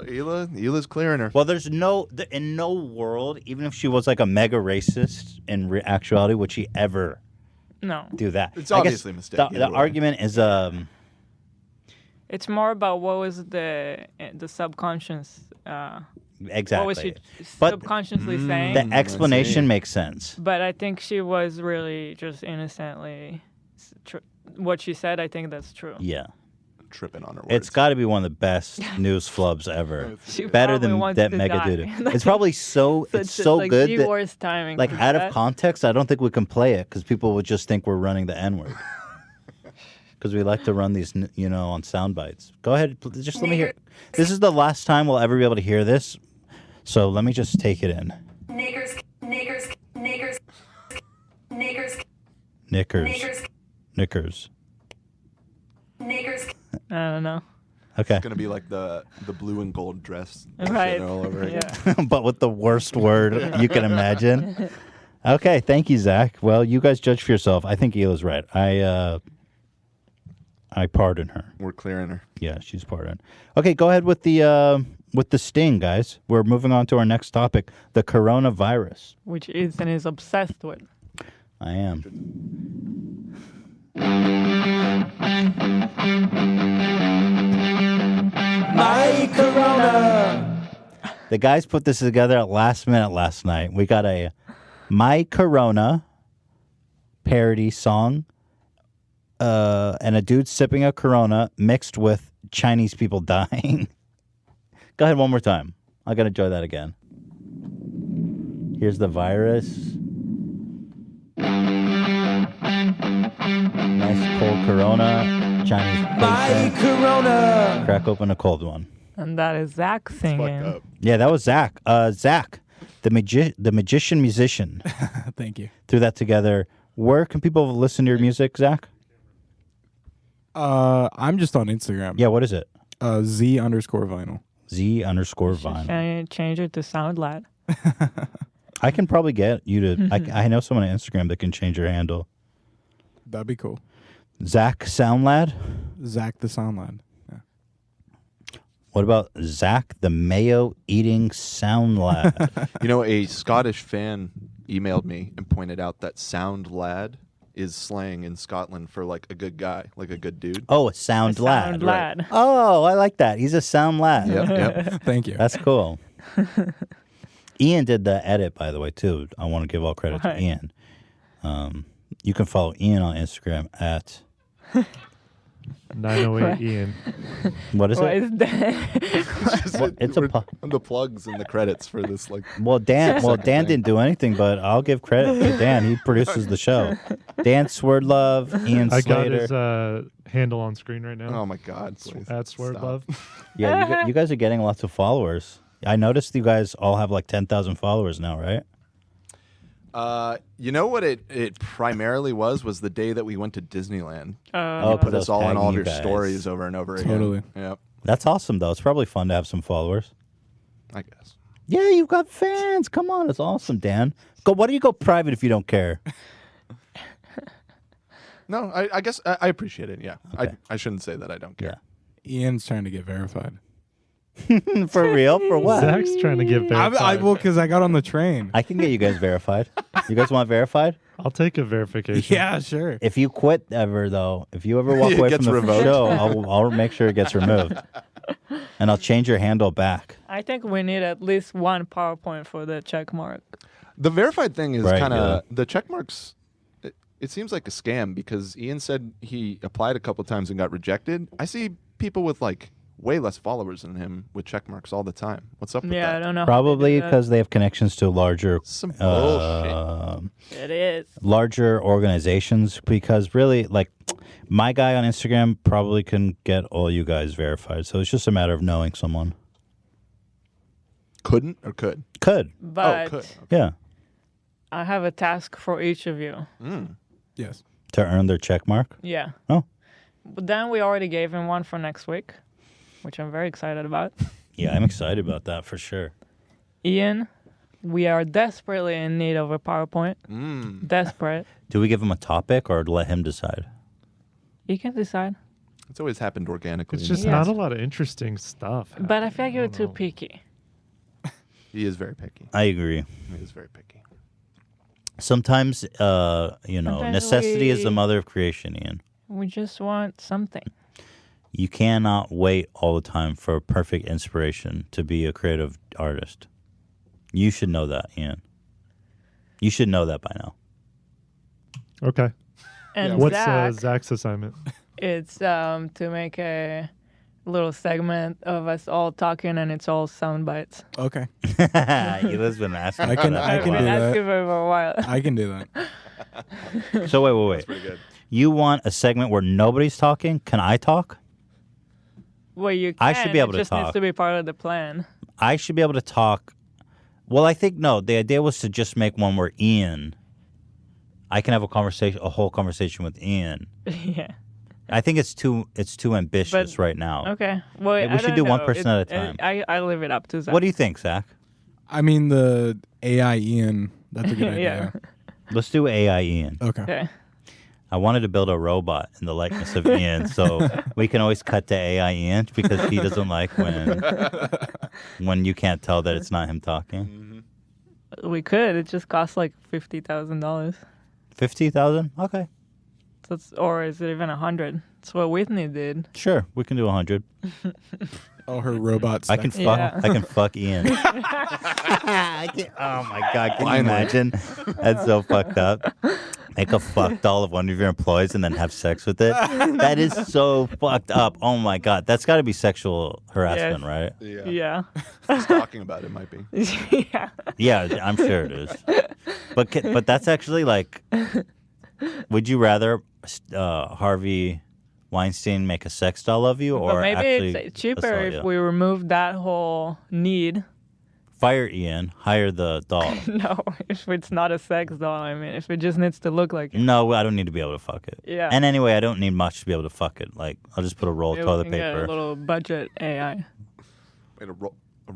[SPEAKER 1] Hila's clearing her.
[SPEAKER 2] Well, there's in no world, even if she was like a mega racist in actuality, would she ever
[SPEAKER 3] No.
[SPEAKER 2] do that?
[SPEAKER 1] It's
[SPEAKER 2] I guess
[SPEAKER 1] obviously a mistake
[SPEAKER 2] The
[SPEAKER 1] either way.
[SPEAKER 2] argument is
[SPEAKER 3] It's more about what was the subconscious.
[SPEAKER 2] exactly.
[SPEAKER 3] What was she
[SPEAKER 2] But
[SPEAKER 3] subconsciously saying?
[SPEAKER 2] the explanation makes sense.
[SPEAKER 3] But I think she was really just innocently. What she said, I think that's true.
[SPEAKER 2] Yeah.
[SPEAKER 1] Tripping on her words.
[SPEAKER 2] It's got to be one of the best news flubs ever.
[SPEAKER 3] She
[SPEAKER 2] Better
[SPEAKER 3] probably
[SPEAKER 2] than
[SPEAKER 3] wants
[SPEAKER 2] that
[SPEAKER 3] to
[SPEAKER 2] Mega
[SPEAKER 3] die.
[SPEAKER 2] Dude. It's probably it's so
[SPEAKER 3] like
[SPEAKER 2] good
[SPEAKER 3] the
[SPEAKER 2] that,
[SPEAKER 3] worst timing.
[SPEAKER 2] like,
[SPEAKER 3] for
[SPEAKER 2] out
[SPEAKER 3] that.
[SPEAKER 2] of context, I don't think we can play it because people would just think we're running the N word. Because we like to run these, on sound bites. Go ahead, just let me hear. This is the last time we'll ever be able to hear this, so let me just take it in.
[SPEAKER 12] Niggers.
[SPEAKER 2] Knickers.
[SPEAKER 12] Niggers.
[SPEAKER 3] I don't know.
[SPEAKER 2] Okay.
[SPEAKER 1] It's gonna be like the blue and gold dress
[SPEAKER 3] Right.
[SPEAKER 1] all over again.
[SPEAKER 2] But with the worst word you can imagine. Okay, thank you, Zach. Well, you guys judge for yourself. I think Hila's right. I pardon her.
[SPEAKER 1] We're clearing her.
[SPEAKER 2] Yeah, she's pardoned. Okay, go ahead with the sting, guys. We're moving on to our next topic, the coronavirus.
[SPEAKER 3] Which Ethan is obsessed with.
[SPEAKER 2] I am.
[SPEAKER 14] My Corona.
[SPEAKER 2] The guys put this together at last minute last night. We got a My Corona parody song and a dude sipping a Corona mixed with Chinese people dying. Go ahead one more time. I got to enjoy that again. Here's the virus. Nice cold Corona. Chinese patient.
[SPEAKER 14] Corona.
[SPEAKER 2] Crack open a cold one.
[SPEAKER 3] And that is Zach singing.
[SPEAKER 2] Yeah, that was Zach. Zach, the magician musician.
[SPEAKER 7] Thank you.
[SPEAKER 2] Threw that together. Where can people listen to your music, Zach?
[SPEAKER 7] I'm just on Instagram.
[SPEAKER 2] Yeah, what is it?
[SPEAKER 7] Z_vinyl.
[SPEAKER 2] Z_vinyl.
[SPEAKER 3] Can you change it to Sound Lad?
[SPEAKER 2] I can probably get you to. I know someone on Instagram that can change your handle.
[SPEAKER 7] That'd be cool.
[SPEAKER 2] Zach Soundlad.
[SPEAKER 7] Zach the Soundlad. Yeah.
[SPEAKER 2] What about Zach the Mayo Eating Soundlad?
[SPEAKER 1] A Scottish fan emailed me and pointed out that sound lad is slang in Scotland for like a good guy, like a good dude.
[SPEAKER 2] Oh, a sound lad.
[SPEAKER 3] Sound Lad.
[SPEAKER 2] Oh, I like that. He's a sound lad.
[SPEAKER 1] Yep.
[SPEAKER 7] Thank you.
[SPEAKER 2] That's cool. Ian did the edit, by the way, too. I want to give all credit
[SPEAKER 3] Right.
[SPEAKER 2] to Ian. You can follow Ian on Instagram at
[SPEAKER 4] 908 Ian.
[SPEAKER 2] what is
[SPEAKER 3] What
[SPEAKER 2] it?
[SPEAKER 3] is that?
[SPEAKER 2] It's a
[SPEAKER 1] the plugs and the credits for this
[SPEAKER 2] Dan
[SPEAKER 1] second thing.
[SPEAKER 2] didn't do anything, but I'll give credit to Dan. He produces the show. Dan Swerdlove, Ian
[SPEAKER 4] I got
[SPEAKER 2] Slater.
[SPEAKER 4] his handle on screen right now.
[SPEAKER 1] Oh my God! Please.
[SPEAKER 4] At Swerdlove.
[SPEAKER 2] Yeah, you guys are getting lots of followers. I noticed you guys all have like 10,000 followers now, right?
[SPEAKER 1] You know what it primarily was the day that we went to Disneyland.
[SPEAKER 2] Oh,
[SPEAKER 1] You put
[SPEAKER 2] those
[SPEAKER 1] us all in all of
[SPEAKER 2] tagging
[SPEAKER 1] your
[SPEAKER 2] you guys.
[SPEAKER 1] stories over and over again.
[SPEAKER 7] Totally.
[SPEAKER 1] Yep.
[SPEAKER 2] That's awesome, though. It's probably fun to have some followers.
[SPEAKER 1] I guess.
[SPEAKER 2] Yeah, you've got fans. Come on, it's awesome, Dan. Why do you go private if you don't care?
[SPEAKER 1] No, I guess I appreciate it. Yeah.
[SPEAKER 2] Okay.
[SPEAKER 1] I shouldn't say that I don't care.
[SPEAKER 7] Ian's trying to get verified.
[SPEAKER 2] For real? For what?
[SPEAKER 4] Zach's trying to get verified.
[SPEAKER 7] Because I got on the train.
[SPEAKER 2] I can get you guys verified. You guys want verified?
[SPEAKER 4] I'll take a verification.
[SPEAKER 7] Yeah, sure.
[SPEAKER 2] If you quit ever, though, if you ever walk
[SPEAKER 1] It
[SPEAKER 2] away
[SPEAKER 1] gets
[SPEAKER 2] from the
[SPEAKER 1] revoked.
[SPEAKER 2] show, I'll make sure it gets removed. And I'll change your handle back.
[SPEAKER 3] I think we need at least one PowerPoint for the check mark.
[SPEAKER 1] The verified thing is
[SPEAKER 2] Right,
[SPEAKER 1] kind of
[SPEAKER 2] yeah.
[SPEAKER 1] the check marks. It seems like a scam because Ian said he applied a couple times and got rejected. I see people with like way less followers than him with check marks all the time. What's up with
[SPEAKER 3] Yeah, I
[SPEAKER 1] that?
[SPEAKER 3] don't know. how
[SPEAKER 2] Probably
[SPEAKER 3] they do that.
[SPEAKER 2] because they have connections to larger,
[SPEAKER 1] Some bullshit.
[SPEAKER 3] It is.
[SPEAKER 2] larger organizations. Because really, like my guy on Instagram probably can get all you guys verified. So it's just a matter of knowing someone.
[SPEAKER 1] Couldn't or could?
[SPEAKER 2] Could.
[SPEAKER 3] But
[SPEAKER 1] could.
[SPEAKER 2] Yeah.
[SPEAKER 3] I have a task for each of you.
[SPEAKER 7] Yes.
[SPEAKER 2] To earn their check mark?
[SPEAKER 3] Yeah.
[SPEAKER 2] Oh.
[SPEAKER 3] But then we already gave him one for next week, which I'm very excited about.
[SPEAKER 2] Yeah, I'm excited about that for sure.
[SPEAKER 3] Ian, we are desperately in need of a PowerPoint. Desperate.
[SPEAKER 2] Do we give him a topic or let him decide?
[SPEAKER 3] You can decide.
[SPEAKER 1] It's always happened organically.
[SPEAKER 4] It's just not a lot of interesting stuff.
[SPEAKER 3] But I feel like you're too picky.
[SPEAKER 1] He is very picky.
[SPEAKER 2] I agree.
[SPEAKER 1] He is very picky.
[SPEAKER 2] Sometimes, necessity is the mother of creation, Ian.
[SPEAKER 3] We just want something.
[SPEAKER 2] You cannot wait all the time for perfect inspiration to be a creative artist. You should know that, Ian. You should know that by now.
[SPEAKER 4] Okay.
[SPEAKER 3] And
[SPEAKER 4] what's
[SPEAKER 3] Zach,
[SPEAKER 4] Zach's assignment?
[SPEAKER 3] It's to make a little segment of us all talking, and it's all sound bites.
[SPEAKER 7] Okay.
[SPEAKER 2] Eli's been asking.
[SPEAKER 7] I can do
[SPEAKER 3] I've been asking
[SPEAKER 7] that.
[SPEAKER 3] for a while.
[SPEAKER 7] I can do that.
[SPEAKER 2] So wait.
[SPEAKER 1] That's pretty good.
[SPEAKER 2] You want a segment where nobody's talking? Can I talk?
[SPEAKER 3] Well, you can.
[SPEAKER 2] I should be able
[SPEAKER 3] it
[SPEAKER 2] to
[SPEAKER 3] just needs
[SPEAKER 2] talk.
[SPEAKER 3] to be part of the plan.
[SPEAKER 2] I should be able to talk. Well, I think no. The idea was to just make one where Ian. I can have a whole conversation with Ian.
[SPEAKER 3] Yeah.
[SPEAKER 2] I think it's too ambitious right now.
[SPEAKER 3] Okay. Well,
[SPEAKER 2] Maybe we should do one person at a time.
[SPEAKER 3] I leave it up to Zach.
[SPEAKER 2] What do you think, Zach?
[SPEAKER 7] I mean, the AI Ian, that's a good idea.
[SPEAKER 2] Let's do AI Ian.
[SPEAKER 7] Okay.
[SPEAKER 2] I wanted to build a robot in the likeness of Ian, so we can always cut to AI Ian because he doesn't like when you can't tell that it's not him talking.
[SPEAKER 3] We could. It just costs like $50,000.
[SPEAKER 2] 50,000? Okay.
[SPEAKER 3] So or is it even 100? That's what Whitney did.
[SPEAKER 2] Sure, we can do 100.
[SPEAKER 7] Oh, her robot.
[SPEAKER 2] I can fuck.
[SPEAKER 3] Yeah.
[SPEAKER 2] I can fuck Ian. Oh my God! Can you imagine? That's so fucked up. Make a fuck doll of one of your employees and then have sex with it. That is so fucked up. Oh my God! That's got to be sexual harassment, right?
[SPEAKER 3] Yeah.
[SPEAKER 1] Just talking about it might be.
[SPEAKER 3] Yeah.
[SPEAKER 2] Yeah, I'm sure it is. But that's actually like. Would you rather Harvey Weinstein make a sex doll of you, or
[SPEAKER 3] But maybe
[SPEAKER 2] actually
[SPEAKER 3] it's cheaper
[SPEAKER 2] assault
[SPEAKER 3] if
[SPEAKER 2] you?
[SPEAKER 3] we remove that whole need.
[SPEAKER 2] Fire Ian, hire the doll.
[SPEAKER 3] No, if it's not a sex doll, I mean, if it just needs to look like it.
[SPEAKER 2] No, I don't need to be able to fuck it.
[SPEAKER 3] Yeah.
[SPEAKER 2] And anyway, I don't need much to be able to fuck it. Like, I'll just put a roll of
[SPEAKER 3] Maybe
[SPEAKER 2] toilet
[SPEAKER 3] we can get
[SPEAKER 2] paper.
[SPEAKER 3] a little budget AI.
[SPEAKER 1] Wait, a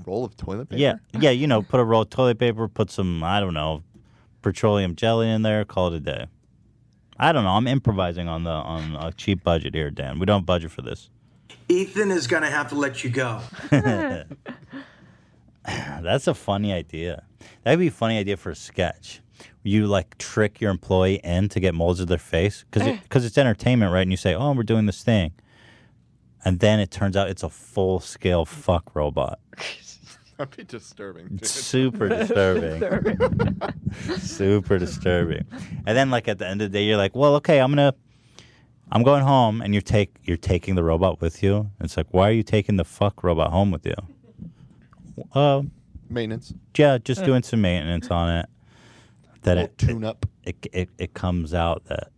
[SPEAKER 1] roll of toilet paper?
[SPEAKER 2] Yeah, put a roll of toilet paper, put some, I don't know, petroleum jelly in there, call it a day. I don't know. I'm improvising on a cheap budget here, Dan. We don't budget for this.
[SPEAKER 14] Ethan is going to have to let you go.
[SPEAKER 2] That's a funny idea. That'd be a funny idea for a sketch. You like trick your employee in to get molds of their face because it's entertainment, right? And you say, "Oh, we're doing this thing," and then it turns out it's a full-scale fuck robot.
[SPEAKER 1] That'd be disturbing. Dude.
[SPEAKER 2] Super disturbing. Super disturbing. And then, like at the end of the day, you're like, "Well, okay, I'm going home," and you're taking the robot with you. It's like, why are you taking the fuck robot home with you?
[SPEAKER 1] Maintenance.
[SPEAKER 2] Yeah, just doing some maintenance on it. That
[SPEAKER 1] tune up.
[SPEAKER 2] It comes out that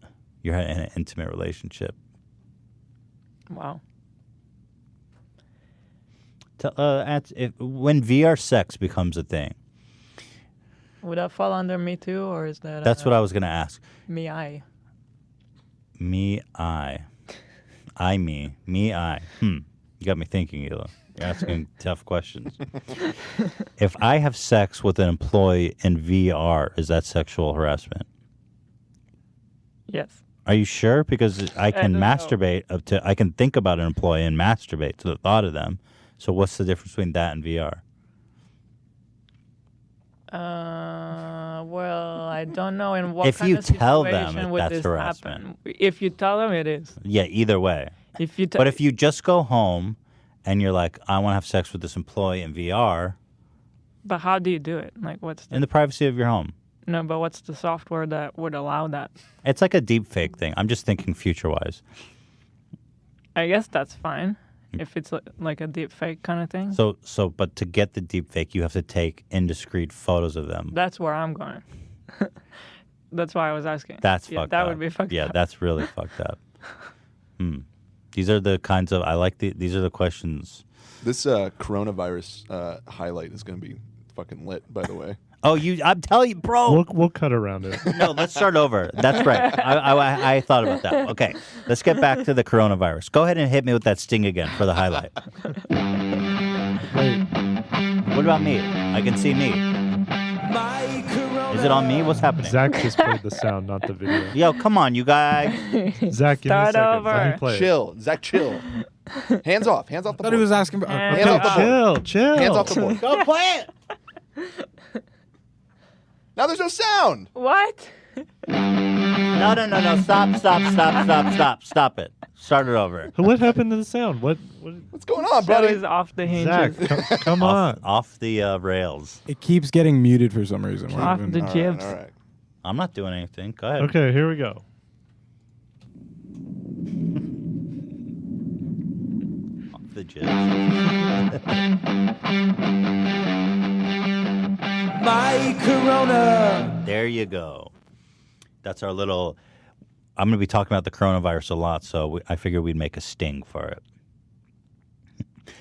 [SPEAKER 2] you're in an intimate relationship.
[SPEAKER 3] Wow.
[SPEAKER 2] When VR sex becomes a thing,
[SPEAKER 3] Would that fall under me too, or is that?
[SPEAKER 2] that's what I was gonna ask.
[SPEAKER 3] Me, I.
[SPEAKER 2] Me, I. You got me thinking, Ela. You're asking tough questions. If I have sex with an employee in VR, is that sexual harassment?
[SPEAKER 3] Yes.
[SPEAKER 2] Are you sure? Because I can
[SPEAKER 3] don't know.
[SPEAKER 2] masturbate I can think about an employee and masturbate to the thought of them. So what's the difference between that and VR?
[SPEAKER 3] Well, I don't know in what
[SPEAKER 2] If
[SPEAKER 3] kind
[SPEAKER 2] you
[SPEAKER 3] of
[SPEAKER 2] tell them
[SPEAKER 3] situation
[SPEAKER 2] if
[SPEAKER 3] would
[SPEAKER 2] that's
[SPEAKER 3] this
[SPEAKER 2] harassment.
[SPEAKER 3] happen. If you tell them, it is.
[SPEAKER 2] Yeah, either way.
[SPEAKER 3] If you
[SPEAKER 2] But if you just go home and you're like, I want to have sex with this employee in VR,
[SPEAKER 3] But how do you do it? Like, what's
[SPEAKER 2] in the privacy of your home.
[SPEAKER 3] no? But what's the software that would allow that?
[SPEAKER 2] It's like a deep fake thing. I'm just thinking future-wise.
[SPEAKER 3] I guess that's fine if it's like a deep fake kind of thing.
[SPEAKER 2] But to get the deep fake, you have to take indiscreet photos of them.
[SPEAKER 3] That's where I'm going. That's why I was asking.
[SPEAKER 2] That's
[SPEAKER 3] yeah,
[SPEAKER 2] fucked
[SPEAKER 3] that
[SPEAKER 2] up.
[SPEAKER 3] would be fucked
[SPEAKER 2] Yeah,
[SPEAKER 3] up.
[SPEAKER 2] that's really fucked up. These are the kinds of these are the questions.
[SPEAKER 1] This coronavirus highlight is going to be fucking lit, by the way.
[SPEAKER 2] Oh, I'm telling you, bro.
[SPEAKER 4] We'll cut around it.
[SPEAKER 2] No, let's start over. That's right. I thought about that. Okay, let's get back to the coronavirus. Go ahead and hit me with that sting again for the highlight.
[SPEAKER 4] Wait.
[SPEAKER 2] What about me? I can see me. Is it on me? What's happening?
[SPEAKER 4] Zach just played the sound, not the video.
[SPEAKER 2] Yo, come on, you guys.
[SPEAKER 4] Zach, give me a
[SPEAKER 3] Start
[SPEAKER 4] second.
[SPEAKER 3] over.
[SPEAKER 4] Let me play it.
[SPEAKER 1] Chill. Zach, chill. Hands off. Hands off the
[SPEAKER 7] I thought
[SPEAKER 1] board.
[SPEAKER 7] he was asking about.
[SPEAKER 1] Hands off the board.
[SPEAKER 4] Chill.
[SPEAKER 1] Hands off the board.
[SPEAKER 2] Go play it.
[SPEAKER 1] Now there's no sound.
[SPEAKER 3] What?
[SPEAKER 2] No. Stop it. Start it over.
[SPEAKER 4] What happened to the sound? What's
[SPEAKER 1] going on,
[SPEAKER 3] Show
[SPEAKER 1] buddy?
[SPEAKER 3] is off the hinges.
[SPEAKER 4] Zach, come on.
[SPEAKER 2] Off the rails.
[SPEAKER 7] It keeps getting muted for some reason. We're
[SPEAKER 3] Off
[SPEAKER 7] even-
[SPEAKER 3] the jibs.
[SPEAKER 1] All right.
[SPEAKER 2] I'm not doing anything. Go ahead.
[SPEAKER 4] Okay, here we go.
[SPEAKER 2] Off the jibs.
[SPEAKER 14] My corona.
[SPEAKER 2] There you go. That's our little. I'm going to be talking about the coronavirus a lot, so I figured we'd make a sting for it.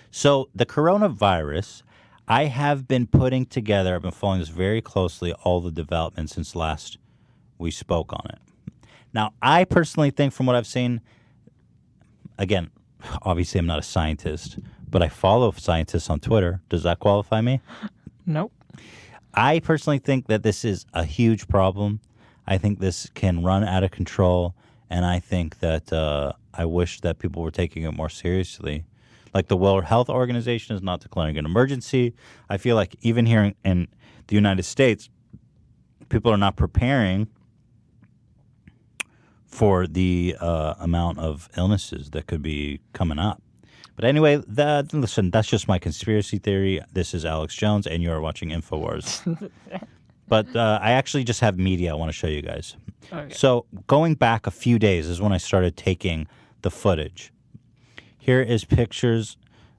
[SPEAKER 2] So the coronavirus, I have been putting together, I've been following this very closely, all the developments since last we spoke on it. Now, I personally think from what I've seen, again, obviously I'm not a scientist, but I follow scientists on Twitter. Does that qualify me?
[SPEAKER 3] Nope.
[SPEAKER 2] I personally think that this is a huge problem. I think this can run out of control, and I think that I wish that people were taking it more seriously. Like the World Health Organization is not declaring an emergency. I feel like even here in the United States, people are not preparing for the amount of illnesses that could be coming up. But anyway, listen, that's just my conspiracy theory. This is Alex Jones, and you are watching InfoWars. But I actually just have media I want to show you guys.
[SPEAKER 3] Okay.
[SPEAKER 2] So going back a few days is when I started taking the footage. Here is pictures.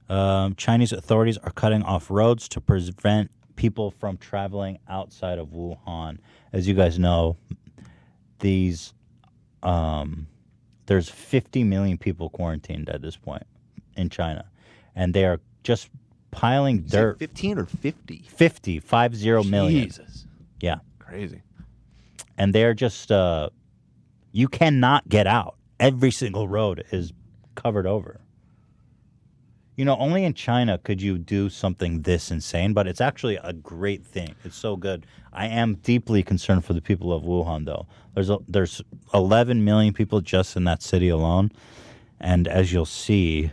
[SPEAKER 2] Chinese authorities are cutting off roads to prevent people from traveling outside of Wuhan. As you guys know, there's 50 million people quarantined at this point in China. And they are just piling dirt.
[SPEAKER 1] 15 or 50?
[SPEAKER 2] 50 million.
[SPEAKER 1] Jesus.
[SPEAKER 2] Yeah.
[SPEAKER 1] Crazy.
[SPEAKER 2] And they're just, you cannot get out. Every single road is covered over. You know, only in China could you do something this insane, but it's actually a great thing. It's so good. I am deeply concerned for the people of Wuhan, though. There's 11 million people just in that city alone. And as you'll see...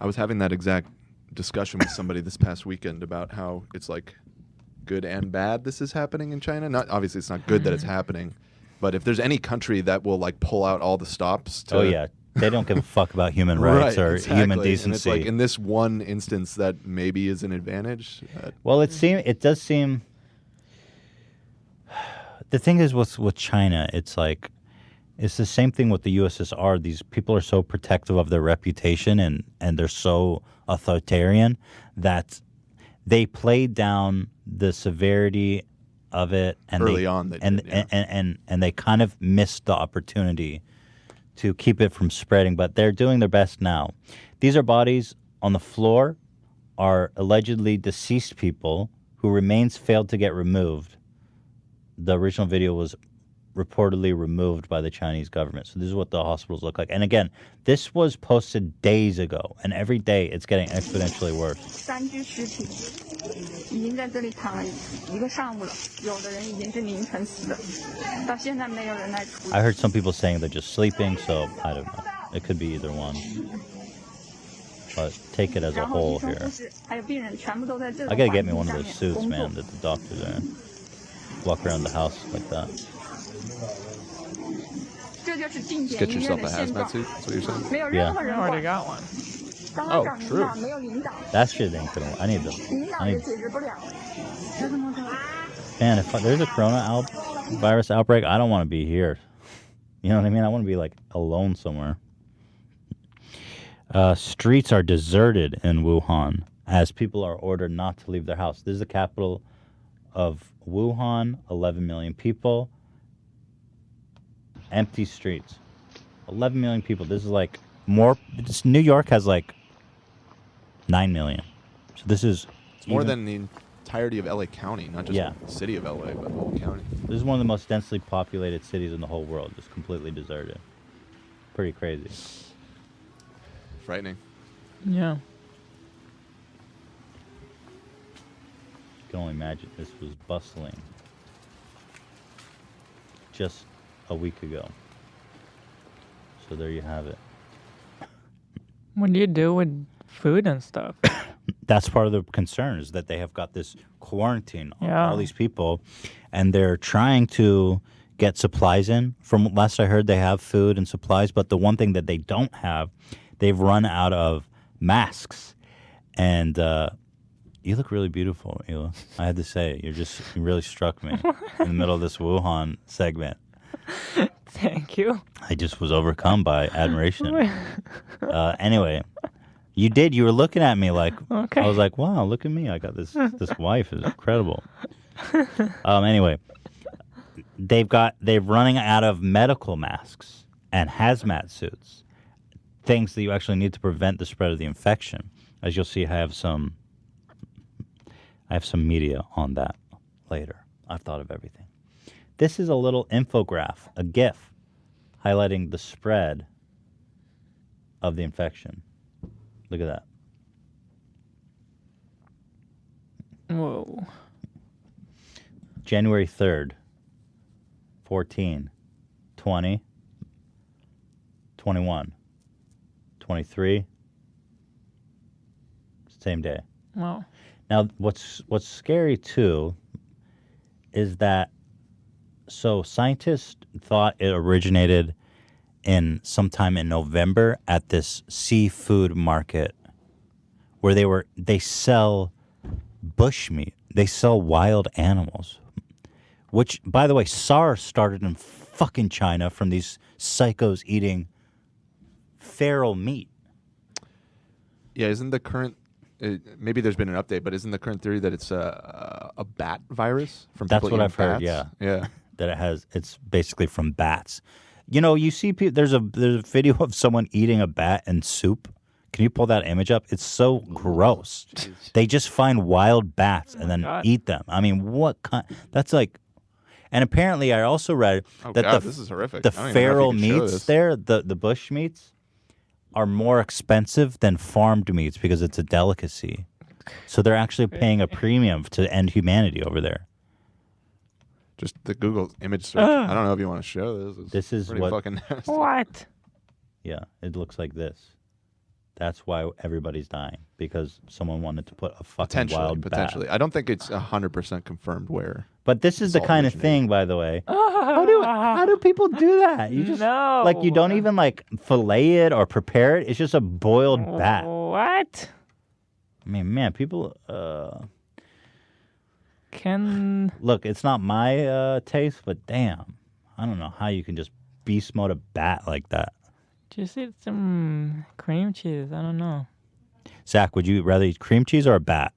[SPEAKER 1] I was having that exact discussion with somebody this past weekend about how it's like good and bad this is happening in China. Not obviously it's not good that it's happening, but if there's any country that will like pull out all the stops to...
[SPEAKER 2] Oh, yeah. They don't give a fuck about human rights or human decency.
[SPEAKER 1] And it's like in this one instance that maybe is an advantage.
[SPEAKER 2] Well, it does seem. The thing is with China, it's like it's the same thing with the USSR. These people are so protective of their reputation and they're so authoritarian that they played down the severity of it and
[SPEAKER 1] early on they did,
[SPEAKER 2] and they kind of missed the opportunity to keep it from spreading, but they're doing their best now. These are bodies on the floor, are allegedly deceased people whose remains failed to get removed. The original video was reportedly removed by the Chinese government. So this is what the hospitals look like. And again, this was posted days ago, and every day it's getting exponentially worse.
[SPEAKER 15] 3具尸体已经在这里躺了一个上午了，有的人已经是凌晨死的，到现在没有人来处理。
[SPEAKER 2] I heard some people saying they're just sleeping, so I don't know. It could be either one. But take it as a whole here. I gotta get me one of those suits, man, that the doctors are in. Walk around the house like that.
[SPEAKER 1] Just get yourself a hazmat suit. That's what you're saying?
[SPEAKER 2] Yeah.
[SPEAKER 3] I already got one.
[SPEAKER 1] Oh, true.
[SPEAKER 2] That shit ain't gonna. I need. Man, if there's a virus outbreak, I don't want to be here. You know what I mean? I want to be like alone somewhere. Streets are deserted in Wuhan as people are ordered not to leave their house. This is the capital of Wuhan. 11 million people. Empty streets. 11 million people. This is like New York has like 9 million. So this is
[SPEAKER 1] It's more than the entirety of LA County, not just the city of LA, but the whole county.
[SPEAKER 2] This is one of the most densely populated cities in the whole world. Just completely deserted. Pretty crazy.
[SPEAKER 1] Frightening.
[SPEAKER 3] Yeah.
[SPEAKER 2] You can only imagine this was bustling just a week ago. So there you have it.
[SPEAKER 3] What do you do with food and stuff?
[SPEAKER 2] That's part of the concern is that they have got this quarantine on
[SPEAKER 3] Yeah.
[SPEAKER 2] all these people, and they're trying to get supplies in. From last I heard, they have food and supplies, but the one thing that they don't have, they've run out of masks. And you look really beautiful, Hila. I had to say, you really struck me in the middle of this Wuhan segment.
[SPEAKER 3] Thank you.
[SPEAKER 2] I just was overcome by admiration. Anyway, you were looking at me like,
[SPEAKER 3] Okay.
[SPEAKER 2] I was like, wow, look at me. I got this wife is incredible. Anyway, they're running out of medical masks and hazmat suits, things that you actually need to prevent the spread of the infection. As you'll see, I have some media on that later. I've thought of everything. This is a little infograph, a GIF, highlighting the spread of the infection. Look at that.
[SPEAKER 3] Whoa.
[SPEAKER 2] January 3rd, 14, 20, 21, 23, same day.
[SPEAKER 3] Wow.
[SPEAKER 2] Now, what's scary too is that scientists thought it originated in sometime in November at this seafood market where they sell bushmeat. They sell wild animals, which, by the way, SARS started in fucking China from these psychos eating feral meat.
[SPEAKER 1] Yeah, isn't the current... maybe there's been an update, but isn't the current theory that it's a bat virus from
[SPEAKER 2] That's
[SPEAKER 1] people
[SPEAKER 2] what
[SPEAKER 1] eating
[SPEAKER 2] I've heard.
[SPEAKER 1] bats?
[SPEAKER 2] Yeah. That it's basically from bats. You know, you see people. There's a video of someone eating a bat in soup. Can you pull that image up? It's so gross. They just find wild bats and then eat them. I mean, what kind? That's like. And apparently, I also read that
[SPEAKER 1] this is horrific.
[SPEAKER 2] the
[SPEAKER 1] I don't even know if
[SPEAKER 2] feral
[SPEAKER 1] you can show
[SPEAKER 2] meats
[SPEAKER 1] this.
[SPEAKER 2] there, the bush meats, are more expensive than farmed meats because it's a delicacy. So they're actually paying a premium to end humanity over there.
[SPEAKER 1] Just the Google image search. I don't know if you want to show this.
[SPEAKER 2] This is
[SPEAKER 1] pretty
[SPEAKER 2] what-
[SPEAKER 1] fucking nasty.
[SPEAKER 3] What?
[SPEAKER 2] Yeah, it looks like this. That's why everybody's dying, because someone wanted to put a fucking wild
[SPEAKER 1] Potentially.
[SPEAKER 2] bat.
[SPEAKER 1] I don't think it's 100% confirmed where.
[SPEAKER 2] But this is the
[SPEAKER 1] Salt
[SPEAKER 2] kind of
[SPEAKER 1] originated.
[SPEAKER 2] thing, by the way. How do people do that? You just like you don't even like fillet it or prepare it. It's just a boiled bat.
[SPEAKER 3] What?
[SPEAKER 2] I mean, man, people.
[SPEAKER 3] Can
[SPEAKER 2] Look, it's not my taste, but damn, I don't know how you can just beast mode a bat like that.
[SPEAKER 3] just eat some cream cheese? I don't know.
[SPEAKER 2] Zach, would you rather eat cream cheese or a bat?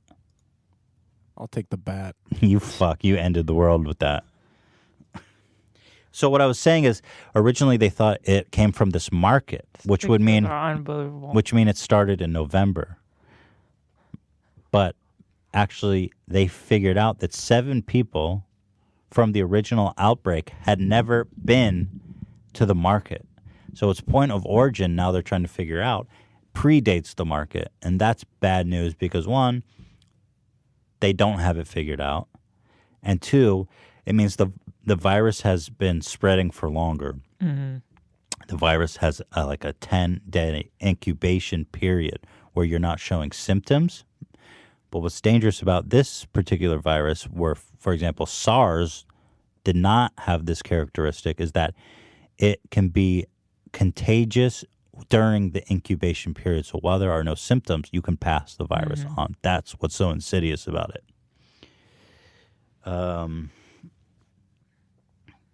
[SPEAKER 7] I'll take the bat.
[SPEAKER 2] You ended the world with that. So what I was saying is, originally they thought it came from this market, which would mean,
[SPEAKER 3] Unbelievable.
[SPEAKER 2] which mean it started in November. But actually, they figured out that 7 people from the original outbreak had never been to the market. So its point of origin, now they're trying to figure out, predates the market. And that's bad news because, 1, they don't have it figured out. And 2, it means the virus has been spreading for longer.
[SPEAKER 3] Mhm.
[SPEAKER 2] The virus has like a 10-day incubation period where you're not showing symptoms. But what's dangerous about this particular virus, where, for example, SARS did not have this characteristic, is that it can be contagious during the incubation period. So while there are no symptoms, you can pass the virus on. That's what's so insidious about it.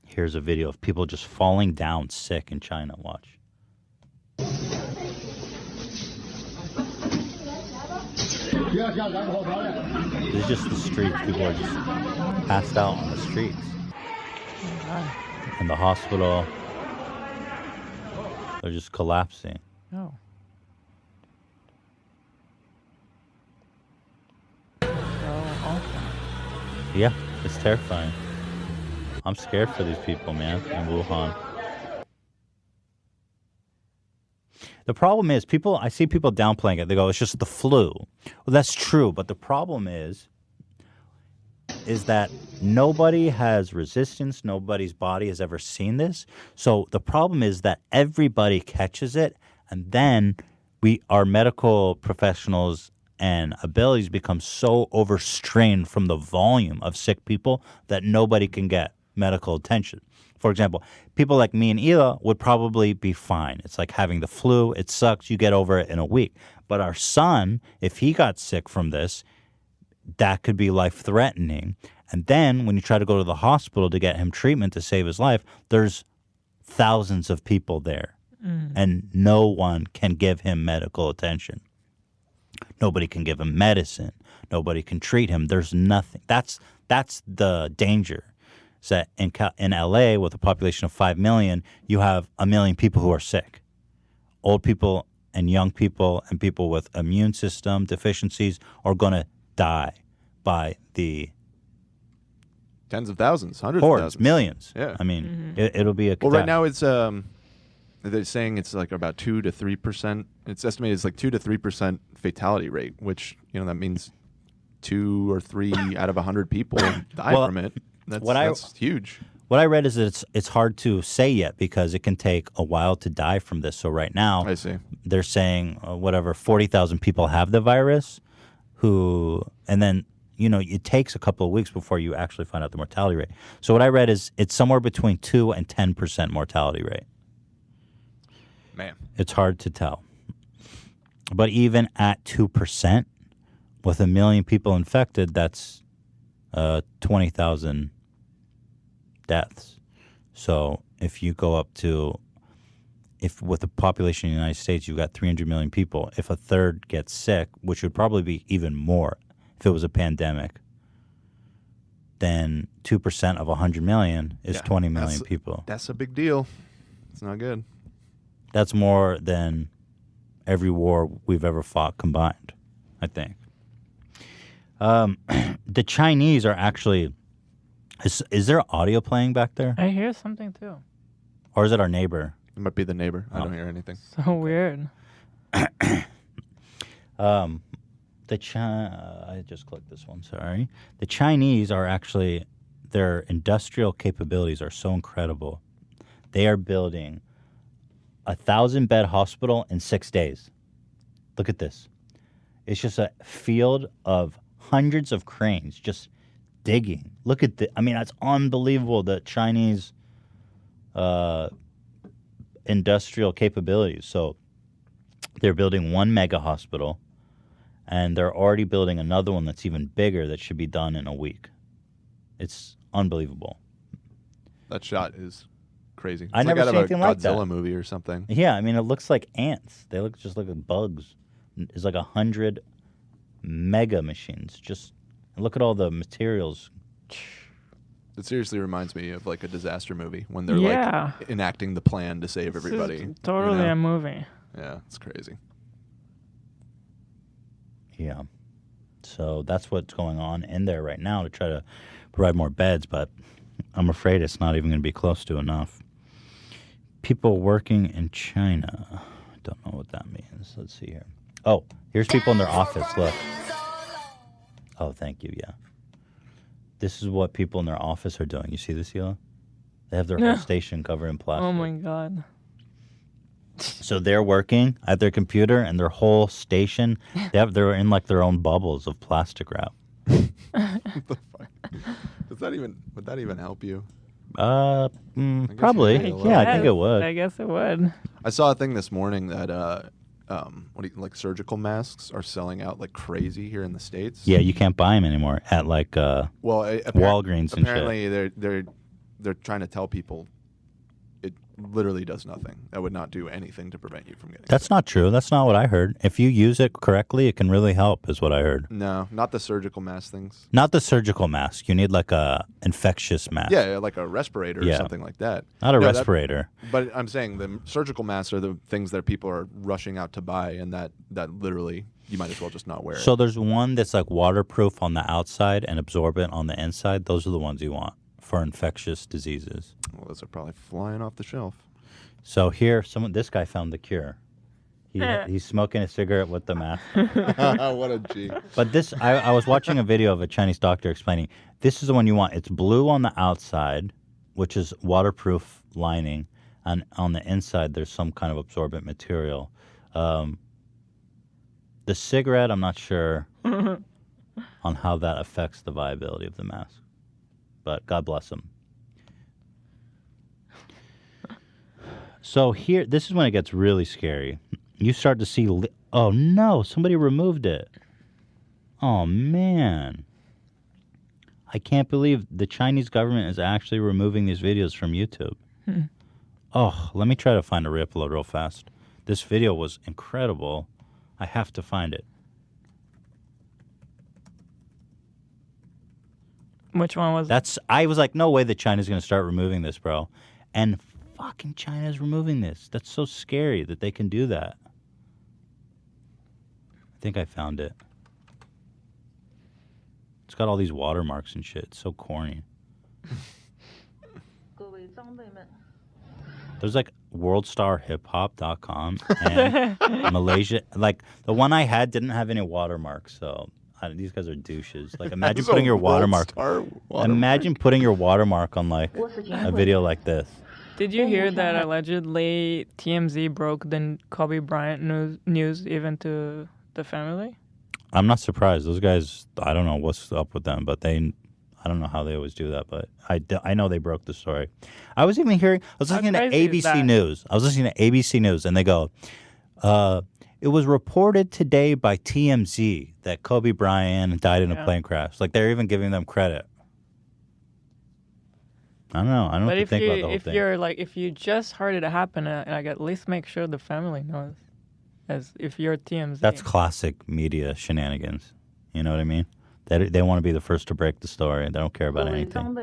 [SPEAKER 2] Here's a video of people just falling down sick in China. Watch. This is just the streets. People are just passed out on the streets. In the hospital. They're just collapsing.
[SPEAKER 3] Oh.
[SPEAKER 2] Yeah, it's terrifying. I'm scared for these people, man, in Wuhan. The problem is I see people downplaying it. They go, it's just the flu. Well, that's true, but the problem is that nobody has resistance. Nobody's body has ever seen this. So the problem is that everybody catches it, and then our medical professionals and abilities become so overstrained from the volume of sick people that nobody can get medical attention. For example, people like me and Ela would probably be fine. It's like having the flu. It sucks. You get over it in a week. But our son, if he got sick from this, that could be life-threatening. And then when you try to go to the hospital to get him treatment to save his life, there's thousands of people there. And no one can give him medical attention. Nobody can give him medicine. Nobody can treat him. There's nothing. That's the danger. So in LA, with a population of 5 million, you have 1 million people who are sick. Old people and young people and people with immune system deficiencies are going to die by the
[SPEAKER 1] tens of thousands, hundreds
[SPEAKER 2] hordes,
[SPEAKER 1] of thousands.
[SPEAKER 2] Millions.
[SPEAKER 1] Yeah.
[SPEAKER 2] I mean, it'll be a
[SPEAKER 1] well, right now it's they're saying it's like about 2 to 3%. It's estimated it's like 2 to 3% fatality rate, which that means 2 or 3 out of 100 people die from it. That's huge.
[SPEAKER 2] What I read is that it's hard to say yet because it can take a while to die from this. So right now,
[SPEAKER 1] I see.
[SPEAKER 2] They're saying 40,000 people have the virus, and then it takes a couple of weeks before you actually find out the mortality rate. So what I read is it's somewhere between 2 and 10% mortality rate.
[SPEAKER 1] Man,
[SPEAKER 2] it's hard to tell. But even at 2%, with 1 million people infected, that's 20,000 deaths. So if you go up to, with the population in the United States, you've got 300 million people. If a third gets sick, which would probably be even more if it was a pandemic, then 2% of 100 million is 20 million people.
[SPEAKER 1] That's a big deal. It's not good.
[SPEAKER 2] That's more than every war we've ever fought combined, I think. The Chinese are actually... Is there audio playing back there?
[SPEAKER 3] I hear something too.
[SPEAKER 2] Or is it our neighbor?
[SPEAKER 1] It might be the neighbor. I don't hear anything.
[SPEAKER 3] So weird.
[SPEAKER 2] I just clicked this one, sorry. The Chinese are actually... Their industrial capabilities are so incredible. They are building 1,000-bed hospital in 6 days. Look at this. It's just a field of hundreds of cranes just digging. Look at the. I mean, that's unbelievable. The Chinese industrial capabilities. So they're building one mega hospital, and they're already building another one that's even bigger that should be done in a week. It's unbelievable.
[SPEAKER 1] That shot is crazy. It's
[SPEAKER 2] I never
[SPEAKER 1] out
[SPEAKER 2] seen
[SPEAKER 1] of
[SPEAKER 2] anything
[SPEAKER 1] a
[SPEAKER 2] like
[SPEAKER 1] Godzilla
[SPEAKER 2] that.
[SPEAKER 1] movie or something.
[SPEAKER 2] Yeah, I mean, it looks like ants. They just look like bugs. It's like 100 mega machines. Just look at all the materials.
[SPEAKER 1] It seriously reminds me of like a disaster movie when they're
[SPEAKER 3] Yeah.
[SPEAKER 1] like enacting the plan to save everybody.
[SPEAKER 3] This is totally a movie.
[SPEAKER 1] Yeah, it's crazy.
[SPEAKER 2] Yeah. So that's what's going on in there right now to try to provide more beds, but I'm afraid it's not even going to be close to enough. People working in China. Don't know what that means. Let's see here. Oh, here's people in their office. Look. Oh, thank you. Yeah. This is what people in their office are doing. You see this, Hila? They have their whole station covered in plastic.
[SPEAKER 3] Oh my god.
[SPEAKER 2] So they're working at their computer, and their whole station, they're in like their own bubbles of plastic wrap.
[SPEAKER 1] Would that even help you?
[SPEAKER 2] Probably. Yeah, I think it would.
[SPEAKER 3] I guess it would.
[SPEAKER 1] I saw a thing this morning that surgical masks are selling out like crazy here in the States.
[SPEAKER 2] Yeah, you can't buy them anymore at like Walgreens and shit.
[SPEAKER 1] Apparently they're trying to tell people literally does nothing. That would not do anything to prevent you from getting
[SPEAKER 2] That's not true. That's not what I heard. If you use it correctly, it can really help, is what I heard.
[SPEAKER 1] No, not the surgical mask things.
[SPEAKER 2] Not the surgical mask. You need like a infectious mask.
[SPEAKER 1] Yeah, like a respirator or
[SPEAKER 2] Yeah.
[SPEAKER 1] something like that.
[SPEAKER 2] Not a
[SPEAKER 1] No,
[SPEAKER 2] respirator.
[SPEAKER 1] But I'm saying the surgical masks are the things that people are rushing out to buy, and that literally you might as well just not wear it.
[SPEAKER 2] So there's one that's like waterproof on the outside and absorbent on the inside. Those are the ones you want for infectious diseases.
[SPEAKER 1] Well, those are probably flying off the shelf.
[SPEAKER 2] So here, this guy found the cure. He's smoking a cigarette with the mask.
[SPEAKER 1] What a G.
[SPEAKER 2] But this, I was watching a video of a Chinese doctor explaining, this is the one you want. It's blue on the outside, which is waterproof lining, and on the inside there's some kind of absorbent material. The cigarette, I'm not sure on how that affects the viability of the mask. But God bless him. So here, this is when it gets really scary. You start to see, oh no, somebody removed it. Oh man. I can't believe the Chinese government is actually removing these videos from YouTube. Oh, let me try to find a re-upload real fast. This video was incredible. I have to find it.
[SPEAKER 3] Which one was it?
[SPEAKER 2] I was like, no way that China's going to start removing this, bro. And fucking China's removing this. That's so scary that they can do that. I think I found it. It's got all these watermarks and shit. It's so corny. There's like worldstarhiphop.com and Malaysia. Like the one I had didn't have any watermarks, so these guys are douches. Like imagine putting your watermark. Imagine putting your watermark on like a video like this.
[SPEAKER 3] Did you hear that allegedly TMZ broke the Kobe Bryant news even to the family?
[SPEAKER 2] I'm not surprised. Those guys, I don't know what's up with them, but I don't know how they always do that, but I know they broke the story. I was even hearing, I was listening to ABC News. I was listening to ABC News, and they go, it was reported today by TMZ that Kobe Bryant died in a plane crash. Like, they're even giving them credit. I don't know. I don't know what to think about the whole thing.
[SPEAKER 3] If you just heard it happen, like at least make sure the family knows. As if you're TMZ.
[SPEAKER 2] That's classic media shenanigans. You know what I mean? They want to be the first to break the story. They don't care about anything.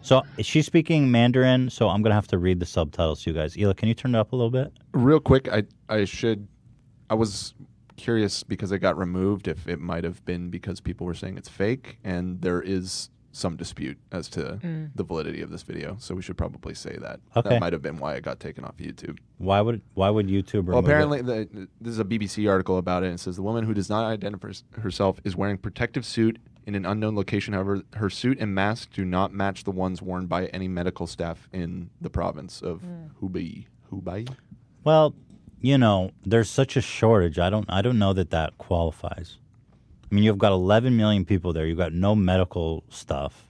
[SPEAKER 2] So she's speaking Mandarin, so I'm going to have to read the subtitles to you guys. Ela, can you turn it up a little bit?
[SPEAKER 1] Real quick, I was curious because it got removed if it might have been because people were saying it's fake, and there is some dispute as to the validity of this video, so we should probably say that.
[SPEAKER 2] Okay.
[SPEAKER 1] That might have been why it got taken off YouTube.
[SPEAKER 2] Why would YouTube remove
[SPEAKER 1] Well, apparently,
[SPEAKER 2] it?
[SPEAKER 1] this is a BBC article about it, and it says the woman who does not identify herself is wearing protective suit in an unknown location. However, her suit and mask do not match the ones worn by any medical staff in the province of Hubei.
[SPEAKER 2] Well, you know, there's such a shortage. I don't know that qualifies. I mean, you've got 11 million people there. You've got no medical stuff.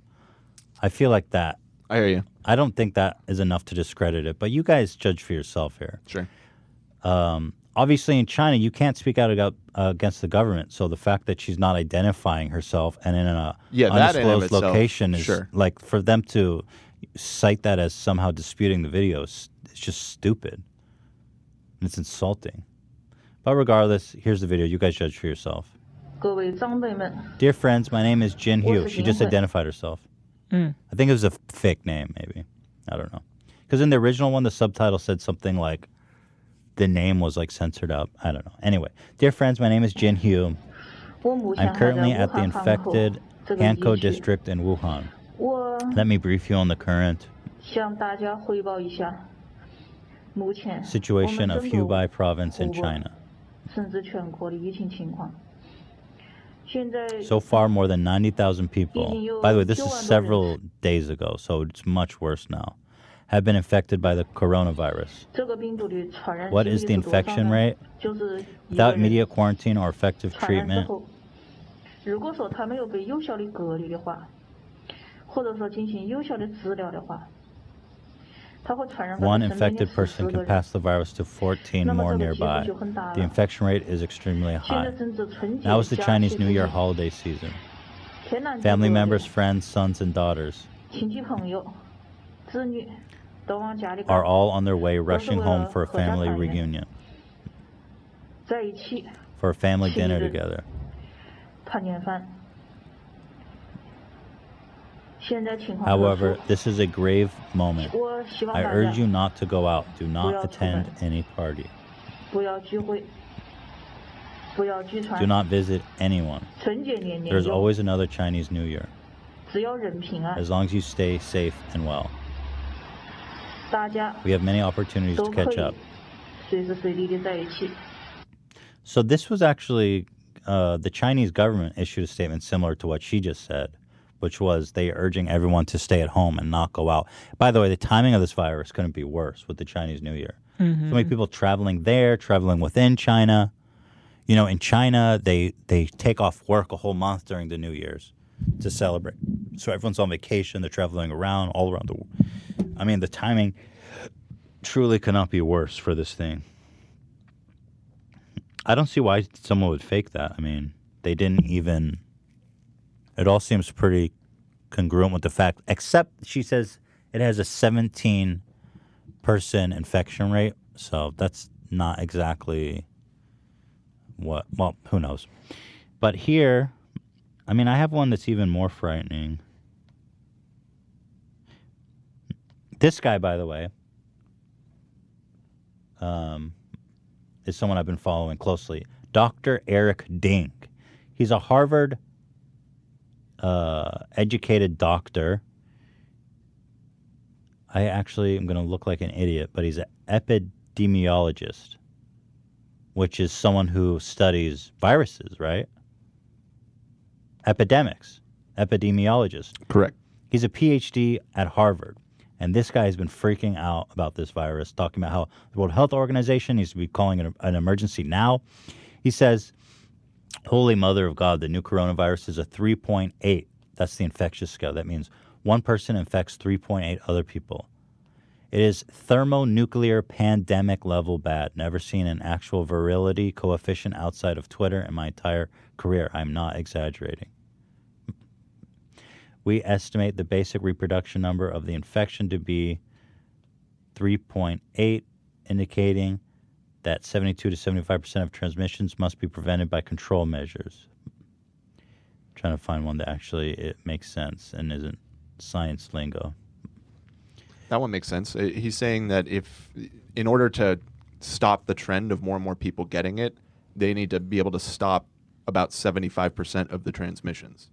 [SPEAKER 2] I feel like that.
[SPEAKER 1] I hear you.
[SPEAKER 2] I don't think that is enough to discredit it, but you guys judge for yourself here.
[SPEAKER 1] Sure.
[SPEAKER 2] Obviously, in China, you can't speak out against the government. So the fact that she's not identifying herself and in an undisclosed location is like, for them to cite that as somehow disputing the videos, it's just stupid. And it's insulting. But regardless, here's the video. You guys judge for yourself. Dear friends, my name is Jin Hyu. She just identified herself. I think it was a fake name, maybe. I don't know. Because in the original one, the subtitle said something like the name was like censored out. I don't know. Anyway, dear friends, my name is Jin Hyu. I'm currently at the infected Hankou district in Wuhan. Let me brief you on the current situation of Hubei province in China. So far, more than 90,000 people, by the way, this is several days ago, so it's much worse now, have been infected by the coronavirus. What is the infection rate? Without immediate quarantine or effective treatment, one infected person can pass the virus to 14 more nearby. The infection rate is extremely high. Now is the Chinese New Year holiday season. Family members, friends, sons, and daughters are all on their way rushing home for a family reunion, for a family dinner together. However, this is a grave moment. I urge you not to go out. Do not attend any party. Do not visit anyone. There's always another Chinese New Year. As long as you stay safe and well. We have many opportunities to catch up. So this was actually, the Chinese government issued a statement similar to what she just said, which was they urging everyone to stay at home and not go out. By the way, the timing of this virus couldn't be worse with the Chinese New Year.
[SPEAKER 3] Mm-hmm.
[SPEAKER 2] So many people traveling there, traveling within China. You know, in China, they take off work a whole month during the New Year's to celebrate. So everyone's on vacation. They're traveling around, all around the world. I mean, the timing truly cannot be worse for this thing. I don't see why someone would fake that. I mean, they didn't even... It all seems pretty congruent with the fact, except she says it has a 17% infection rate. So that's not exactly what... Well, who knows? But here, I mean, I have one that's even more frightening. This guy, by the way, is someone I've been following closely. Dr. Eric Ding. He's a Harvard educated doctor. I actually am going to look like an idiot, but he's an epidemiologist, which is someone who studies viruses, right? Epidemics. Epidemiologist.
[SPEAKER 1] Correct.
[SPEAKER 2] He's a PhD at Harvard. And this guy has been freaking out about this virus, talking about how the World Health Organization needs to be calling it an emergency now. He says, Holy Mother of God, the new coronavirus is a 3.8. That's the infectious scale. That means one person infects 3.8 other people. It is thermonuclear pandemic level bad. Never seen an actual virility coefficient outside of Twitter in my entire career. I'm not exaggerating. We estimate the basic reproduction number of the infection to be 3.8, indicating that 72 to 75% of transmissions must be prevented by control measures. I'm trying to find one that actually it makes sense and isn't science lingo.
[SPEAKER 1] That one makes sense. He's saying that in order to stop the trend of more and more people getting it, they need to be able to stop about 75% of the transmissions.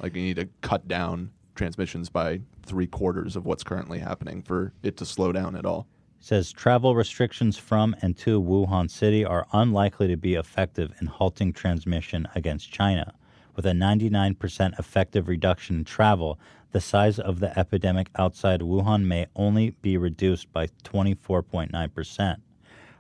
[SPEAKER 1] Like, you need to cut down transmissions by 3/4 of what's currently happening for it to slow down at all.
[SPEAKER 2] Says travel restrictions from and to Wuhan City are unlikely to be effective in halting transmission against China. With a 99% effective reduction in travel, the size of the epidemic outside Wuhan may only be reduced by 24.9%.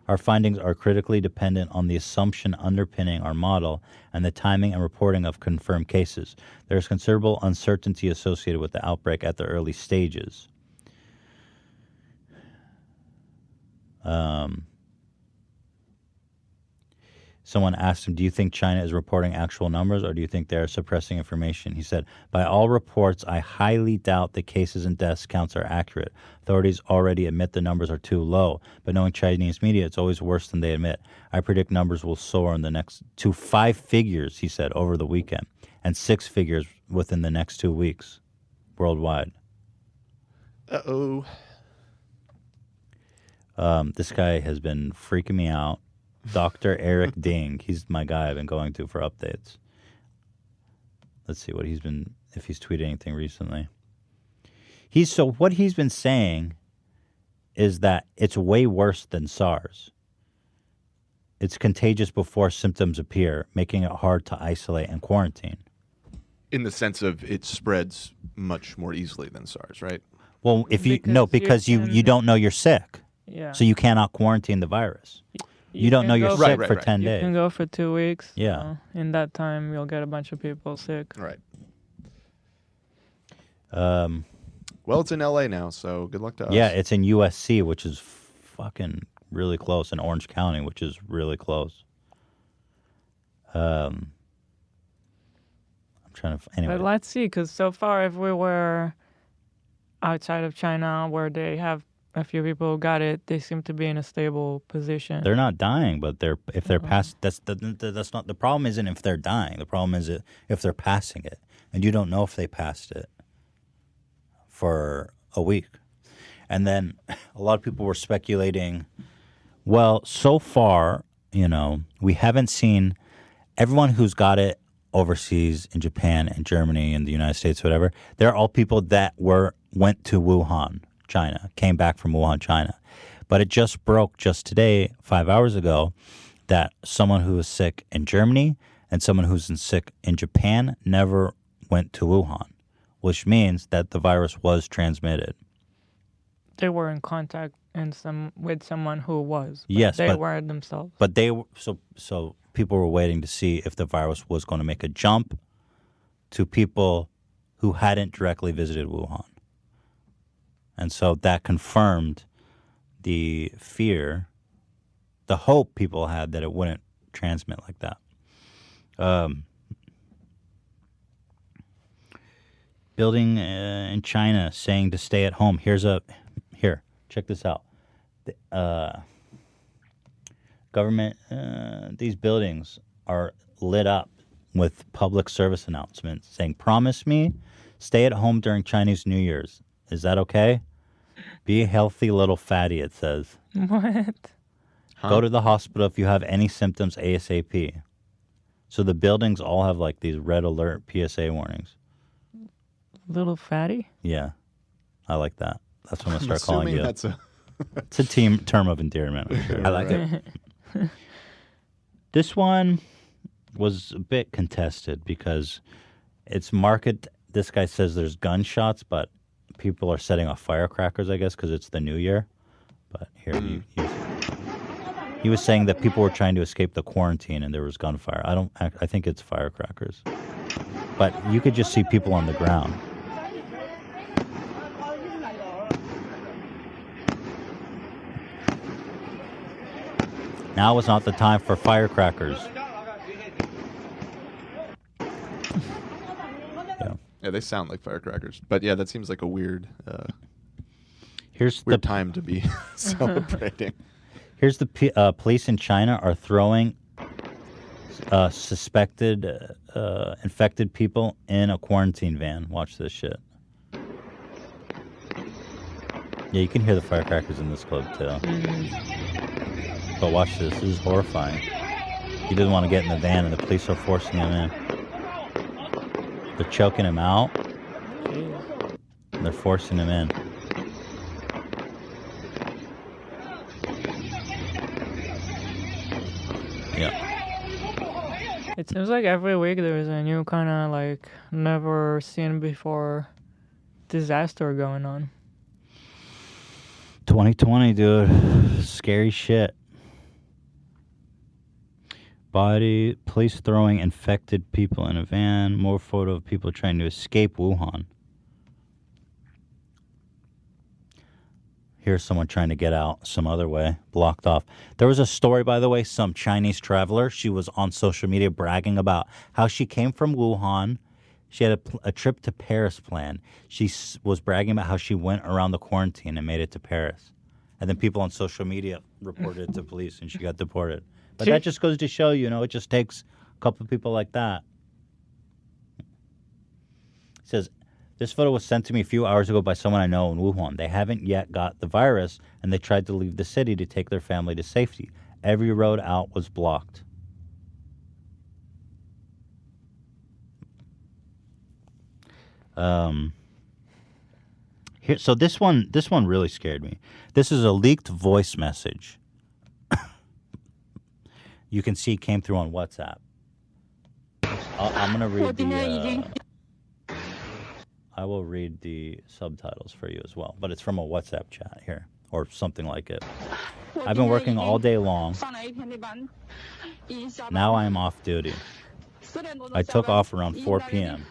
[SPEAKER 2] Our findings are critically dependent on the assumption underpinning our model and the timing and reporting of confirmed cases. There is considerable uncertainty associated with the outbreak at the early stages. Someone asked him, do you think China is reporting actual numbers or do you think they're suppressing information? He said, by all reports, I highly doubt the cases and deaths counts are accurate. Authorities already admit the numbers are too low, but knowing Chinese media, it's always worse than they admit. I predict numbers will soar in the next to 5 figures, he said, over the weekend, and 6 figures within the next 2 weeks worldwide.
[SPEAKER 1] Uh-oh.
[SPEAKER 2] This guy has been freaking me out. Dr. Eric Ding. He's my guy I've been going to for updates. Let's see what if he's tweeted anything recently. What he's been saying is that it's way worse than SARS. It's contagious before symptoms appear, making it hard to isolate and quarantine.
[SPEAKER 1] In the sense of it spreads much more easily than SARS, right?
[SPEAKER 2] Well, because you don't know you're sick.
[SPEAKER 3] Yeah.
[SPEAKER 2] So you cannot quarantine the virus. You don't know you're sick for 10 days.
[SPEAKER 3] You can go for 2 weeks.
[SPEAKER 2] Yeah.
[SPEAKER 3] In that time, you'll get a bunch of people sick.
[SPEAKER 1] Right. Well, it's in LA now, so good luck to us.
[SPEAKER 2] Yeah, it's in USC, which is fucking really close, and Orange County, which is really close. I'm trying to... Anyway.
[SPEAKER 3] But let's see, because so far, if we were outside of China, where they have a few people who got it, they seem to be in a stable position.
[SPEAKER 2] They're not dying, but if they're past, that's not the problem. Isn't if they're dying. The problem is if they're passing it, and you don't know if they passed it for a week. And then a lot of people were speculating. Well, so far, we haven't seen everyone who's got it overseas in Japan and Germany and the United States, whatever. They're all people that went to Wuhan, China, came back from Wuhan, China. But it just broke just today, 5 hours ago, that someone who was sick in Germany and someone who's sick in Japan never went to Wuhan, which means that the virus was transmitted.
[SPEAKER 3] They were in contact with someone who was.
[SPEAKER 2] Yes,
[SPEAKER 3] they weren't themselves.
[SPEAKER 2] But they so people were waiting to see if the virus was going to make a jump to people who hadn't directly visited Wuhan. And so that confirmed the fear, the hope people had that it wouldn't transmit like that. Building in China saying to stay at home. Here, check this out. Government, these buildings are lit up with public service announcements saying, promise me, stay at home during Chinese New Year's. Is that okay? Be a healthy little fatty, it says.
[SPEAKER 3] What?
[SPEAKER 2] Go to the hospital if you have any symptoms ASAP. So the buildings all have like these red alert PSA warnings.
[SPEAKER 3] Little fatty?
[SPEAKER 2] Yeah. I like that. That's what I'm going to start calling you.
[SPEAKER 1] That's
[SPEAKER 2] it's a term of endearment. I'm sure. I like it. This one was a bit contested because it's market. This guy says there's gunshots, but people are setting off firecrackers, I guess, because it's the new year. But here, he was saying that people were trying to escape the quarantine and there was gunfire. I think it's firecrackers. But you could just see people on the ground. Now is not the time for firecrackers.
[SPEAKER 1] Yeah, they sound like firecrackers. But yeah, that seems like a weird
[SPEAKER 2] Here's
[SPEAKER 1] weird time to be celebrating.
[SPEAKER 2] Here's the police in China are throwing suspected infected people in a quarantine van. Watch this shit. Yeah, you can hear the firecrackers in this clip too. But watch this. This is horrifying. He doesn't want to get in the van, and the police are forcing him in. They're choking him out. And they're forcing him in. Yeah.
[SPEAKER 3] It seems like every week there's a new kind of like never seen before disaster going on.
[SPEAKER 2] 2020, dude. Scary shit. Police throwing infected people in a van. More photo of people trying to escape Wuhan. Here's someone trying to get out some other way, blocked off. There was a story, by the way, some Chinese traveler. She was on social media bragging about how she came from Wuhan. She had a trip to Paris planned. She was bragging about how she went around the quarantine and made it to Paris. And then people on social media reported it to police and she got deported. But that just goes to show, it just takes a couple of people like that. It says, this photo was sent to me a few hours ago by someone I know in Wuhan. They haven't yet got the virus, and they tried to leave the city to take their family to safety. Every road out was blocked. So this one really scared me. This is a leaked voice message. You can see it came through on WhatsApp. I'm going to read the... I will read the subtitles for you as well, but it's from a WhatsApp chat here, or something like it. I've been working all day long. Now I am off duty. I took off around 4 p.m.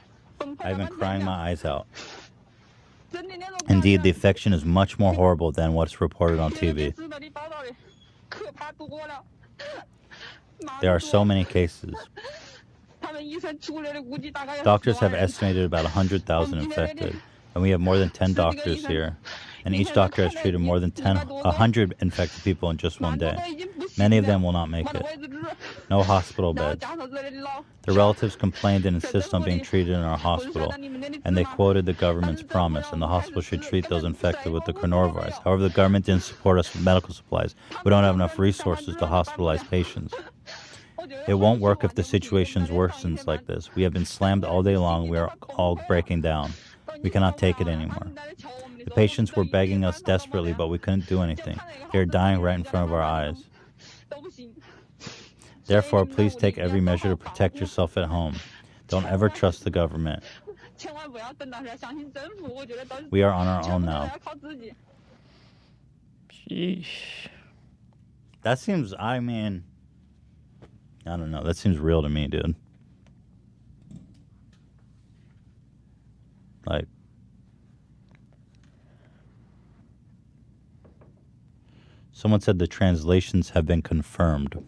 [SPEAKER 2] I've been crying my eyes out. Indeed, the infection is much more horrible than what's reported on TV. There are so many cases. Doctors have estimated about 100,000 infected. and we have more than 10 doctors here. And each doctor has treated more than 100 infected people in just one day. Many of them will not make it. No hospital beds. Their relatives complained and insist on being treated in our hospital, and they quoted the government's promise, and the hospital should treat those infected with the coronavirus. However, the government didn't support us with medical supplies. We don't have enough resources to hospitalize patients. It won't work if the situation worsens like this. We have been slammed all day long. We are all breaking down. We cannot take it anymore. The patients were begging us desperately, but we couldn't do anything. They are dying right in front of our eyes. Therefore, please take every measure to protect yourself at home. Don't ever trust the government. We are on our own now.
[SPEAKER 3] Sheesh.
[SPEAKER 2] That seems, I mean, I don't know. That seems real to me, dude. Like, someone said the translations have been confirmed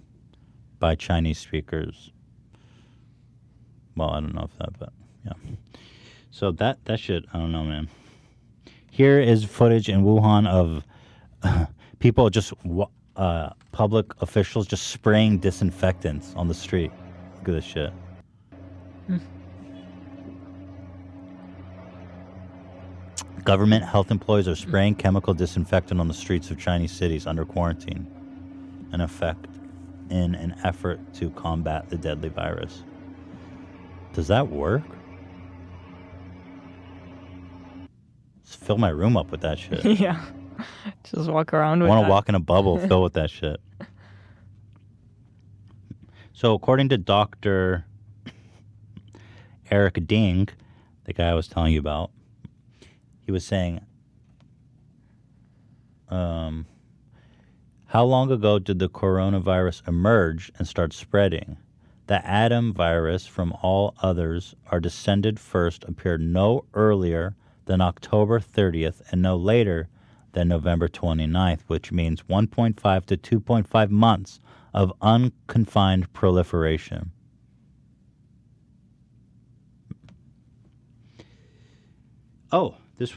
[SPEAKER 2] by Chinese speakers. Well, I don't know if that, but yeah. So that shit, I don't know, man. Here is footage in Wuhan of people just, public officials just spraying disinfectants on the street. Look at this shit. Government health employees are spraying chemical disinfectant on the streets of Chinese cities under quarantine, in an effort to combat the deadly virus. Does that work? Just fill my room up with that shit.
[SPEAKER 3] Yeah. Just walk around with
[SPEAKER 2] I want
[SPEAKER 3] that.
[SPEAKER 2] to walk in a bubble filled with that shit. So according to Dr. Eric Ding, the guy I was telling you about, he was saying, how long ago did the coronavirus emerge and start spreading? The Adam virus from all others are descended first appeared no earlier than October 30th and no later than November 29th, which means 1.5 to 2.5 months of unconfined proliferation. Oh, this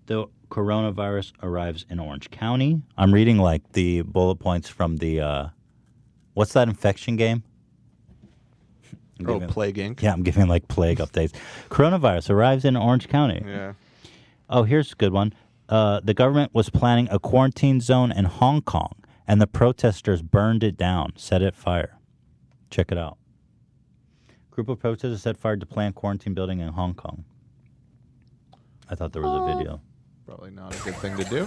[SPEAKER 2] the coronavirus arrives in Orange County. I'm reading like the bullet points from the what's that infection game?
[SPEAKER 1] Plague Inc.
[SPEAKER 2] Yeah, I'm giving like plague updates. Coronavirus arrives in Orange County.
[SPEAKER 1] Yeah.
[SPEAKER 2] Oh, here's a good one. The government was planning a quarantine zone in Hong Kong, and the protesters burned it down, set it fire. Check it out. Group of protesters set fire to planned quarantine building in Hong Kong. I thought there was a video.
[SPEAKER 1] Probably not a good thing to do.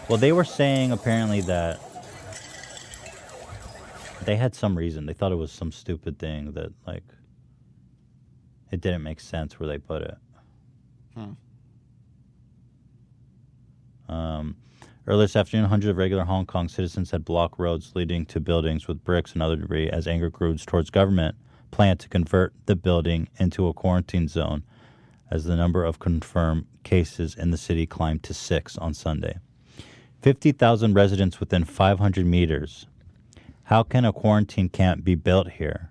[SPEAKER 2] Well, they were saying apparently that they had some reason. They thought it was some stupid thing that, like, it didn't make sense where they put it. Earlier this afternoon, hundreds of regular Hong Kong citizens had blocked roads leading to buildings with bricks and other debris as anger grew towards government plan to convert the building into a quarantine zone as the number of confirmed cases in the city climbed to 6 on Sunday. 50,000 residents within 500 meters. How can a quarantine camp be built here?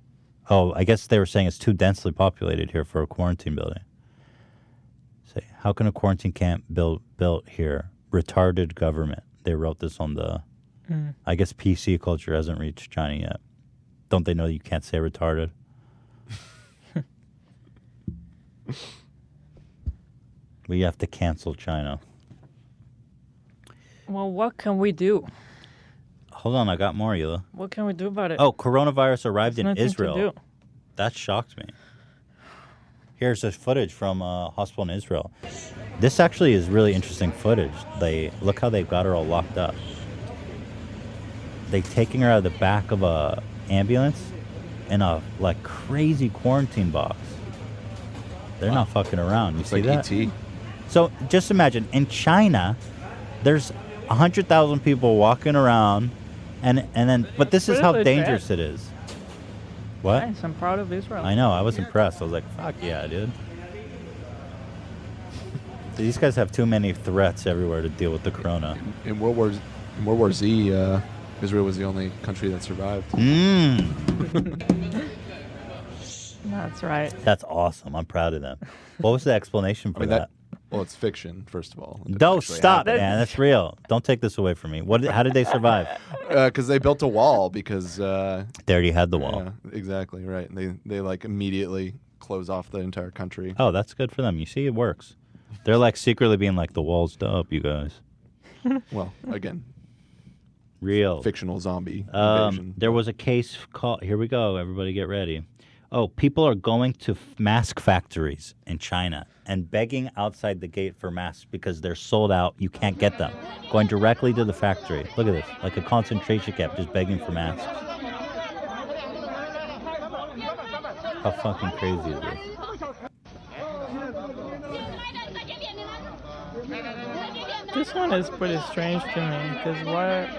[SPEAKER 2] Oh, I guess they were saying it's too densely populated here for a quarantine building. Say, how can a quarantine camp built here? Retarded government. They wrote this on the... I guess PC culture hasn't reached China yet. Don't they know you can't say retarded? We have to cancel China.
[SPEAKER 3] Well, what can we do?
[SPEAKER 2] Hold on, I got more, Eula.
[SPEAKER 3] What can we do about it?
[SPEAKER 2] Oh, coronavirus arrived in
[SPEAKER 3] There's nothing to
[SPEAKER 2] Israel.
[SPEAKER 3] do.
[SPEAKER 2] That shocked me. Here's the footage from a hospital in Israel. This actually is really interesting footage. Look how they've got her all locked up. They taking her out of the back of a ambulance in a like crazy quarantine box. They're not fucking around. You see
[SPEAKER 1] like
[SPEAKER 2] that?
[SPEAKER 1] ET.
[SPEAKER 2] So just imagine in China, there's 100,000 people walking around, and then. But this is how
[SPEAKER 3] Really
[SPEAKER 2] dangerous
[SPEAKER 3] bad.
[SPEAKER 2] it is. What?
[SPEAKER 3] Nice, I'm proud of Israel.
[SPEAKER 2] I know. I was impressed. I was like, "Fuck yeah, dude." These guys have too many threats everywhere to deal with the corona.
[SPEAKER 1] In World War Z, Israel was the only country that survived.
[SPEAKER 3] Nah, That's right.
[SPEAKER 2] That's awesome. I'm proud of them. What was the explanation for that?
[SPEAKER 1] Well, it's fiction, first of all. It
[SPEAKER 2] Don't
[SPEAKER 1] actually
[SPEAKER 2] stop,
[SPEAKER 1] happened.
[SPEAKER 2] man. That's real. Don't take this away from me. How did they survive?
[SPEAKER 1] Because they built a wall because...
[SPEAKER 2] they already had the wall.
[SPEAKER 1] Yeah, exactly, right. And they like immediately close off the entire country.
[SPEAKER 2] Oh, that's good for them. You see, it works. They're like secretly being like, the wall's up, you guys.
[SPEAKER 1] Well, again,
[SPEAKER 2] real
[SPEAKER 1] fictional zombie invasion.
[SPEAKER 2] There was a case called. Here we go. Everybody, get ready. Oh, people are going to mask factories in China and begging outside the gate for masks because they're sold out. You can't get them. Going directly to the factory. Look at this, like a concentration camp, just begging for masks. How fucking crazy is this?
[SPEAKER 3] This one is pretty strange to me because what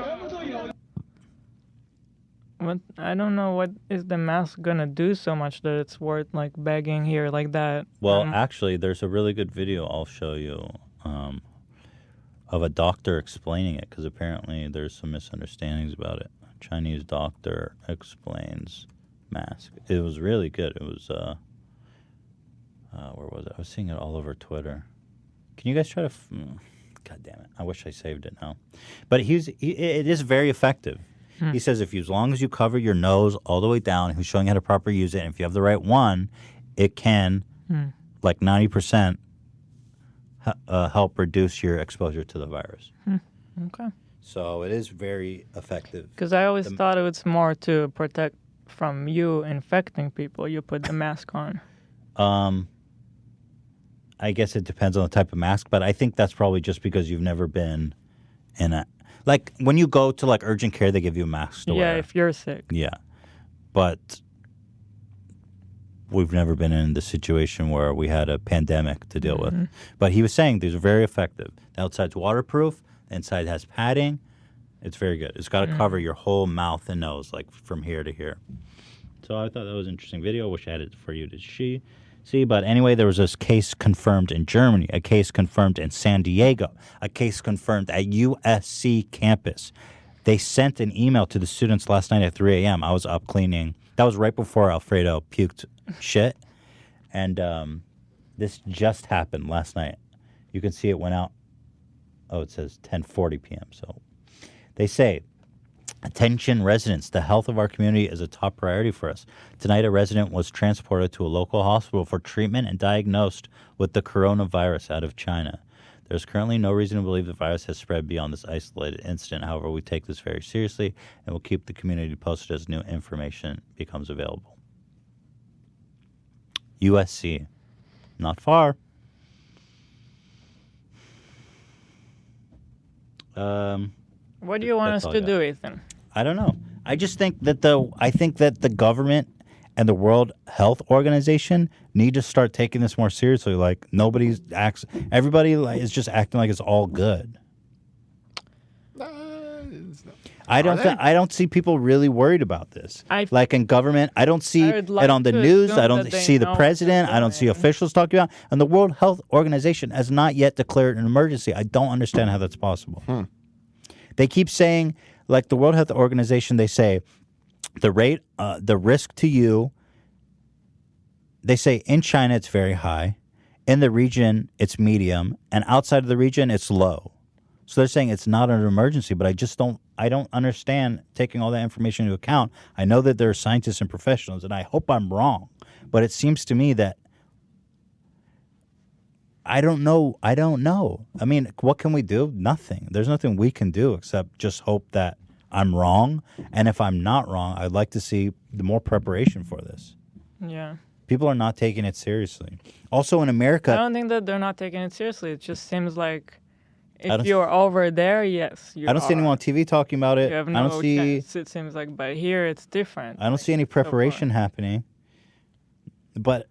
[SPEAKER 3] I don't know what is the mask gonna do so much that it's worth like begging here like that.
[SPEAKER 2] Well, actually, there's a really good video I'll show you of a doctor explaining it because apparently there's some misunderstandings about it. A Chinese doctor explains mask. It was really good. It was where was it? I was seeing it all over Twitter. Can you guys try to? God damn it! I wish I saved it now. But it is very effective. He says as long as you cover your nose all the way down, he's showing you how to properly use it. And if you have the right one, it can, like 90%, help reduce your exposure to the virus.
[SPEAKER 3] Okay.
[SPEAKER 2] So it is very effective.
[SPEAKER 3] Because I always thought it was more to protect from you infecting people. You put the mask on.
[SPEAKER 2] I guess it depends on the type of mask, but I think that's probably just because you've never been in a... Like, when you go to, like, urgent care, they give you a mask to wear.
[SPEAKER 3] Yeah, if you're sick.
[SPEAKER 2] Yeah. But we've never been in the situation where we had a pandemic to deal with. But he was saying these are very effective. The outside's waterproof. The inside has padding. It's very good. It's got to cover your whole mouth and nose, like, from here to here. So I thought that was an interesting video. I wish I had it for you to see. But anyway, there was this case confirmed in Germany, a case confirmed in San Diego, a case confirmed at USC campus. They sent an email to the students last night at 3 a.m. I was up cleaning. That was right before Alfredo puked shit. And this just happened last night. You can see it went out. Oh, it says 10:40 p.m. So they say, attention residents, the health of our community is a top priority for us. Tonight, a resident was transported to a local hospital for treatment and diagnosed with the coronavirus out of China. There's currently no reason to believe the virus has spread beyond this isolated incident. However, we take this very seriously and will keep the community posted as new information becomes available. USC. Not far.
[SPEAKER 3] What do you want us to do, Ethan?
[SPEAKER 2] I don't know. I just think that the government and the World Health Organization need to start taking this more seriously. Like everybody is just acting like it's all good. I don't see people really worried about this. Like in government, I don't see it on the news. I don't see the president. I don't see officials talking about it. And the World Health Organization has not yet declared an emergency. I don't understand how that's possible. They keep saying, like the World Health Organization, they say the risk to you, they say in China it's very high, in the region it's medium, and outside of the region it's low. So they're saying it's not an emergency, but I don't understand taking all that information into account. I know that there are scientists and professionals, and I hope I'm wrong, but it seems to me that I don't know. I mean, what can we do? Nothing. There's nothing we can do except just hope that I'm wrong. And if I'm not wrong, I'd like to see the more preparation for this.
[SPEAKER 3] Yeah.
[SPEAKER 2] People are not taking it seriously. Also in America...
[SPEAKER 3] I don't think that they're not taking it seriously. It just seems like if you're over there, yes, you
[SPEAKER 2] I don't see anyone on TV talking about it.
[SPEAKER 3] You have
[SPEAKER 2] I don't see...
[SPEAKER 3] chance, it seems like. But here, it's different.
[SPEAKER 2] I don't see any preparation happening. But...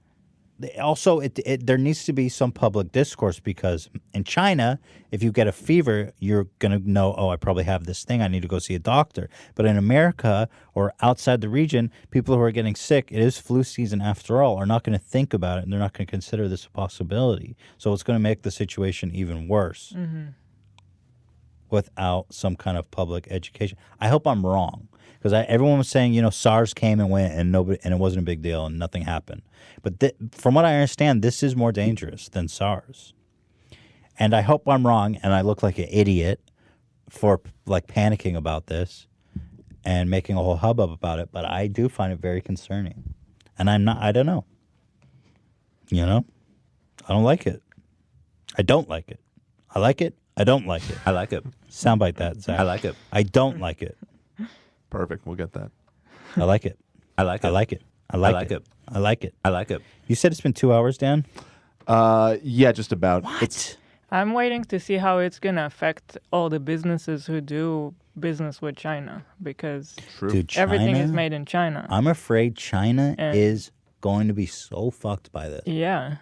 [SPEAKER 2] Also, there needs to be some public discourse because in China, if you get a fever, you're going to know, oh, I probably have this thing. I need to go see a doctor. But in America or outside the region, people who are getting sick, it is flu season after all, are not going to think about it and they're not going to consider this a possibility. So it's going to make the situation even worse. without some kind of public education. I hope I'm wrong, because everyone was saying, SARS came and went and it wasn't a big deal and nothing happened. But from what I understand, this is more dangerous than SARS. And I hope I'm wrong and I look like an idiot for like panicking about this and making a whole hubbub about it, but I do find it very concerning. And I don't know. I don't like it. I don't like it. I like it. I don't like it.
[SPEAKER 1] I like it.
[SPEAKER 2] Soundbite that, Zach.
[SPEAKER 1] I like it.
[SPEAKER 2] I don't like it.
[SPEAKER 1] Perfect. We'll get that.
[SPEAKER 2] I like it.
[SPEAKER 1] I like it.
[SPEAKER 2] I like it. I like it. I like it.
[SPEAKER 1] I like it.
[SPEAKER 2] You said it's been 2 hours, Dan?
[SPEAKER 1] Yeah, just about.
[SPEAKER 2] What?
[SPEAKER 3] I'm waiting to see how it's going to affect all the businesses who do business with China, because
[SPEAKER 2] Dude,
[SPEAKER 3] everything is
[SPEAKER 2] China?
[SPEAKER 3] made in China.
[SPEAKER 2] I'm afraid China
[SPEAKER 3] And-
[SPEAKER 2] is going to be so fucked by this.
[SPEAKER 3] Yeah.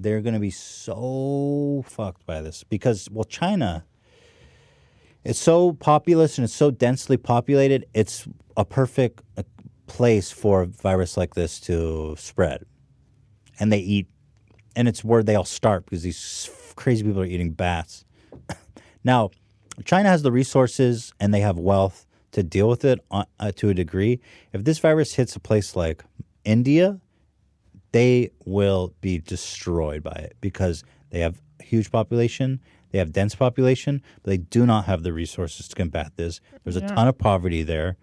[SPEAKER 2] They're going to be so fucked by this because, well, China, it's so populous and it's so densely populated. It's a perfect place for a virus like this to spread. And they eat, and it's where they all start because these crazy people are eating bats. Now, China has the resources and they have wealth to deal with it to a degree. If this virus hits a place like India, they will be destroyed by it because they have a huge population, they have dense population, but they do not have the resources to combat this. There's a ton of poverty there.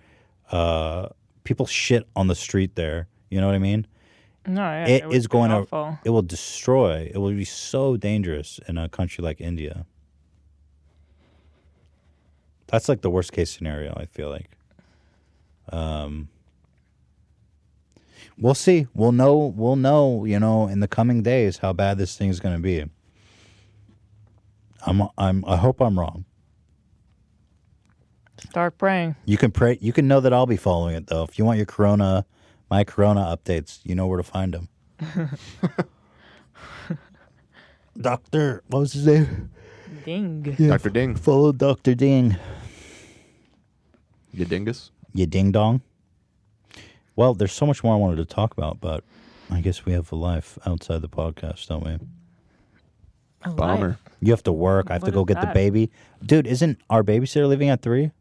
[SPEAKER 2] People shit on the street there. You know what I mean?
[SPEAKER 3] No, yeah,
[SPEAKER 2] it
[SPEAKER 3] would
[SPEAKER 2] is
[SPEAKER 3] be
[SPEAKER 2] going
[SPEAKER 3] awful.
[SPEAKER 2] to. It will destroy. It will be so dangerous in a country like India. That's like the worst case scenario, I feel like. We'll see. We'll know, in the coming days how bad this thing is going to be. I hope I'm wrong.
[SPEAKER 3] Start praying.
[SPEAKER 2] You can pray. You can know that I'll be following it though. If you want my corona updates, you know where to find them. Dr. What was his name?
[SPEAKER 3] Ding.
[SPEAKER 2] Yeah,
[SPEAKER 1] Dr. Ding.
[SPEAKER 2] Follow Dr. Ding.
[SPEAKER 1] You dingus?
[SPEAKER 2] You ding dong. Well, there's so much more I wanted to talk about, but I guess we have a life outside the podcast, don't we?
[SPEAKER 1] Bummer.
[SPEAKER 2] You have to work. I have to
[SPEAKER 3] What
[SPEAKER 2] go
[SPEAKER 3] is
[SPEAKER 2] get the
[SPEAKER 3] that?
[SPEAKER 2] baby. Dude, isn't our babysitter leaving at 3?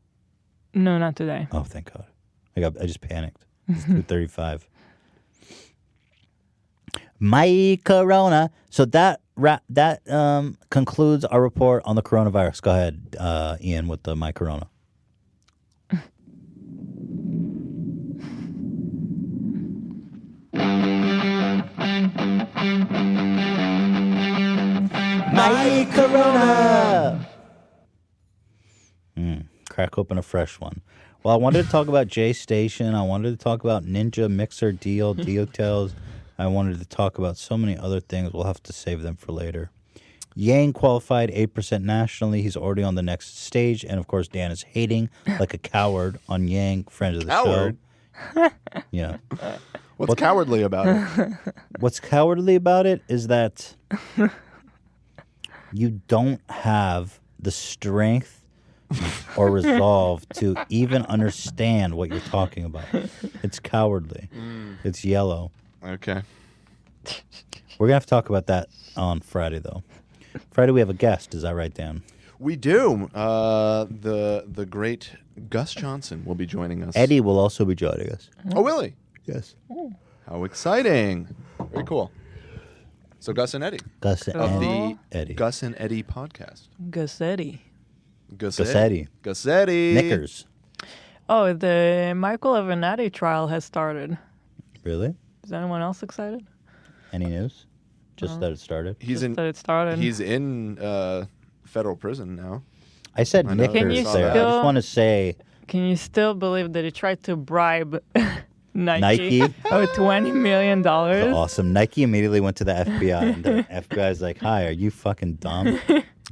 [SPEAKER 3] No, not today.
[SPEAKER 2] Oh, thank God. I just panicked. It's 2:35. My corona. So that concludes our report on the coronavirus. Go ahead, Ian, with the my corona.
[SPEAKER 14] My Corona.
[SPEAKER 2] Crack open a fresh one. Well, I wanted to talk about J Station. I wanted to talk about Ninja Mixer Deal, Details. I wanted to talk about so many other things. We'll have to save them for later. Yang qualified 8% nationally. He's already on the next stage. And, of course, Dan is hating like a coward on Yang, friend of the
[SPEAKER 1] Coward?
[SPEAKER 2] show. Yeah.
[SPEAKER 1] What's cowardly about it?
[SPEAKER 2] What's cowardly about it is that you don't have the strength or resolve to even understand what you're talking about. It's cowardly. It's yellow.
[SPEAKER 1] Okay.
[SPEAKER 2] We're going to have to talk about that on Friday, though. Friday, we have a guest. Is that right, Dan?
[SPEAKER 1] We do. The great Gus Johnson will be joining us.
[SPEAKER 2] Eddie will also be joining us.
[SPEAKER 1] Oh, really?
[SPEAKER 2] Yes.
[SPEAKER 1] How exciting. Very cool. So Gus and Eddie.
[SPEAKER 2] Gus and
[SPEAKER 1] of the
[SPEAKER 2] Eddie.
[SPEAKER 1] Gus and Eddie podcast.
[SPEAKER 3] Gussetti.
[SPEAKER 2] Gussetti.
[SPEAKER 1] Gussetti.
[SPEAKER 2] Knickers.
[SPEAKER 3] Oh, the Michael Avenatti trial has started.
[SPEAKER 2] Really?
[SPEAKER 3] Is anyone else excited?
[SPEAKER 2] Any news? Just that it started?
[SPEAKER 3] Just that it started.
[SPEAKER 1] He's in federal prison now.
[SPEAKER 2] I said
[SPEAKER 1] I know.
[SPEAKER 2] Knickers
[SPEAKER 3] Can you
[SPEAKER 2] there. I
[SPEAKER 3] still-
[SPEAKER 2] just want to say
[SPEAKER 3] Can you still believe that he tried to bribe
[SPEAKER 2] Nike?
[SPEAKER 3] of $20 million?
[SPEAKER 2] so awesome. Nike immediately went to the FBI, and the FBI's like, "Hi, are you fucking dumb?"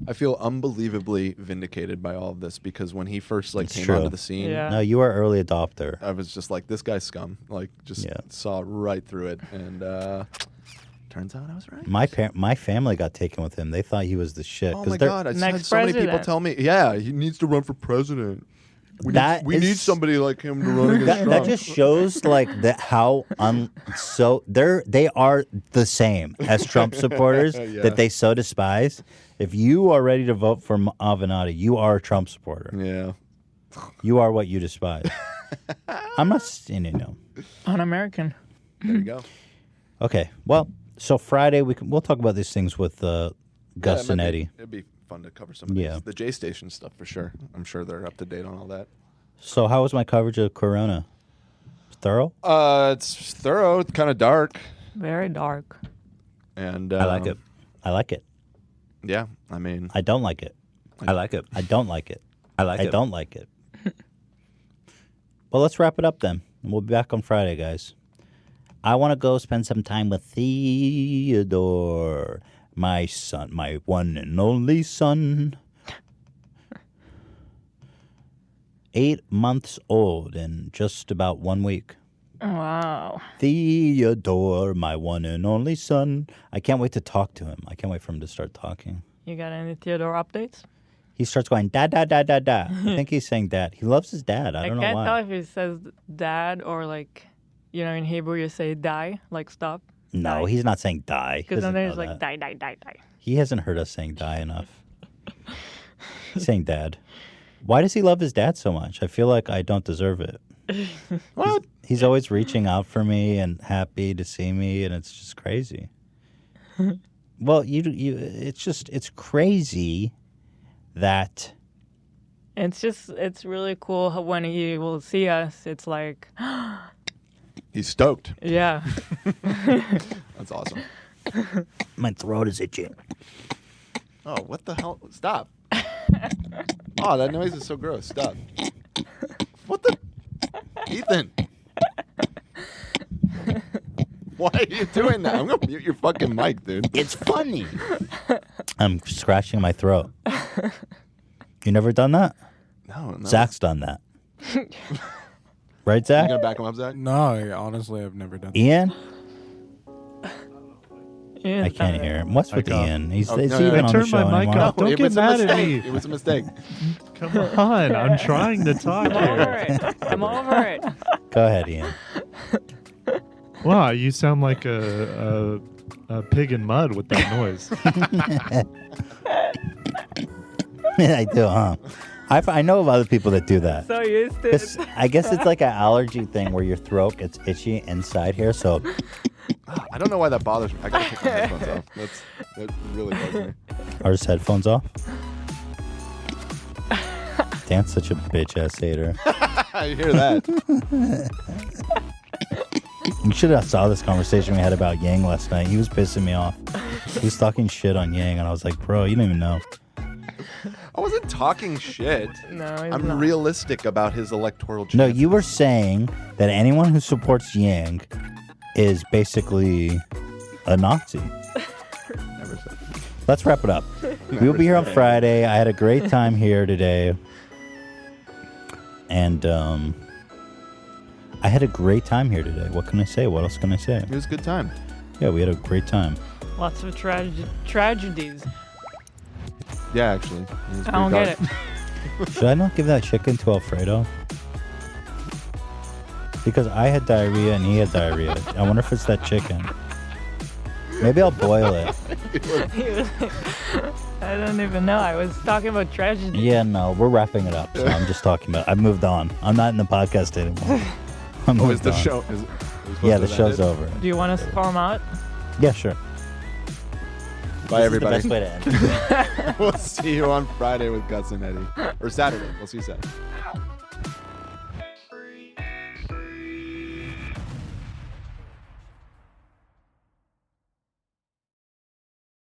[SPEAKER 1] I feel unbelievably vindicated by all of this because when he first
[SPEAKER 2] It's
[SPEAKER 1] came
[SPEAKER 2] true.
[SPEAKER 1] onto the scene,
[SPEAKER 3] Yeah.
[SPEAKER 2] No, you are early adopter.
[SPEAKER 1] I was just like, this guy's scum. Like, just saw right through it, and turns out I was right.
[SPEAKER 2] My family got taken with him. They thought he was the shit.
[SPEAKER 1] Oh
[SPEAKER 2] 'cause
[SPEAKER 1] my
[SPEAKER 2] they're-
[SPEAKER 1] god! I had
[SPEAKER 3] Next
[SPEAKER 1] so many people
[SPEAKER 3] president.
[SPEAKER 1] tell me, yeah, he needs to run for president. We
[SPEAKER 2] That
[SPEAKER 1] need
[SPEAKER 2] is-
[SPEAKER 1] somebody like him to run against
[SPEAKER 2] That
[SPEAKER 1] Trump.
[SPEAKER 2] just shows like how they are the same as Trump supporters
[SPEAKER 1] Yeah.
[SPEAKER 2] that they so despise. If you are ready to vote for Avenatti, you are a Trump supporter.
[SPEAKER 1] Yeah.
[SPEAKER 2] You are what you despise. I'm not
[SPEAKER 3] Un-American.
[SPEAKER 1] There you go.
[SPEAKER 2] Okay. Well, so Friday we'll talk about these things with Gus and Eddie.
[SPEAKER 1] It'd be fun to cover some of these. The J Station stuff for sure. I'm sure they're up to date on all that.
[SPEAKER 2] So how was my coverage of Corona? Thorough?
[SPEAKER 1] It's thorough. It's kind of dark.
[SPEAKER 3] Very dark.
[SPEAKER 1] And
[SPEAKER 2] I like it. I like it.
[SPEAKER 1] Yeah, I mean,
[SPEAKER 2] I don't like it.
[SPEAKER 1] I like it.
[SPEAKER 2] I don't like it.
[SPEAKER 1] I like it.
[SPEAKER 2] I don't like it. Well, let's wrap it up then. We'll be back on Friday, guys. I want to go spend some time with Theodore, my son, my one and only son. 8 months old in just about 1 week.
[SPEAKER 3] Wow.
[SPEAKER 2] Theodore, my one and only son. I can't wait to talk to him. I can't wait for him to start talking.
[SPEAKER 3] You got any Theodore updates?
[SPEAKER 2] He starts going, da, da, da, da, da. I think he's saying dad. He loves his dad. I don't know
[SPEAKER 3] can't
[SPEAKER 2] why.
[SPEAKER 3] tell if he says dad or like, in Hebrew you say die, like stop.
[SPEAKER 2] No, he's not saying die. He
[SPEAKER 3] Because then
[SPEAKER 2] doesn't
[SPEAKER 3] there's
[SPEAKER 2] know
[SPEAKER 3] like
[SPEAKER 2] that.
[SPEAKER 3] die.
[SPEAKER 2] He hasn't heard us saying die enough. He's saying dad. Why does he love his dad so much? I feel like I don't deserve it.
[SPEAKER 1] What?
[SPEAKER 2] He's always reaching out for me and happy to see me, and it's just crazy. Well, it's crazy that
[SPEAKER 3] It's really cool how when he will see us, it's like,
[SPEAKER 1] he's stoked.
[SPEAKER 3] yeah.
[SPEAKER 1] That's awesome.
[SPEAKER 2] My throat is itchy.
[SPEAKER 1] Oh, what the hell? Stop. Oh, that noise is so gross. Stop. What the? Ethan. Why are you doing that? I'm going to mute your fucking mic, dude.
[SPEAKER 2] It's funny. I'm scratching my throat. You never done that?
[SPEAKER 1] No.
[SPEAKER 2] Zach's done that. Right, Zach?
[SPEAKER 1] You going to back him up, Zach?
[SPEAKER 7] No, honestly, I've never done that.
[SPEAKER 2] Ian?
[SPEAKER 3] Ian,
[SPEAKER 2] I can't hear him. What's with Ian? He's
[SPEAKER 1] Oh,
[SPEAKER 2] is
[SPEAKER 1] no,
[SPEAKER 2] he
[SPEAKER 1] no,
[SPEAKER 2] even
[SPEAKER 1] no.
[SPEAKER 2] on the
[SPEAKER 4] Turn
[SPEAKER 2] show
[SPEAKER 4] my mic
[SPEAKER 2] anymore?
[SPEAKER 4] off. Don't
[SPEAKER 1] it
[SPEAKER 4] get
[SPEAKER 1] was a
[SPEAKER 4] mad at
[SPEAKER 1] mistake.
[SPEAKER 4] me.
[SPEAKER 1] It was a mistake.
[SPEAKER 4] Come on, I'm trying to talk
[SPEAKER 3] I'm over
[SPEAKER 4] here.
[SPEAKER 3] it. I'm over it.
[SPEAKER 2] Go ahead, Ian.
[SPEAKER 4] Wow, you sound like a pig in mud with that noise.
[SPEAKER 2] I do, huh? I know of other people that do that.
[SPEAKER 3] So used to it.
[SPEAKER 2] I guess it's like an allergy thing where your throat gets itchy inside here. So
[SPEAKER 1] I don't know why that bothers me. I got to take my headphones off. That really bugs me.
[SPEAKER 2] are his headphones off? Dan's such a bitch ass hater.
[SPEAKER 1] I hear that.
[SPEAKER 2] You should have saw this conversation we had about Yang last night. He was pissing me off. He was talking shit on Yang, and I was like, bro, you don't even know.
[SPEAKER 1] I wasn't talking shit.
[SPEAKER 3] No, he's
[SPEAKER 1] I'm
[SPEAKER 3] not.
[SPEAKER 1] realistic about his electoral chances.
[SPEAKER 2] No, you were saying that anyone who supports Yang is basically a Nazi.
[SPEAKER 1] Never said.
[SPEAKER 2] Let's wrap it up. We'll be here on Friday. I had a great time here today. And I had a great time here today. What can I say? What else can I say?
[SPEAKER 1] It was a good time.
[SPEAKER 2] Yeah, we had a great time.
[SPEAKER 3] Lots of tragedies.
[SPEAKER 1] Yeah, actually.
[SPEAKER 3] I don't get it.
[SPEAKER 2] Should I not give that chicken to Alfredo? Because I had diarrhea and he had diarrhea. I wonder if it's that chicken. Maybe I'll boil it.
[SPEAKER 3] I don't even know. I was talking about tragedy.
[SPEAKER 2] Yeah, no, we're wrapping it up. So I'm just talking about. I've moved on. I'm not in the podcast anymore. I'm
[SPEAKER 1] Oh, is
[SPEAKER 2] moved
[SPEAKER 1] the
[SPEAKER 2] on.
[SPEAKER 1] show?
[SPEAKER 2] Yeah, the show's over.
[SPEAKER 3] Do you want us to farm out?
[SPEAKER 2] Yeah, sure.
[SPEAKER 1] Bye, everybody.
[SPEAKER 2] This is the best way to end.
[SPEAKER 1] We'll see you on Friday with Guts and Eddie. Or Saturday. We'll see you Saturday.